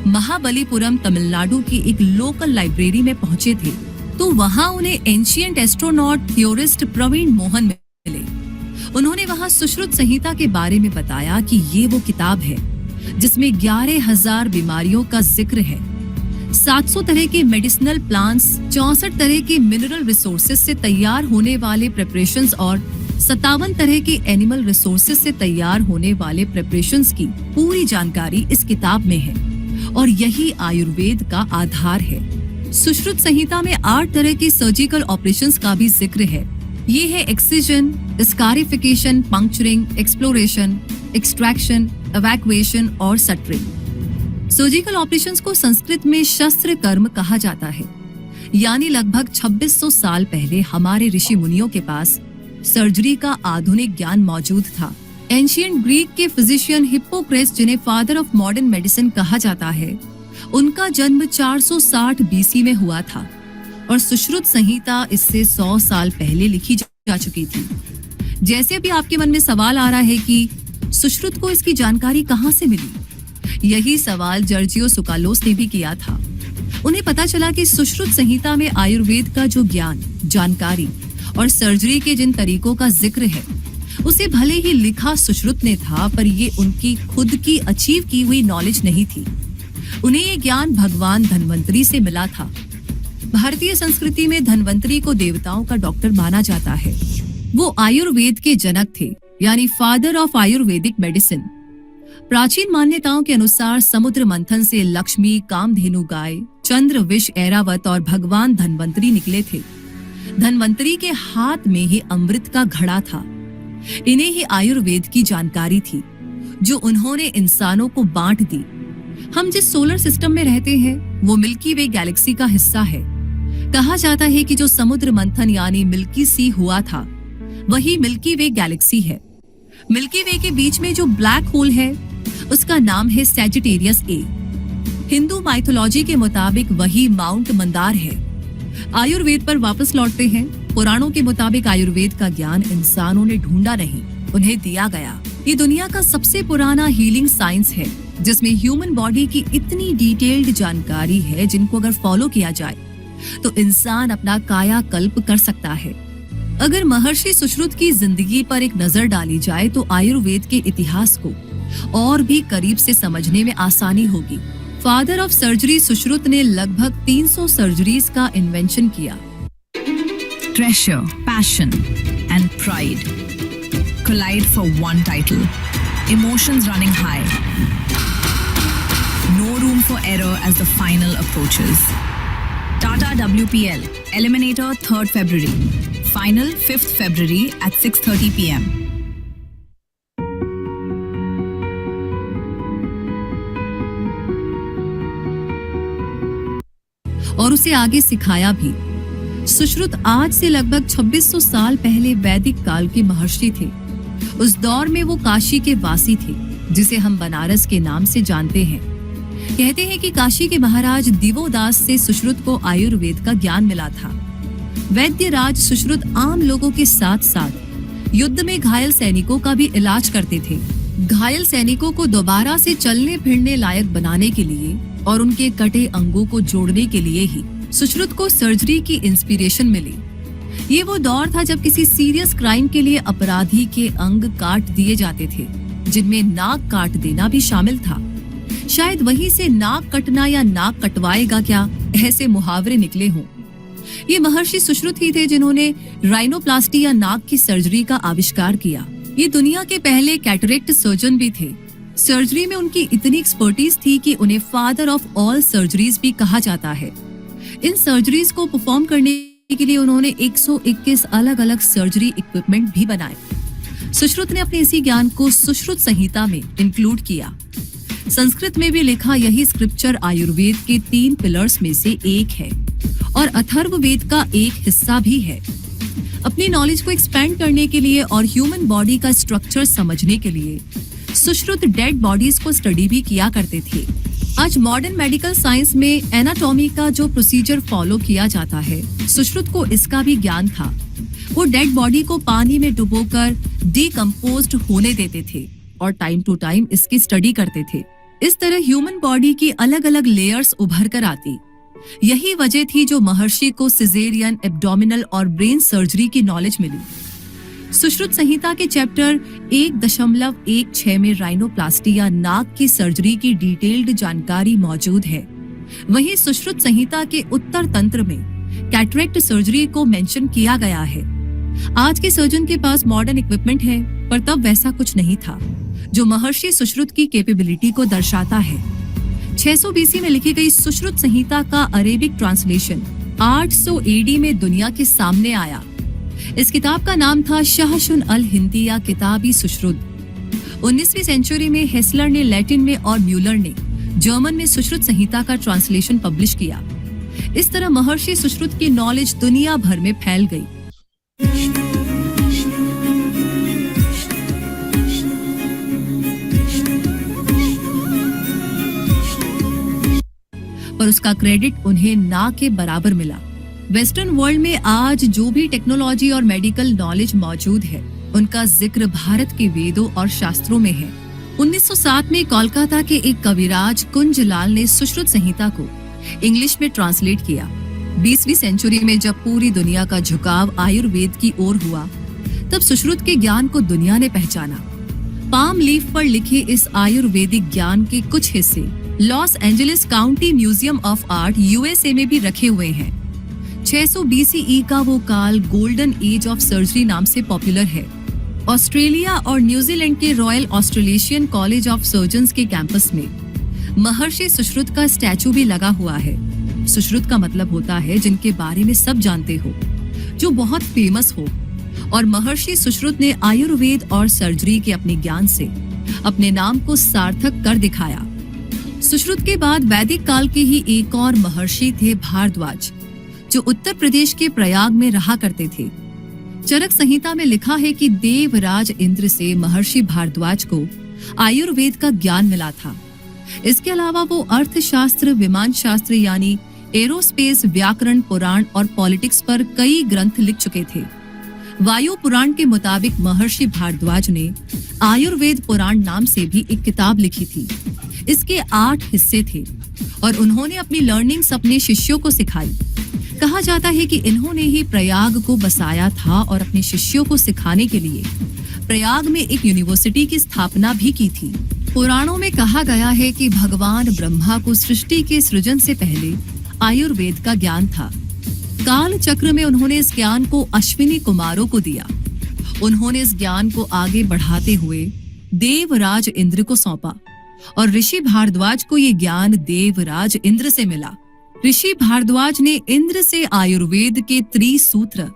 R: महाबलीपुरम तमिलनाडु की एक लोकल लाइब्रेरी में पहुंचे थे, तो वहां उन्हें ancient astronaut theorist Praveen Mohan मिले। उन्होंने वहां सुश्रुत संहिता के बारे में बताया कि ये वो किताब है जिसमें 11,000 बीमारियों का जिक्र है, 700 तरह के मेडिसिनल प्लांट्स, 64 तरह के मिनरल रिसोर्सेज से तैयार होने वाले प्रिपरेशंस और 57 तरह के एनिमल रिसोर्सेज से तैयार होने वाले प्रिपरेशंस की पूरी जानकारी इस किताब में है और यही आयुर्वेद का आधार है। सुश्रुत संहिता में 8 तरह के सर्जिकल ऑपरेशंस का भी जिक्र है। ये है excision, scarification, puncturing, exploration, extraction, evacuation और सटरिंग। सर्जिकल ऑपरेशंस को संस्कृत में शस्त्र कर्म कहा जाता है, यानी लगभग 2600 साल पहले हमारे ऋषि मुनियों के पास सर्जरी का आधुनिक ज्ञान मौजूद था। एंशिएंट ग्रीक के फिजिशियन हिप्पोक्रेट्स, जिन्हें फादर ऑफ मॉडर्न मेडिसिन कहा जाता है, उनका जन्म 460 BC में हुआ था और सुश्रुत संहिता इससे 100 साल पहले लिखी जा चुकी थी। जैसे अभी आपके मन में सवाल आ रहा है कि सुश्रुत को इसकी जानकारी कहाँ से मिली, यही सवाल जॉर्जियो सुकालोस ने भी किया था। उन्हें पता चला कि सुश्रुत संहिता में आयुर्वेद का जो ज्ञान, जानकारी और सर्जरी के जिन तरीकों का जिक्र है, उसे भले ही लिखा सुश्रुत ने था, पर ये उनकी खुद की अचीव की हुई नॉलेज नहीं थी। उन्हें ये ज्ञान भगवान धन्वंतरी से मिला था। भारतीय संस्कृति में धन्वंतरी को देवताओं का डॉक्टर माना जाता है। वो आयुर्वेद के जनक थे, यानी फादर ऑफ आयुर्वेदिक मेडिसिन। प्राचीन मान्यताओं के अनुसार समुद्र मंथन से लक्ष्मी, कामधेनु गाय, चंद्र, विष, ऐरावत और भगवान धन्वंतरी निकले थे। धन्वंतरी के हाथ में ही अमृत का घड़ा था। इन्हें ही आयुर्वेद की जानकारी थी, जो उन्होंने इंसानों को बांट दी। हम जिस सोलर सिस्टम में रहते हैं, वो मिल्की वे गैलेक्सी का हिस्सा है। कहा जाता है कि जो समुद्र मंथन यानी मिल्की सी हुआ था, वही मिल्की वे गैलेक्सी है। मिल्की वे के बीच में जो ब्लैक होल है, उसका नाम है सैजिटेरियस ए। हिंदू माइथोलॉजी के मुताबिक वही माउंट मंदार है। आयुर्वेद पर वापस लौटते हैं। पुराणों के मुताबिक आयुर्वेद का ज्ञान इंसानों ने ढूंढा नहीं, उन्हें दिया गया। ये दुनिया का सबसे पुराना हीलिंग साइंस है, जिसमें ह्यूमन बॉडी की इतनी डिटेल्ड जानकारी है, जिनको अगर फॉलो किया जाए तो इंसान अपना कायाकल्प कर सकता है। अगर महर्षि सुश्रुत की जिंदगी पर एक नजर डाली जाए तो आयुर्वेद के इतिहास को और भी करीब से समझने में आसानी होगी। फादर ऑफ सर्जरी सुश्रुत ने लगभग 300 सर्जरीज का इन्वेंशन किया।
V: Treasure, passion and pride collide for one title. Emotions running high. No room for error as the final approaches. Tata WPL Eliminator 3rd February. Final 5th February at 6:30 p.m.
R: और उसे आगे सिखाया भी। सुश्रुत आज से लगभग 2600 साल पहले वैदिक काल के महर्षि थे। उस दौर में वो काशी के वासी थे, जिसे हम बनारस के नाम से जानते हैं। कहते हैं कि काशी के महाराज दिवोदास से सुश्रुत को आयुर्वेद का ज्ञान मिला था। वैद्य राज सुश्रुत आम लोगों के साथ साथ युद्ध में घायल सैनिकों का भी इलाज करते थे। घायल सैनिकों को दोबारा से चलने फिरने लायक बनाने के लिए और उनके कटे अंगों को जोड़ने के लिए ही सुश्रुत को सर्जरी की इंस्पिरेशन मिली। ये वो दौर था जब किसी सीरियस क्राइम के लिए अपराधी के अंग काट दिए जाते थे, जिनमें नाक काट देना भी शामिल था। शायद वहीं से नाक कटना या नाक कटवाएगा क्या ऐसे मुहावरे निकले हों। ये महर्षि सुश्रुत ही थे जिन्होंने राइनोप्लास्टी या नाक की सर्जरी का आविष्कार किया। ये दुनिया के पहले कैटरेक्ट सर्जन भी थे। सर्जरी में उनकी इतनी एक्सपर्टीज थी कि उन्हें फादर ऑफ ऑल सर्जरीज भी कहा जाता है। इन सर्जरीज को परफॉर्म करने के लिए उन्होंने 121 अलग अलग सर्जरी इक्विपमेंट भी बनाए। सुश्रुत ने अपने इसी ज्ञान को सुश्रुत संहिता में इंक्लूड किया। संस्कृत में भी लिखा यही स्क्रिप्चर आयुर्वेद के 3 पिलर्स में से एक है और अथर्ववेद का एक हिस्सा भी है। अपनी नॉलेज को एक्सपैंड करने के लिए और ह्यूमन बॉडी का स्ट्रक्चर समझने के लिए सुश्रुत डेड बॉडीज को स्टडी भी किया करते थे। आज मॉडर्न मेडिकल साइंस में एनाटॉमी का जो प्रोसीजर फॉलो किया जाता है, सुश्रुत को इसका भी ज्ञान था। वो डेड बॉडी को पानी में डुबोकर डिकम्पोज्ड होने देते थे और टाइम टू टाइम इसकी स्टडी करते थे। इस तरह ह्यूमन बॉडी की अलग अलग लेयर्स उभर कर आती। यही वजह थी जो महर्षि को सिजेरियन, एब्डोमिनल और ब्रेन सर्जरी की नॉलेज मिली। सुश्रुत संहिता के चैप्टर 1.16 में राइनोप्लास्टी या नाक की सर्जरी की डिटेल्ड जानकारी मौजूद है। वहीं सुश्रुत संहिता के उत्तर तंत्र में कैटरेक्ट सर्जरी को मेंशन किया गया है। आज के सर्जन के पास मॉडर्न इक्विपमेंट है, पर तब वैसा कुछ नहीं था, जो महर्षि सुश्रुत की कैपेबिलिटी को दर्शाता है। 600 BC में लिखी गई सुश्रुत संहिता का अरेबिक ट्रांसलेशन 800 AD में दुनिया के सामने आया। इस किताब का नाम था शहशुन अल हिंदी या किताबी सुश्रुत। 19वीं सेंचुरी में हेसलर ने लैटिन में और म्यूलर ने जर्मन में सुश्रुत संहिता का ट्रांसलेशन पब्लिश किया। इस तरह महर्षि सुश्रुत की नॉलेज दुनिया भर में फैल गई। पर उसका क्रेडिट उन्हें ना के बराबर मिला। वेस्टर्न वर्ल्ड में आज जो भी टेक्नोलॉजी और मेडिकल नॉलेज मौजूद है, उनका जिक्र भारत के वेदों और शास्त्रों में है। 1907 में कोलकाता के एक कविराज कुंजलाल ने सुश्रुत संहिता को इंग्लिश में ट्रांसलेट किया। 20वीं सेंचुरी में जब पूरी दुनिया का झुकाव आयुर्वेद की ओर हुआ, तब सुश्रुत के ज्ञान को दुनिया ने पहचाना। पाम लीफ पर लिखे इस आयुर्वेदिक ज्ञान के कुछ हिस्से Los Angeles county museum of art USA में भी रखे हुए हैं। 600 BCE का वो काल गोल्डन एज ऑफ सर्जरी नाम से पॉपुलर है। ऑस्ट्रेलिया और न्यूजीलैंड के royal Australasian college of surgeons के कैंपस में महर्षि सुश्रुत का स्टैचू भी लगा हुआ है। सुश्रुत का मतलब होता है जिनके बारे में सब जानते हो, जो बहुत फेमस हो। और महर्षि सुश्रुत ने आयुर्वेद और सर्जरी के अपने ज्ञान से अपने नाम को सार्थक कर दिखाया। सुश्रुत के बाद वैदिक काल के ही एक और महर्षि थे भारद्वाज, जो उत्तर प्रदेश के प्रयाग में रहा करते थे। चरक संहिता में लिखा है कि देवराज इंद्र से महर्षि भारद्वाज को आयुर्वेद का ज्ञान मिला था। इसके अलावा वो अर्थशास्त्र, विमान शास्त्र यानी एरोस्पेस, व्याकरण, पुराण और पॉलिटिक्स पर कई ग्रंथ लिख चुके थे। वायु पुराण के मुताबिक महर्षि भारद्वाज ने आयुर्वेद पुराण नाम से भी एक किताब लिखी थी। इसके 8 हिस्से थे और उन्होंने अपनी लर्निंग्स अपने शिष्यों को सिखाई। कहा जाता है कि इन्होंने ही प्रयाग को बसाया था और अपने शिष्यों को सिखाने के लिए प्रयाग में एक यूनिवर्सिटी की स्थापना भी की थी। पुराणों में कहा गया है कि भगवान ब्रह्मा को सृष्टि के सृजन से पहले आयुर्वेद का ज्ञान था। काल चक्र में उन्होंने इस ज्ञान को अश्विनी कुमारों को दिया। उन्होंने इस ज्ञान को आगे बढ़ाते हुए देवराज इंद्र को सौंपा और ऋषि भारद्वाज को ये ज्ञान देवराज इंद्र से मिला। ऋषि भारद्वाज ने इंद्र से आयुर्वेद के त्रिसूत्र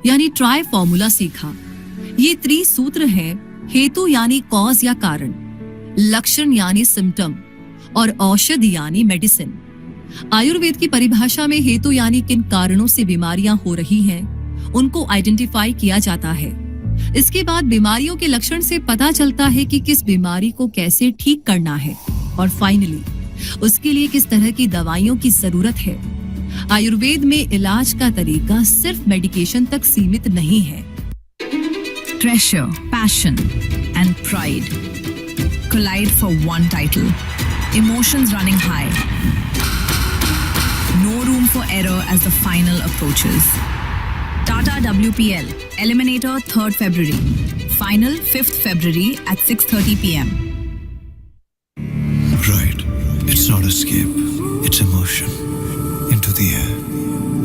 R: यानी ट्राई फॉर्मूला सीखा। ये त्रिसूत्र है हेतु यानी कॉज या कारण, लक्षण यानी सिम्टम और औषध यानी मेडिसिन। आयुर्वेद की परिभाषा में हेतु यानी किन कारणों से बीमारियां हो रही हैं, उनको आइडेंटिफाई किया जाता है। इसके बाद बीमारियों के लक्षण से पता चलता है कि किस बीमारी को कैसे ठीक करना है और फाइनली उसके लिए किस तरह की दवाइयों की जरूरत है। आयुर्वेद में इलाज का तरीका सिर्फ मेडिकेशन तक सीमित नहीं है।
V: Treasure, passion and pride collide for one title. Emotions running high. No room for error as the final approaches. Tata WPL, Eliminator 3rd February. Final 5th February at 6:30 p.m.
E: Right. It's not escape. It's emotion. Into the air.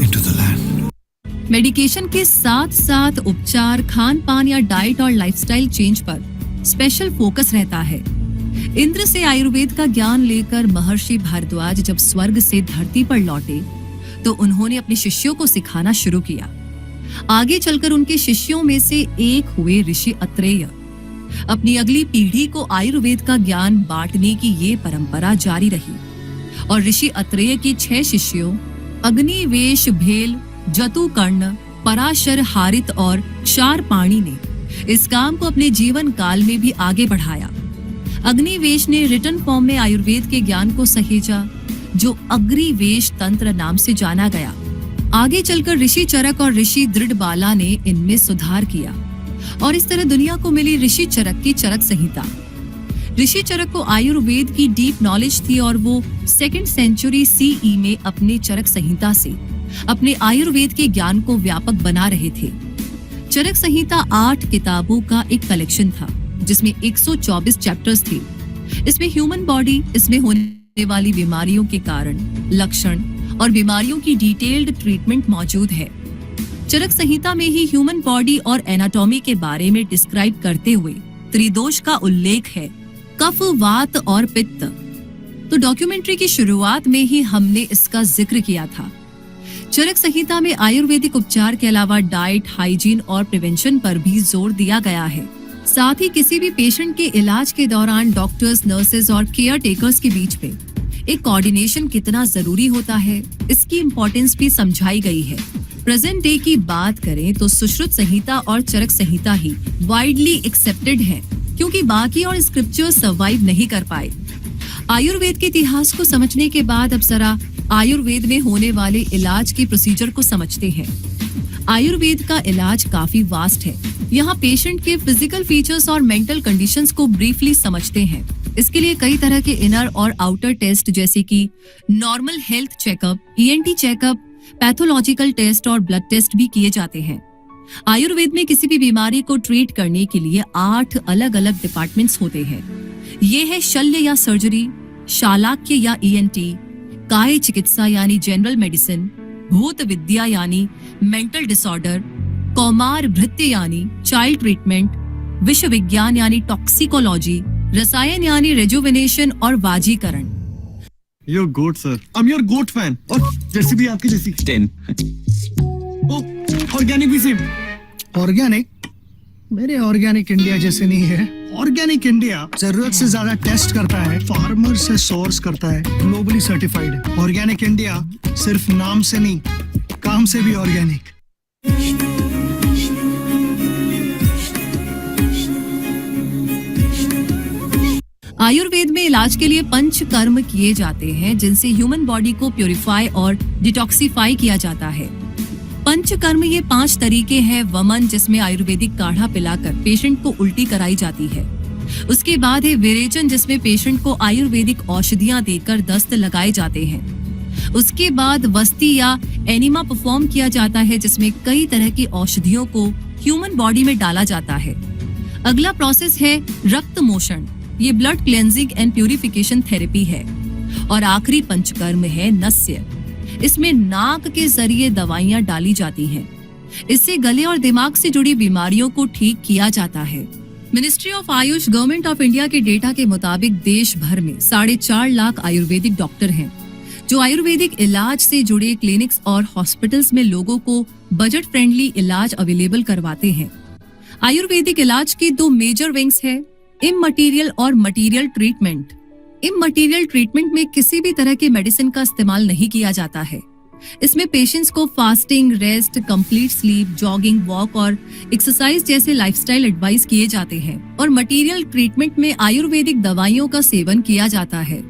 E: Into the land.
R: Medication के साथ साथ उपचार, खान पान या diet और lifestyle change पर special focus रहता है। इंद्र से आयुर्वेद का ज्ञान लेकर महर्षि भारद्वाज जब स्वर्ग से धरती पर लौटे तो उन्होंने अपने शिष्यों को सिखाना शुरू किया। आगे चलकर उनके शिष्यों में से एक हुए ऋषि अत्रेय। अपनी अगली पीढ़ी को आयुर्वेद का ज्ञान बांटने की ये परंपरा जारी रही और ऋषि अत्रेय के 6 शिष्यों अग्निवेश, भेल, जतुकर्ण, पराशर, हारित और क्षारपाणी ने इस काम को अपने जीवन काल में भी आगे बढ़ाया। अग्निवेश ने रिटन फॉर्म में आयुर्वेद के ज्ञान को सहेजा, जो अग्निवेश तंत्र नाम से जाना गया। आगे चलकर ऋषि चरक और ऋषि दृढ़बाला ने इनमें सुधार किया और इस तरह दुनिया को मिली ऋषि चरक की चरक संहिता। ऋषि चरक को आयुर्वेद की डीप नॉलेज थी और वो 2nd सेंचुरी CE में अपने चरक संहिता से अपने आयुर्वेद के ज्ञान को व्यापक बना रहे थे। चरक संहिता 8 किताबों का एक कलेक्शन था जिसमें 124 चैप्टर्स थे। इसमें ह्यूमन बॉडी, इसमें होने वाली बीमारियों के कारण, लक्षण और बीमारियों की डिटेल्ड ट्रीटमेंट मौजूद है। चरक संहिता में ही ह्यूमन बॉडी और एनाटॉमी के बारे में डिस्क्राइब करते हुए त्रिदोष का उल्लेख है, कफ, वात और पित्त। तो डॉक्यूमेंट्री की शुरुआत में ही हमने इसका जिक्र किया था। चरक संहिता में आयुर्वेदिक उपचार के अलावा डाइट, हाइजीन और प्रिवेंशन पर भी जोर दिया गया है। साथ ही किसी भी पेशेंट के इलाज के दौरान डॉक्टर्स, नर्सेज और केयर टेकर्स के बीच में एक कोऑर्डिनेशन कितना जरूरी होता है, इसकी इम्पोर्टेंस भी समझाई गई है। प्रेजेंट डे की बात करें तो सुश्रुत संहिता और चरक संहिता ही वाइडली एक्सेप्टेड है, क्योंकि बाकी और स्क्रिप्चर्स सर्वाइव नहीं कर पाए। आयुर्वेद के इतिहास को समझने के बाद अब जरा आयुर्वेद में होने वाले इलाज की प्रोसीजर को समझते हैं। आयुर्वेद का इलाज काफी वास्ट है। यहाँ पेशेंट के फिजिकल फीचर्स और मेंटल कंडीशंस को ब्रीफली समझते हैं। इसके लिए कई तरह के इनर और आउटर टेस्ट जैसे कि normal health checkup, ENT checkup, pathological test और ब्लड टेस्ट भी किए जाते हैं। आयुर्वेद में किसी भी बीमारी को ट्रीट करने के लिए 8 अलग अलग डिपार्टमेंट्स होते हैं। ये है शल्य या सर्जरी, शालाक्य या ENT, काय चिकित्सा यानी जनरल मेडिसिन, भूत विद्या यानी मेंटल डिसऑर्डर, कौमार भृत्य यानी चाइल्ड ट्रीटमेंट, विश्व विज्ञान यानी टॉक्सिकोलॉजी, रसायन यानी रेजुविनेशन और वाजीकरण।
G: You're goat, sir. I'm your goat fan. और जैसी भी आपकी जैसी 10. ऑर्गेनिक भी सेम।
W: ऑर्गेनिक? मेरे ऑर्गेनिक इंडिया जैसे नहीं है। ऑर्गेनिक इंडिया जरूरत से ज्यादा टेस्ट करता है, फार्मर से सोर्स करता है, ग्लोबली सर्टिफाइड है। ऑर्गेनिक इंडिया सिर्फ नाम से नहीं, काम से भी ऑर्गेनिक।
R: आयुर्वेद में इलाज के लिए 5 कर्म किए जाते हैं जिनसे ह्यूमन बॉडी को प्यूरिफाई और डिटॉक्सिफाई किया जाता है। पंचकर्म ये 5 तरीके हैं। वमन, जिसमें आयुर्वेदिक काढ़ा पिलाकर पेशेंट को उल्टी कराई जाती है। उसके बाद है विरेचन, जिसमें पेशेंट को आयुर्वेदिक औषधियां देकर दस्त लगाए जाते हैं। उसके बाद वस्ती या एनिमा परफॉर्म किया जाता है, जिसमें कई तरह की औषधियों को ह्यूमन बॉडी में डाला जाता है। अगला प्रोसेस है रक्त मोषण, ये blood cleansing and purification therapy है। और आखिरी पंचकर्म है नस्य, इसमें नाक के जरिए दवाइयां डाली जाती हैं। इससे गले और दिमाग से जुड़ी बीमारियों को ठीक किया जाता है। Ministry of Ayush government of India के डेटा के मुताबिक देश भर में 4.5 लाख आयुर्वेदिक डॉक्टर हैं, जो आयुर्वेदिक इलाज से जुड़े क्लिनिक्स और हॉस्पिटल्स में लोगों को बजट फ्रेंडली इलाज अवेलेबल करवाते हैं। आयुर्वेदिक इलाज की 2 मेजर विंग्स है, इममटीरियल और मटीरियल ट्रीटमेंट। इममटीरियल ट्रीटमेंट में किसी भी तरह के मेडिसिन का इस्तेमाल नहीं किया जाता है। इसमें पेशेंट्स को fasting, rest, complete sleep, jogging, walk और एक्सरसाइज जैसे लाइफस्टाइल एडवाइस किए जाते हैं। और मटीरियल ट्रीटमेंट में आयुर्वेदिक दवाइयों का सेवन किया जाता है।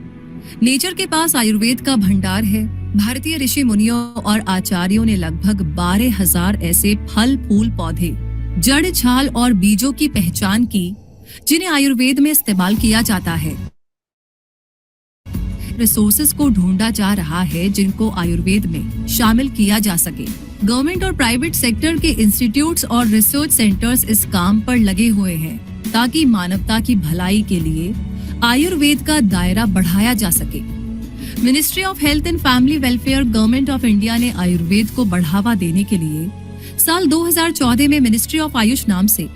R: नेचर के पास आयुर्वेद का भंडार है। भारतीय ऋषि मुनियों और आचार्यों ने लगभग 12,000 ऐसे फल, फूल, पौधे, जड़, छाल और बीजों की पहचान की जिन्हें आयुर्वेद में इस्तेमाल किया जाता है। रिसोर्सेज को ढूंढा जा रहा है जिनको आयुर्वेद में शामिल किया जा सके। गवर्नमेंट और प्राइवेट सेक्टर के इंस्टीट्यूट्स और रिसर्च सेंटर्स इस काम पर लगे हुए हैं ताकि मानवता की भलाई के लिए आयुर्वेद का दायरा बढ़ाया जा सके। Ministry of health and family welfare government of India ने आयुर्वेद को बढ़ावा देने के लिए साल 2014 में मिनिस्ट्री ऑफ आयुष नाम से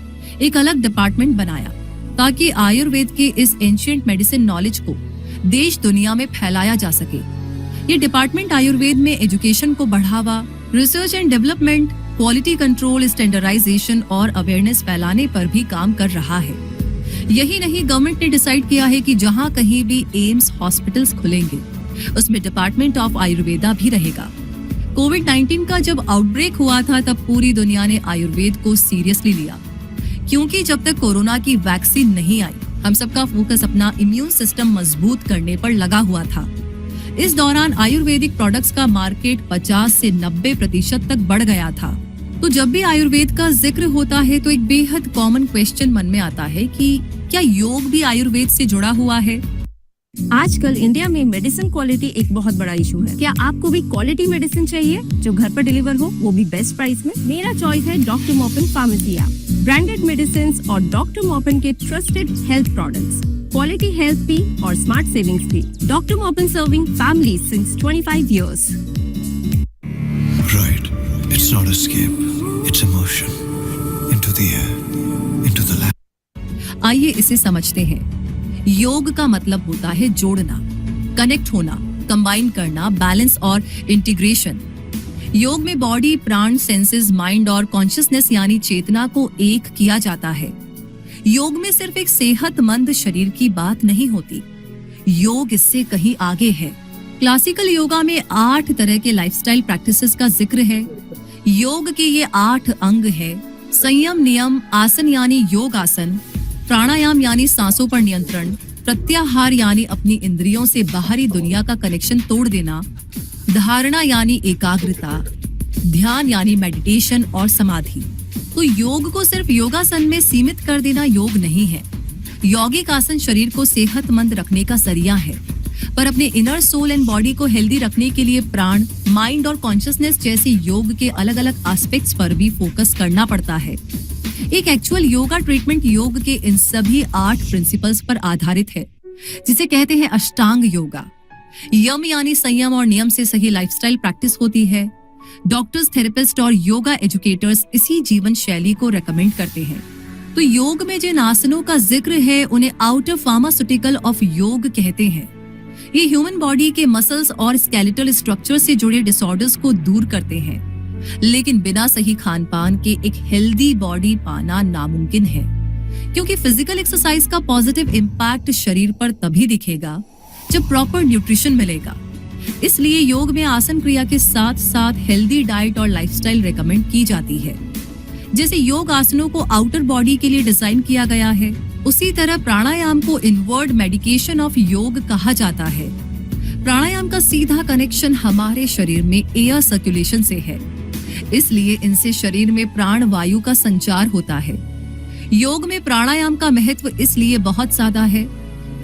R: एक अलग डिपार्टमेंट बनाया ताकि आयुर्वेद के इस एंशिएंट मेडिसिन नॉलेज को देश दुनिया में फैलाया जा सके। ये डिपार्टमेंट आयुर्वेद में एजुकेशन को बढ़ावा, research and development, quality control, standardisation और अवेयरनेस फैलाने पर भी काम कर रहा है। यही नहीं, गवर्नमेंट ने डिसाइड किया है कि जहां कहीं भी एम्स हॉस्पिटल्स खुलेंगे उसमें डिपार्टमेंट ऑफ आयुर्वेदा भी रहेगा। कोविड-19 का जब आउटब्रेक हुआ था तब पूरी दुनिया ने आयुर्वेद को सीरियसली लिया, क्योंकि जब तक कोरोना की वैक्सीन नहीं आई हम सबका फोकस अपना इम्यून सिस्टम मजबूत करने पर लगा हुआ था। इस दौरान आयुर्वेदिक प्रोडक्ट्स का मार्केट 50 से 90% तक बढ़ गया था। तो जब भी आयुर्वेद का जिक्र होता है तो एक बेहद कॉमन क्वेश्चन मन में आता है कि क्या योग भी आयुर्वेद से जुड़ा हुआ है?
I: आजकल इंडिया में मेडिसिन क्वालिटी एक बहुत बड़ा इशू है। क्या आपको भी क्वालिटी मेडिसिन चाहिए जो घर पर डिलीवर हो, वो भी बेस्ट प्राइस में? मेरा चॉइस है doctor Morepen pharmacy app. Branded medicine और डॉक्टर मॉपन के trusted health products, quality health भी और स्मार्ट सेविंग्स भी। Doctor Morepen serving family since 25 years.
E: Right. It's not escape. It's emotion. Into the air. Into the land.
R: आइए इसे समझते हैं। योग का मतलब होता है जोड़ना, कनेक्ट होना, कंबाइन करना, बैलेंस और इंटीग्रेशन। योग में बॉडी, प्राण, सेंसेस, माइंड और कॉन्शियसनेस यानी चेतना को एक किया जाता है। योग में सिर्फ एक सेहतमंद शरीर की बात नहीं होती, योग इससे कहीं आगे है। क्लासिकल योगा में 8 तरह के लाइफस्टाइल प्रैक्टिसेस का जिक्र है। योग के ये 8 अंग है: संयम, नियम, आसन यानी योग आसन, प्राणायाम यानी सांसों पर नियंत्रण, प्रत्याहार यानी अपनी इंद्रियों से बाहरी दुनिया का कनेक्शन तोड़ देना, धारणा यानी एकाग्रता, ध्यान यानी मेडिटेशन और समाधि। तो योग को सिर्फ योगासन में सीमित कर देना योग नहीं है। यौगिक आसन शरीर को सेहतमंद रखने का जरिया है, पर अपने इनर सोल एंड बॉडी को हेल्दी रखने के लिए प्राण, माइंड और कॉन्शियसनेस जैसे योग के अलग अलग एस्पेक्ट्स पर भी फोकस करना पड़ता है। एक एक्चुअल योगा ट्रीटमेंट योग के इन सभी 8 प्रिंसिपल्स पर आधारित है, जिसे कहते हैं अष्टांग योगा। यम यानी संयम और नियम से सही लाइफस्टाइल प्रैक्टिस होती है। डॉक्टर्स, थेरेपिस्ट और योगा एजुकेटर्स इसी जीवन शैली को रेकमेंड करते हैं। तो योग में जिन आसनों का जिक्र है उन्हें आउटर फार्मास्यूटिकल ऑफ योग कहते हैं। ये ह्यूमन बॉडी के मसल्स और स्केलेटल स्ट्रक्चर से जुड़े डिसऑर्डर्स को दूर करते हैं, लेकिन बिना सही खान पान के एक हेल्दी बॉडी पाना नामुमकिन है, क्योंकि फिजिकल एक्सरसाइज का पॉजिटिव इम्पैक्ट शरीर पर तभी दिखेगा जब प्रॉपर न्यूट्रिशन मिलेगा। इसलिए योग में आसन क्रिया के साथ साथ हेल्दी डाइट और लाइफस्टाइल रेकमेंड की जाती है। जैसे योग आसनों को आउटर बॉडी के लिए डिजाइन किया गया है, उसी तरह प्राणायाम को इनवर्ड मेडिकेशन ऑफ योग कहा जाता है। प्राणायाम का सीधा कनेक्शन हमारे शरीर में एयर सर्कुलेशन से है, इसलिए इनसे शरीर में प्राण वायु का संचार होता है। योग में प्राणायाम का महत्व इसलिए बहुत ज्यादा है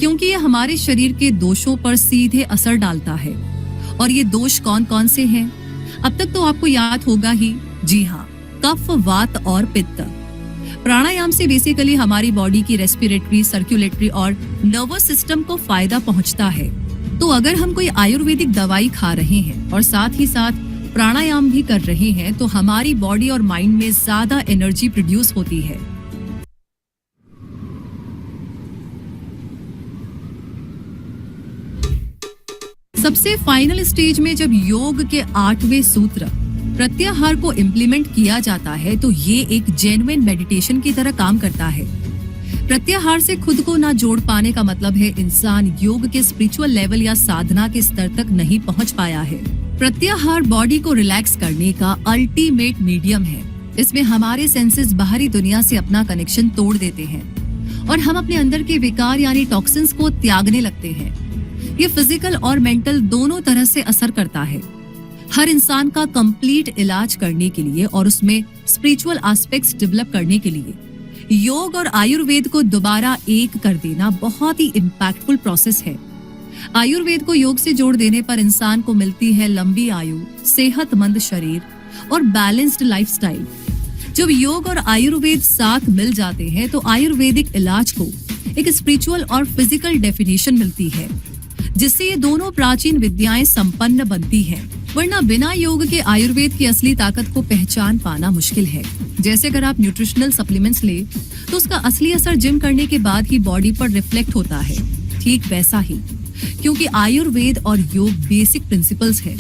R: क्योंकि ये हमारे शरीर के दोषों पर सीधे असर डालता है। और ये दोष कौन कौन से हैं? अब तक तो आपको याद होगा ही, जी हाँ, कफ, वात और पित्त। प्राणायाम से बेसिकली हमारी बॉडी की रेस्पिरेटरी, सर्कुलेटरी और नर्वस सिस्टम को फायदा पहुंचता है। तो अगर हम कोई आयुर्वेदिक दवाई खा रहे हैं और साथ ही साथ प्राणायाम भी कर रहे हैं तो हमारी बॉडी और माइंड में ज्यादा एनर्जी प्रोड्यूस होती है। सबसे फाइनल स्टेज में जब योग के 8वें सूत्र प्रत्याहार को इम्प्लीमेंट किया जाता है तो ये एक जेन्युइन मेडिटेशन की तरह काम करता है। प्रत्याहार से खुद को ना जोड़ पाने का मतलब है इंसान योग के स्पिरिचुअल लेवल या साधना के स्तर तक नहीं पहुंच पाया है। प्रत्याहार बॉडी को रिलैक्स करने का अल्टीमेट मीडियम है। इसमें हमारे सेंसेस बाहरी दुनिया से अपना कनेक्शन तोड़ देते हैं और हम अपने अंदर के विकार यानी टॉक्सिन्स को त्यागने लगते हैं। ये फिजिकल और मेंटल दोनों तरह से असर करता है। हर इंसान का कंप्लीट इलाज करने के लिए और उसमें स्पिरिचुअल एस्पेक्ट्स डेवलप करने के लिए योग और आयुर्वेद को दोबारा एक कर देना बहुत ही इम्पैक्टफुल प्रोसेस है। आयुर्वेद को योग से जोड़ देने पर इंसान को मिलती है लंबी आयु, सेहतमंद शरीर, और बैलेंस्ड लाइफस्टाइल। जब योग और आयुर्वेद साथ मिल जाते हैं तो आयुर्वेदिक इलाज को एक स्पिरिचुअल और फिजिकल डेफिनेशन मिलती है, जिससे ये दोनों प्राचीन विद्याएं संपन्न बनती हैं। वरना बिना योग के आयुर्वेद की असली ताकत को पहचान पाना मुश्किल है। जैसे अगर आप न्यूट्रिशनल सप्लीमेंट्स ले तो उसका असली असर जिम करने के बाद ही बॉडी पर रिफ्लेक्ट होता है, ठीक वैसा ही क्योंकि आयुर्वेद और योग बेसिक प्रिंसिपल्स है,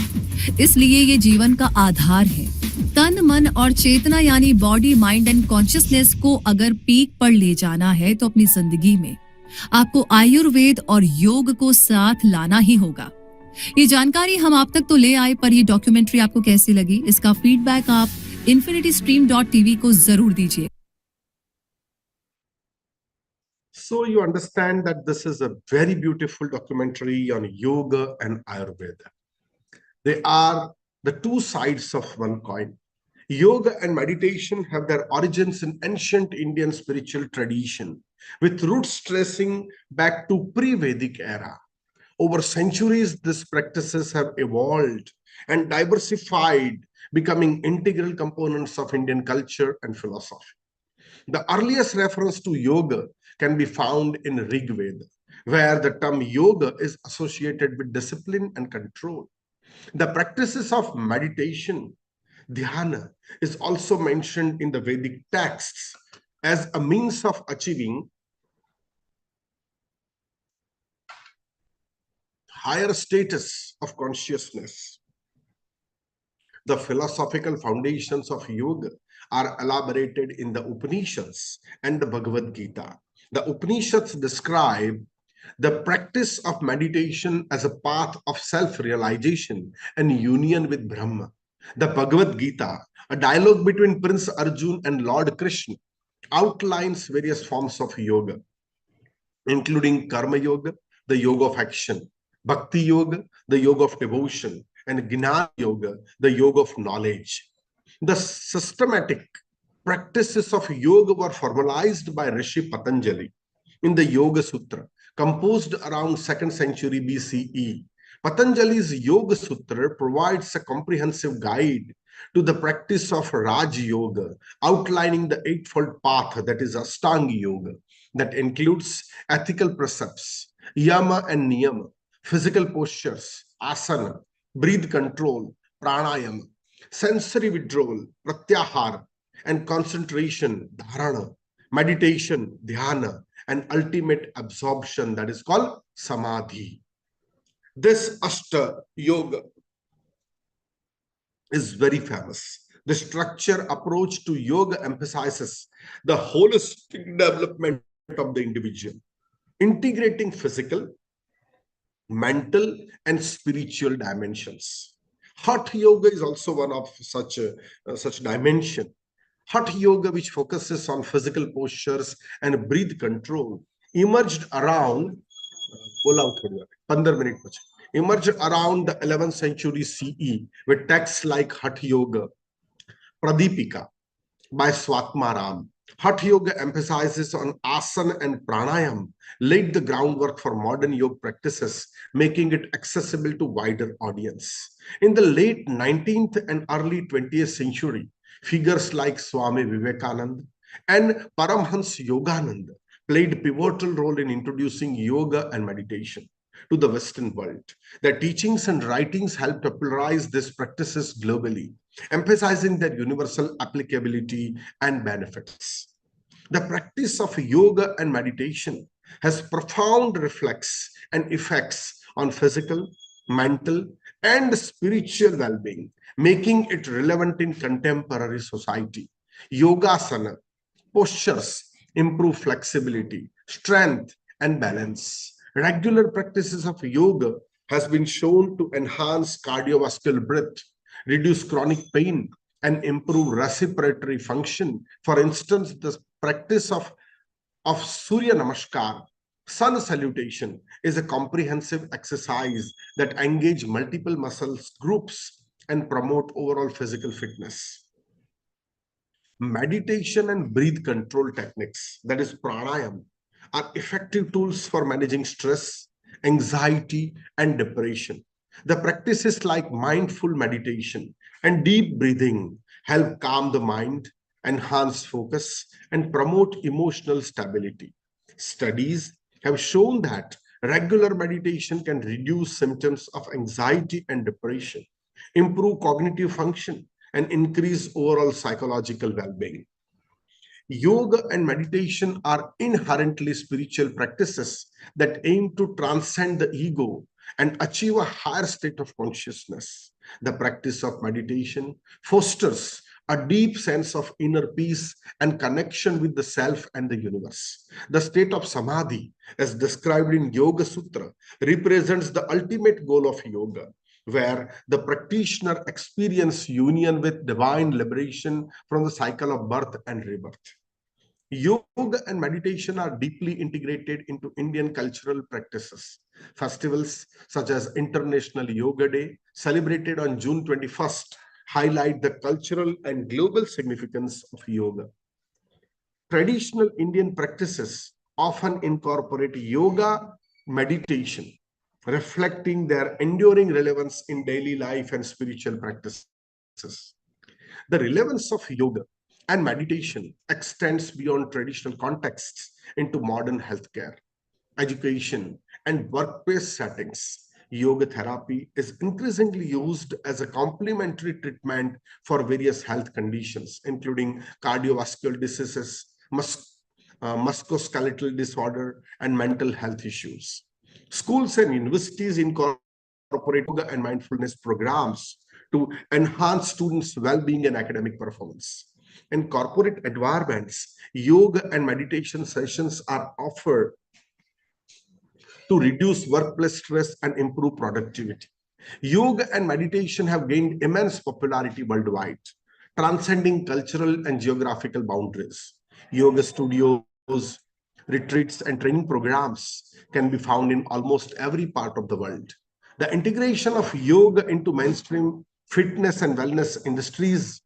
R: इसलिए ये जीवन का आधार है। तन, मन और चेतना यानी बॉडी, माइंड एंड कॉन्शियसनेस को अगर पीक पर ले जाना है तो अपनी जिंदगी में आपको आयुर्वेद और योग को साथ लाना ही होगा। ये जानकारी हम आप तक तो ले आए, पर ये डॉक्यूमेंट्री आपको कैसी लगी, इसका फीडबैक आप infinitystream.tv को जरूर दीजिए।
A: So you understand that this is a very beautiful documentary on yoga and Ayurveda. They are the two sides of one coin. Yoga and meditation have their origins in ancient Indian spiritual tradition, with roots tracing back to pre-Vedic era. Over centuries, these practices have evolved and diversified, becoming integral components of Indian culture and philosophy. The earliest reference to yoga can be found in Rig Veda, where the term yoga is associated with discipline and control. The practices of meditation, dhyana, is also mentioned in the Vedic texts as a means of achieving higher status of consciousness. The philosophical foundations of yoga are elaborated in the Upanishads and the Bhagavad Gita. The Upanishads describe the practice of meditation as a path of self-realization and union with Brahma. The Bhagavad Gita, a dialogue between Prince Arjun and Lord Krishna, outlines various forms of yoga, including Karma Yoga, the yoga of action, Bhakti Yoga, the yoga of devotion, and Gnana Yoga, the yoga of knowledge. The systematic practices of yoga were formalized by Rishi Patanjali in the Yoga Sutra, composed around 2nd century BCE. Patanjali's Yoga Sutra provides a comprehensive guide to the practice of Raj Yoga, outlining the eightfold path, that is Ashtanga Yoga, that includes ethical precepts, yama and niyama, physical postures, asana, breath control, pranayama, sensory withdrawal, pratyahara, and concentration, dharana, meditation, dhyana, and ultimate absorption, that is called samadhi. This Ashta Yoga is very famous. The structure approach to yoga emphasizes the holistic development of the individual, integrating physical, mental, and spiritual dimensions. Hatha Yoga is also one of such dimension. Hatha Yoga, which focuses on physical postures and breath control, emerged around emerged around the 11th century CE with texts like Hatha Yoga, Pradipika by Swatmaram. Hatha Yoga emphasizes on asana and pranayam, laid the groundwork for modern yoga practices, making it accessible to wider audience. In the late 19th and early 20th century, figures like Swami Vivekananda and Paramhans Yogananda played pivotal role in introducing yoga and meditation to the Western world. Their teachings and writings helped popularize these practices globally, emphasizing their universal applicability and benefits. The practice of yoga and meditation has profound reflex and effects on physical, mental, and spiritual well-being, making it relevant in contemporary society. Yogasana postures improve flexibility, strength, and balance. Regular practices of yoga has been shown to enhance cardiovascular breath, reduce chronic pain, and improve respiratory function. For instance, the practice of Surya Namaskar, sun salutation, is a comprehensive exercise that engages multiple muscle groups and promote overall physical fitness. Meditation and breath control techniques, that is pranayam, are effective tools for managing stress, anxiety, and depression. The practices like mindful meditation, and deep breathing help calm the mind, enhance focus, and promote emotional stability. Studies have shown that regular meditation can reduce symptoms of anxiety and depression, improve cognitive function, and increase overall psychological well-being. Yoga and meditation are inherently spiritual practices that aim to transcend the ego and achieve a higher state of consciousness. The practice of meditation fosters a deep sense of inner peace and connection with the self and the universe. The state of samadhi, as described in Yoga Sutra, represents the ultimate goal of yoga, where the practitioner experiences union with divine liberation from the cycle of birth and rebirth. Yoga and meditation are deeply integrated into Indian cultural practices. Festivals such as International Yoga Day, celebrated on June 21st, highlight the cultural and global significance of yoga. Traditional Indian practices often incorporate yoga meditation, reflecting their enduring relevance in daily life and spiritual practices. The relevance of yoga and meditation extends beyond traditional contexts into modern healthcare, education, and workplace settings. Yoga therapy is increasingly used as a complementary treatment for various health conditions, including cardiovascular diseases, musculoskeletal disorder, and mental health issues. Schools and universities incorporate yoga and mindfulness programs to enhance students' well-being and academic performance. In corporate environments, yoga and meditation sessions are offered to reduce workplace stress and improve productivity. Yoga and meditation have gained immense popularity worldwide, transcending cultural and geographical boundaries. Yoga studios, retreats, and training programs can be found in almost every part of the world. The integration of yoga into mainstream fitness and wellness industries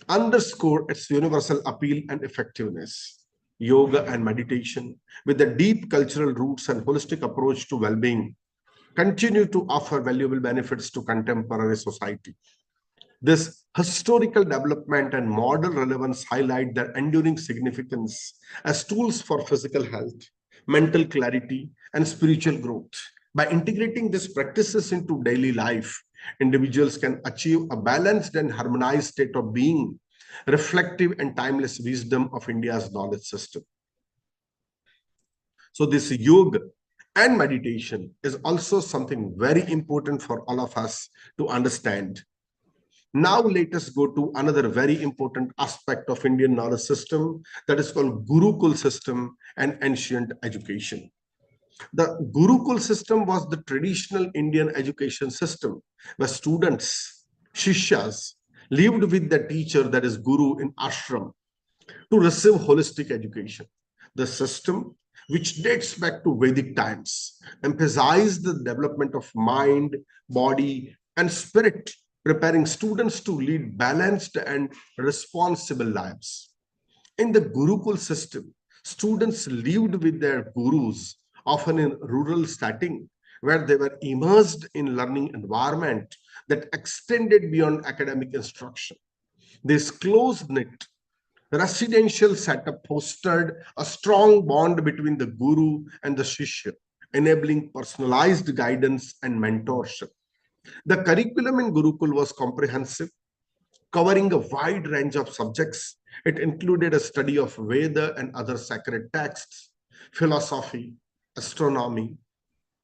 A: underscore its universal appeal and effectiveness. Yoga and meditation, with a deep cultural roots and holistic approach to well-being, continue to offer valuable benefits to contemporary society. This historical development and modern relevance highlight their enduring significance as tools for physical health, mental clarity, and spiritual growth. By integrating these practices into daily life, individuals can achieve a balanced and harmonized state of being, reflective and timeless wisdom of India's knowledge system. So this yoga and meditation is also something very important for all of us to understand. Now let us go to another very important aspect of Indian knowledge system, that is called Gurukul system and ancient education. The Gurukul system was the traditional Indian education system where students, shishyas, lived with the teacher, that is guru, in ashram to receive holistic education. The system, which dates back to Vedic times, emphasized the development of mind, body, and spirit, preparing students to lead balanced and responsible lives. In the Gurukul system, students lived with their gurus, often in rural setting, where they were immersed in learning environment that extended beyond academic instruction. This close-knit residential setup fostered a strong bond between the guru and the shishya, enabling personalized guidance and mentorship. The curriculum in Gurukul was comprehensive, covering a wide range of subjects. It included a study of Veda and other sacred texts, philosophy, astronomy,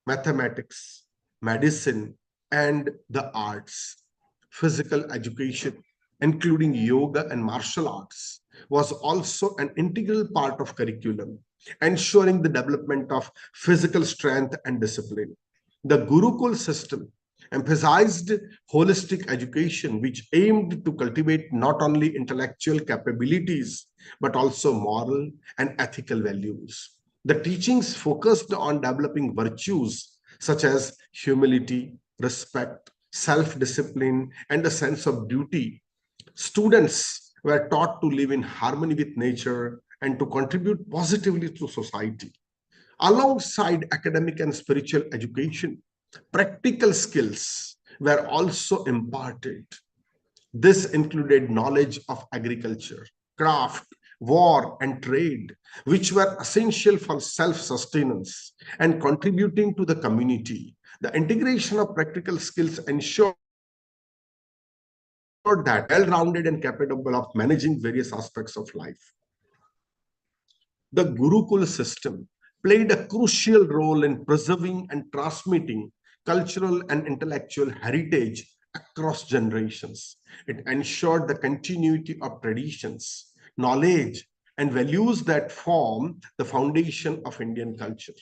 A: mathematics, medicine, and the arts. Physical education, including yoga and martial arts, was also an integral part of curriculum, ensuring the development of physical strength and discipline. The Gurukul system emphasized holistic education, which aimed to cultivate not only intellectual capabilities, but also moral and ethical values. The teachings focused on developing virtues such as humility, respect, self-discipline, and a sense of duty. Students were taught to live in harmony with nature and to contribute positively to society. Alongside academic and spiritual education, practical skills were also imparted. This included knowledge of agriculture, craft, war, and trade, which were essential for self-sustenance and contributing to the community. The integration of practical skills ensured that well-rounded and capable of managing various aspects of life. The Gurukul system played a crucial role in preserving and transmitting cultural and intellectual heritage across generations. It ensured the continuity of traditions, knowledge, and values that form the foundation of Indian culture.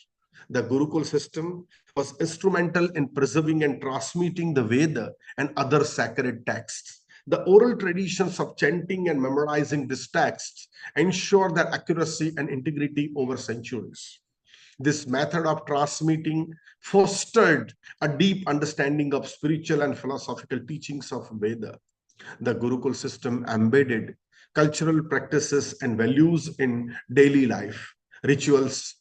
A: The Gurukul system was instrumental in preserving and transmitting the Veda and other sacred texts. The oral traditions of chanting and memorizing these texts ensure their accuracy and integrity over centuries. This method of transmitting fostered a deep understanding of spiritual and philosophical teachings of Veda. The Gurukul system embedded cultural practices and values in daily life. Rituals,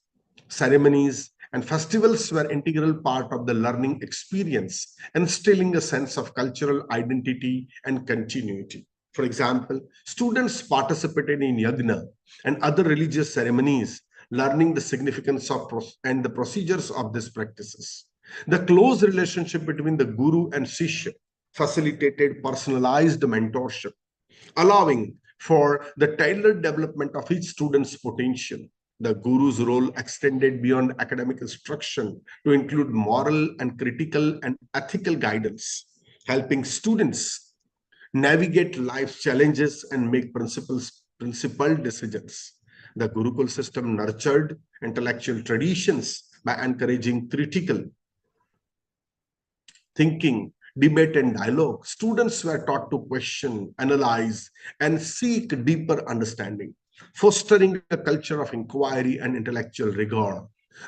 A: ceremonies, and festivals were an integral part of the learning experience, instilling a sense of cultural identity and continuity. For example, students participated in yagna and other religious ceremonies, learning the significance of and the procedures of these practices. The close relationship between the guru and shishya facilitated personalized mentorship, allowing for the tailored development of each student's potential. The guru's role extended beyond academic instruction to include moral and critical and ethical guidance, helping students navigate life's challenges and make principled decisions. The Gurukul system nurtured intellectual traditions by encouraging critical thinking, debate, and dialogue. Students were taught to question, analyze, and seek deeper understanding, fostering a culture of inquiry and intellectual rigor.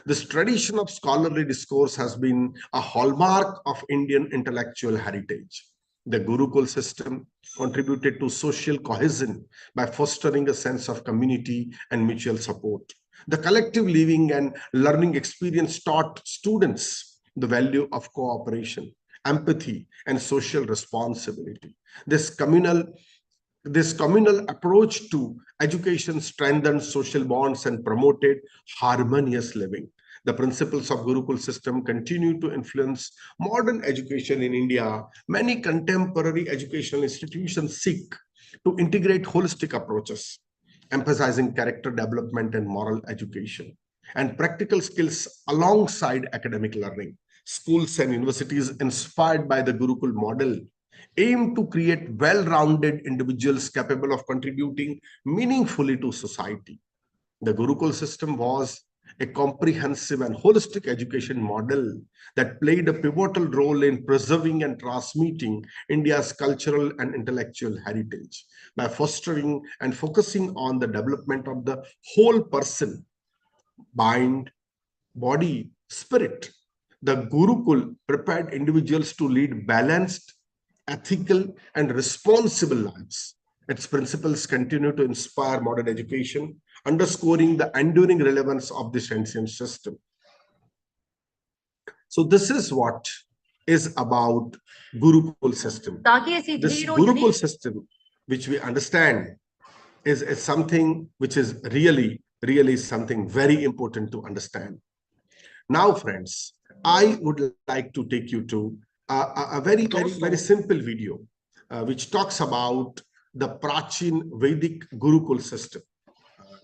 A: This tradition of scholarly discourse has been a hallmark of Indian intellectual heritage. The Gurukul system contributed to social cohesion by fostering a sense of community and mutual support. The collective living and learning experience taught students the value of cooperation, empathy, and social responsibility. This communal approach to education strengthened social bonds and promoted harmonious living. The principles of Gurukul system continue to influence modern education in India. Many contemporary educational institutions seek to integrate holistic approaches, emphasizing character development and moral education, and practical skills alongside academic learning. Schools and universities inspired by the Gurukul model aim to create well-rounded individuals capable of contributing meaningfully to society. The Gurukul system was a comprehensive and holistic education model that played a pivotal role in preserving and transmitting India's cultural and intellectual heritage by fostering and focusing on the development of the whole person, mind, body, spirit. The Gurukul prepared individuals to lead balanced, ethical, and responsible lives. Its principles continue to inspire modern education, underscoring the enduring relevance of this ancient system. So this is what is about Gurukul system. This Gurukul system, which we understand, is something which is really something very important to understand. Now, friends, I would like to take you to a very simple video, which talks about the Prachin Vedic Gurukul system.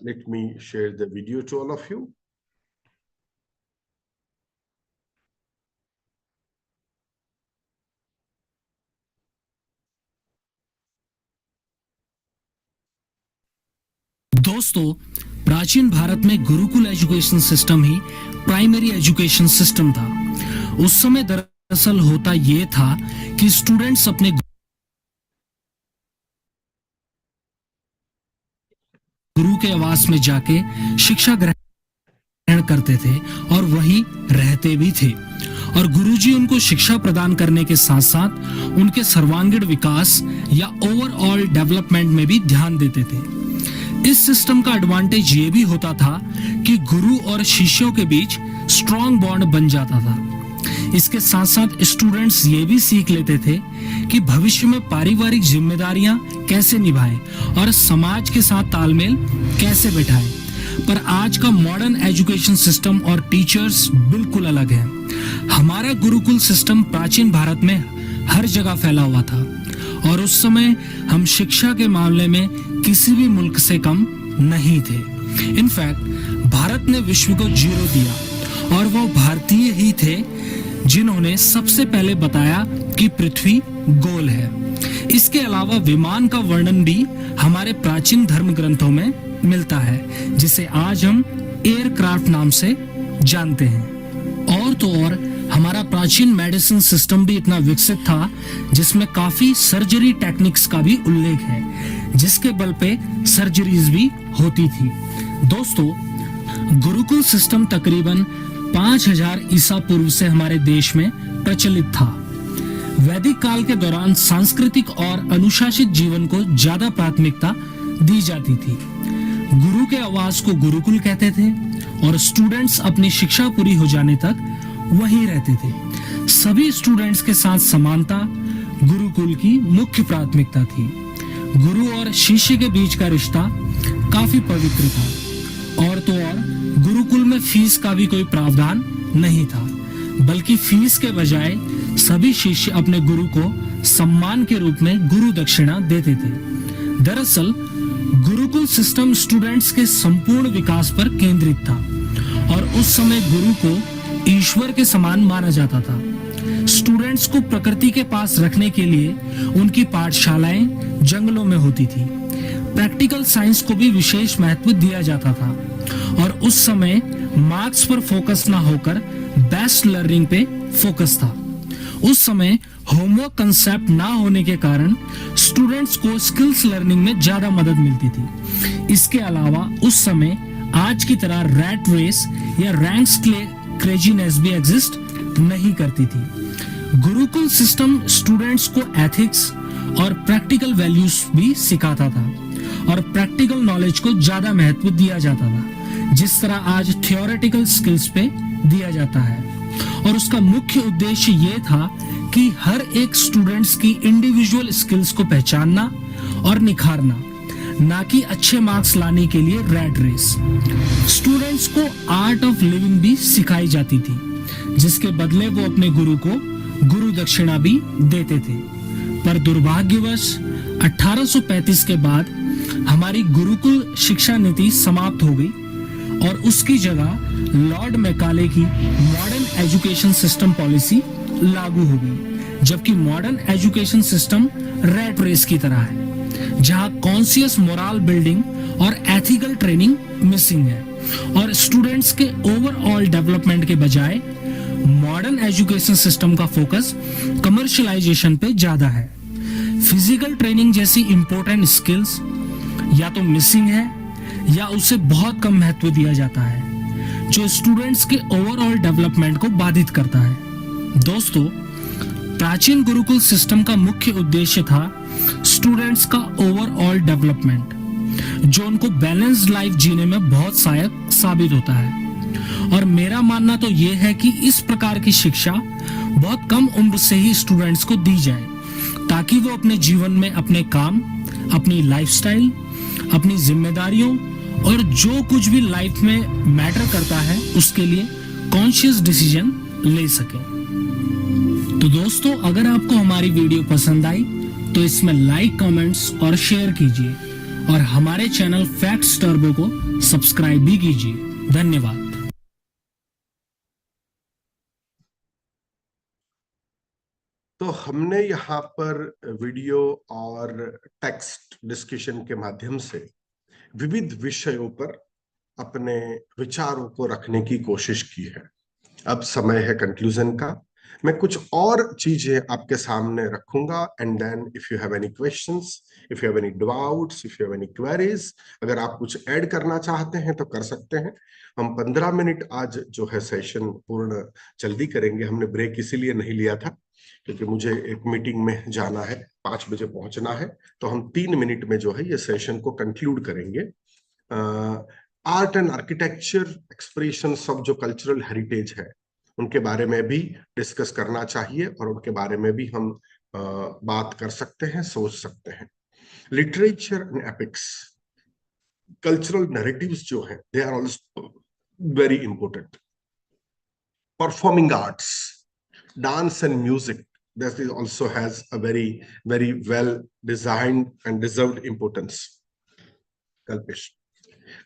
A: Let me share the video to all of you.
H: दोस्तों, प्राचीन भारत में Gurukul education system ही primary education system था। उस समय दरअसल होता ये था कि स्टूडेंट्स अपने गुरु के आवास में जाके शिक्षा ग्रहण करते थे और वहीं रहते भी थे, और गुरुजी उनको शिक्षा प्रदान करने के साथ साथ उनके सर्वांगीण विकास या ओवरऑल डेवलपमेंट में भी ध्यान देते थे। इस सिस्टम का एडवांटेज ये भी होता था कि गुरु और शिष्यों के बीच स्ट्रॉन्ग बॉन्ड बन जाता था। इसके साथ साथ स्टूडेंट्स ये भी सीख लेते थे कि भविष्य में पारिवारिक जिम्मेदारियां कैसे निभाएं और समाज के साथ तालमेल कैसे बैठाएं। पर आज का मॉडर्न एजुकेशन सिस्टम और टीचर्स बिल्कुल अलग है। हमारा गुरुकुल सिस्टम प्राचीन भारत में हर जगह फैला हुआ था और उस समय हम शिक्षा के मामले में किसी भी मुल्क से कम नहीं थे। इनफैक्ट भारत ने विश्व को 0 दिया और वो भारतीय ही थे जिन्होंने सबसे पहले बताया कि पृथ्वी गोल है। इसके अलावा विमान का वर्णन भी हमारे प्राचीन धर्म ग्रंथों में मिलता है, जिसे आज हम एयरक्राफ्ट नाम से जानते हैं। और तो और हमारा प्राचीन मेडिसिन सिस्टम भी इतना विकसित था जिसमें काफी सर्जरी टेक्निक्स का भी उल्लेख है, जिसके बल पे सर्जरीज भी होती थी। दोस्तों, गुरुकुल सिस्टम तकरीबन 5000 ईसा पूर्व से हमारे देश में प्रचलित था। वैदिक काल के दौरान सांस्कृतिक और अनुशासित जीवन को ज्यादा प्राथमिकता दी जाती थी। गुरु के आवास को गुरुकुल कहते थे और स्टूडेंट्स अपनी शिक्षा पूरी हो जाने तक वहीं रहते थे। सभी स्टूडेंट्स के साथ समानता गुरुकुल की मुख्य प्राथमिकता थी। गुरु और शिष्य के बीच का रिश्ता काफी पवित्र था। और तो और गुरुकुल में फीस का भी कोई प्रावधान नहीं था, बल्कि फीस के बजाय सभी शिष्य अपने गुरु को सम्मान के रूप में गुरु दक्षिणा देते थे। दरअसल गुरुकुल सिस्टम स्टूडेंट्स के संपूर्ण विकास पर केंद्रित था और उस समय गुरु को ईश्वर के समान माना जाता था। स्टूडेंट्स को प्रकृति के पास रखने के लिए उनकी पाठशालाएं जंगलों में होती थी। प्रैक्टिकल साइंस को भी विशेष महत्व दिया जाता था और उस समय मार्क्स पर फोकस ना होकर बेस्ट लर्निंग पे फोकस था। उस समय होमवर्क कंसेप्ट ना होने के कारण स्टूडेंट्स को स्किल्स लर्निंग में ज्यादा मदद मिलती थी। इसके अलावा उस समय आज की तरह रैट रेस या रैंक्स क्रेजीनेस भी एग्जिस्ट नहीं करती थी। गुरुकुल सिस्टम स्टूडेंट्स को एथिक्स और प्रैक्टिकल वैल्यूज भी सिखाता था और प्रैक्टिकल नॉलेज को ज्यादा महत्व दिया जाता था, जिस तरह आज थियोरेटिकल स्किल्स पे दिया जाता है। और उसका मुख्य उद्देश्य ये था कि हर एक स्टूडेंट्स की इंडिविजुअल स्किल्स को पहचानना और निखारना, ना कि अच्छे मार्क्स लाने के लिए रैट रेस। स्टूडेंट्स को आर्ट ऑफ लिविंग भी सिखाई जाती थी, जिसके बदले वो अपने गुरु को गुरु दक्षिणा भी देते थे। पर दुर्भाग्यवश 1835 के बाद हमारी गुरुकुल शिक्षा नीति समाप्त हो गई और उसकी जगह लॉर्ड मैकाले की मॉडर्न एजुकेशन सिस्टम पॉलिसी लागू हो गई। जबकि modern education system rat race की तरह है, जहां कॉन्शियस मोरल बिल्डिंग और एथिकल ट्रेनिंग मिसिंग है और स्टूडेंट्स के ओवरऑल डेवलपमेंट के बजाय मॉडर्न एजुकेशन सिस्टम का फोकस कमर्शियलाइजेशन पे ज्यादा है। फिजिकल ट्रेनिंग जैसी इंपॉर्टेंट स्किल्स या तो मिसिंग है या उसे बहुत कम महत्व दिया जाता है, जो स्टूडेंट्स के ओवरऑल डेवलपमेंट को बाधित करता है। दोस्तों, प्राचीन गुरुकुल सिस्टम का मुख्य उद्देश्य था स्टूडेंट्स का ओवरऑल डेवलपमेंट, जो उनको बैलेंस्ड लाइफ जीने में बहुत सहायक साबित होता है। और मेरा मानना तो यह है कि इस प्रकार की शिक्षा बहुत कम उम्र से ही स्टूडेंट्स को दी जाए, ताकि वो अपने जीवन में अपने काम, अपनी लाइफस्टाइल, अपनी जिम्मेदारियों और जो कुछ भी लाइफ में मैटर करता है उसके लिए कॉन्शियस डिसीजन ले सके। तो दोस्तों, अगर आपको हमारी वीडियो पसंद आई तो इसमें लाइक, कमेंट्स और शेयर कीजिए और हमारे चैनल फैक्ट्स टर्बो को सब्सक्राइब भी कीजिए। धन्यवाद।
A: तो हमने यहाँ पर वीडियो और टेक्स्ट डिस्कशन के माध्यम से विविध विषयों पर अपने विचारों को रखने की कोशिश की है। अब समय है कंक्लूजन का। मैं कुछ और चीजें आपके सामने रखूंगा and then if you have any questions, if you have any doubts, if you have any queries, अगर आप कुछ ऐड करना चाहते हैं तो कर सकते हैं। हम 15 मिनट आज जो है सेशन पूर्ण जल्दी करेंगे। हमने ब्रेक इसीलिए नहीं लिया था क्योंकि मुझे एक मीटिंग में जाना है, 5 बजे पहुंचना है, तो हम 3 मिनट में जो है ये सेशन को कंक्लूड करेंगे। Art and architecture expressions of जो कल्चरल हेरिटेज है उनके बारे में भी डिस्कस करना चाहिए और उनके बारे में भी हम बात कर सकते हैं, सोच सकते हैं। Literature and epics, cultural narratives जो हैं, they are also very important. Performing arts, dance and music, that is also has a very well designed and deserved importance. Kalpesh.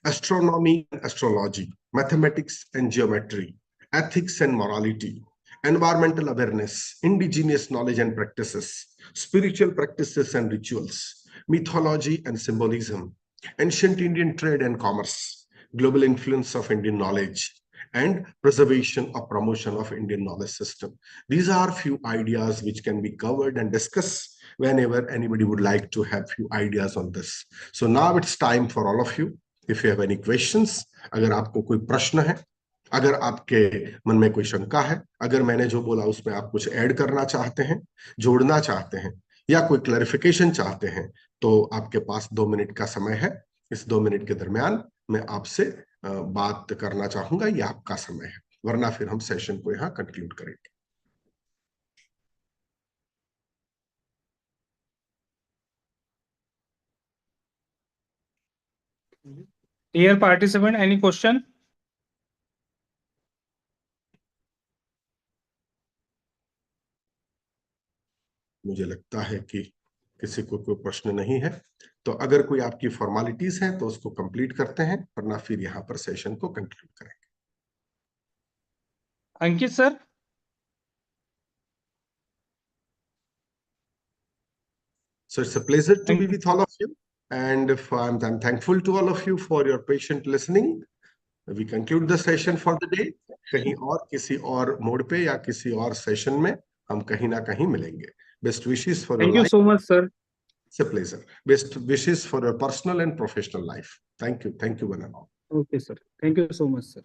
A: Astronomy and astrology, mathematics and geometry, ethics and morality, environmental awareness, indigenous knowledge and practices, spiritual practices and rituals, mythology and symbolism, ancient Indian trade and commerce, global influence of Indian knowledge, and preservation or promotion of Indian knowledge system. These are few ideas which can be covered and discussed whenever anybody would like to have few ideas on this. So now it's time for all of you. If you have any questions, अगर आपको कोई प्रश्न है, अगर आपके मन में कोई शंका है, अगर मैंने जो बोला उसमें आप कुछ ऐड करना चाहते हैं, जोड़ना चाहते हैं या कोई क्लैरिफिकेशन चाहते हैं, तो आपके पास 2 मिनट का समय है। इस 2 मिनट के दरमियान मैं आपसे बात करना चाहूंगा, ये आपका समय है, वरना फिर हम सेशन को यहाँ कंक्लूड करेंगे।
S: Dear participant, any question?
A: मुझे लगता है कि किसी को कोई प्रश्न नहीं है, तो अगर कोई आपकी फॉर्मेलिटीज है तो उसको कंप्लीट करते हैं, वरना फिर यहाँ पर सेशन को कंक्लूड करेंगे।
S: अंकित sir,
A: so it's a pleasure to be with all of you, and I'm thankful to all of you for your patient listening. We conclude the session for the day. कहीं और किसी और mode पे या किसी और session में हम कहीं ना कहीं मिलेंगे। Best wishes for your life.
S: Thank you so much, sir.
A: It's a pleasure. Best wishes for your personal and professional life. Thank you, one and all.
S: Okay, sir. Thank you so much, sir.